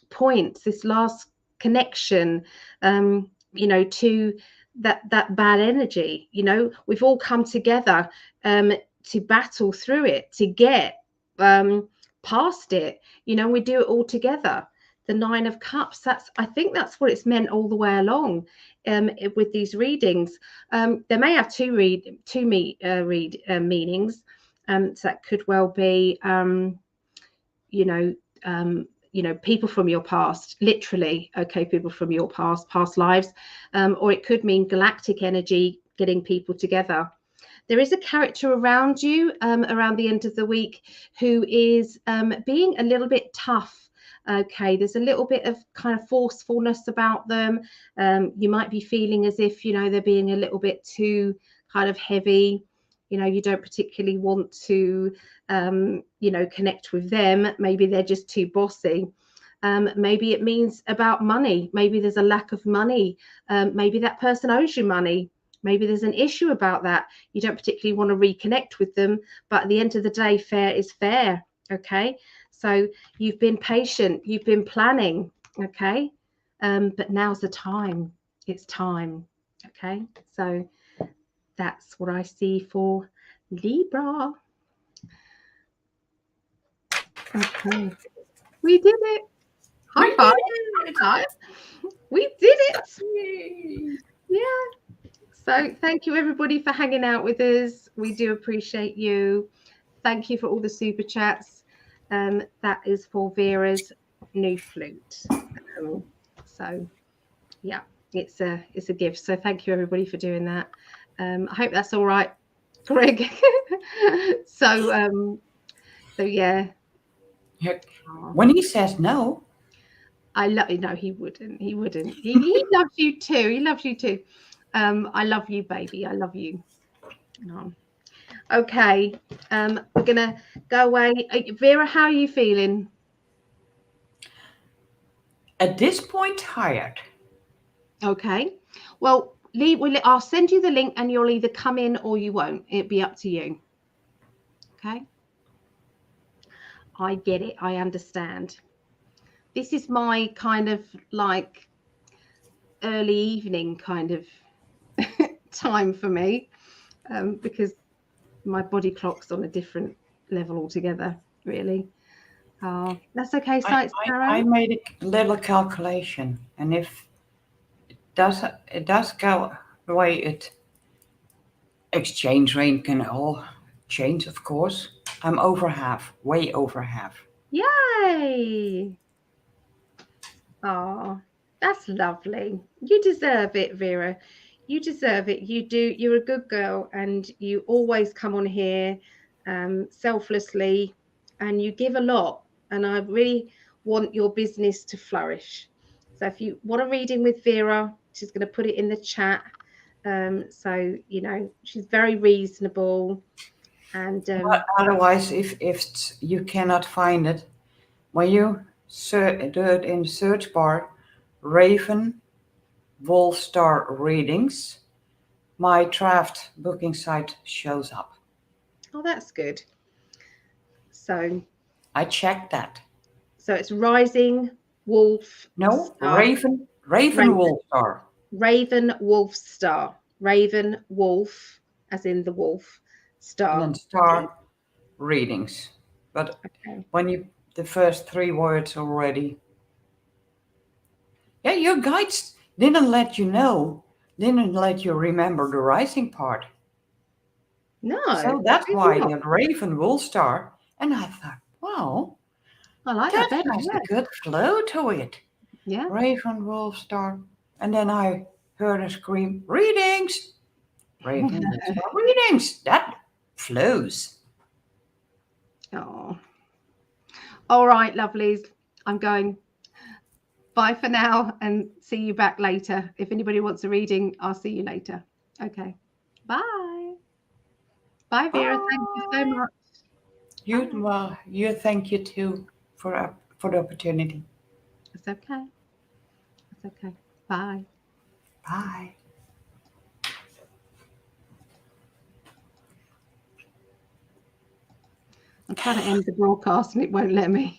point, this last connection, you know, to that bad energy. You know, we've all come together to battle through it, to get past it. You know, we do it all together. The Nine of Cups, I think that's what it's meant all the way along with these readings. They may have two meanings. So that could well be you know, people from your past, literally, okay, people from your past lives, or it could mean galactic energy getting people together. There is a character around you around the end of the week who is being a little bit tough. Okay, there's a little bit of kind of forcefulness about them. You might be feeling as if, you know, they're being a little bit too kind of heavy. You know, you don't particularly want to, you know, connect with them. Maybe they're just too bossy. Maybe it means about money. Maybe there's a lack of money. Maybe that person owes you money. Maybe there's an issue about that. You don't particularly want to reconnect with them. But at the end of the day, fair is fair. Okay. So you've been patient. You've been planning. Okay. But now's the time. It's time. Okay. So that's what I see for Libra. Okay. We did it. High five. High five. We did it. Yeah. So thank you everybody for hanging out with us. We do appreciate you. Thank you for all the super chats. That is for Vera's new flute. So yeah, it's a gift. So thank you everybody for doing that. I hope that's all right, Greg. So yeah. When he says no, I love you. No, he wouldn't. He wouldn't. He loves you too. He loves you too. I love you, baby. I love you. Oh. Okay. We're gonna go away. Vera, how are you feeling? At this point, tired. Okay. Well, I'll send you the link and you'll either come in or you won't. It'll be up to you. Okay. I get it. I understand. This is my kind of like early evening kind of time for me because my body clock's on a different level altogether, really. That's okay, I made a little calculation, and if it does go the way it exchange rate can all change, of course. I'm over half, way over half. Yay! Oh, that's lovely. You deserve it, Vera. You deserve it. You do. You're a good girl, and you always come on here selflessly, and you give a lot. And I really want your business to flourish. So if you want a reading with Vera, she's going to put it in the chat. So you know she's very reasonable. And otherwise, if you cannot find it, when you do it in the search bar, Raven Wolf Star Readings, my draft booking site shows up. oh, that's good. So I checked that. So it's Rising Wolf. No, Star. Raven Wolf Star. Raven Wolf Star. Raven Wolf, as in the wolf, star. And then star readings. But okay. When the first 3 words already. Yeah, your guides didn't let you know, didn't let you remember the rising part. No. So that's why the Raven Wolf Star. And I thought, wow, I like that better, has a good flow to it. Yeah. Raven Wolf Star. And then I heard a scream, readings. Raven Wolf Star readings. That flows. Oh. All right, lovelies. I'm going. Bye for now and see you back later. If anybody wants a reading, I'll see you later. Okay. Bye. Bye, Vera. Thank you so much. You thank you too for the opportunity. It's okay. It's okay. Bye. Bye. I'm trying to end the broadcast and it won't let me.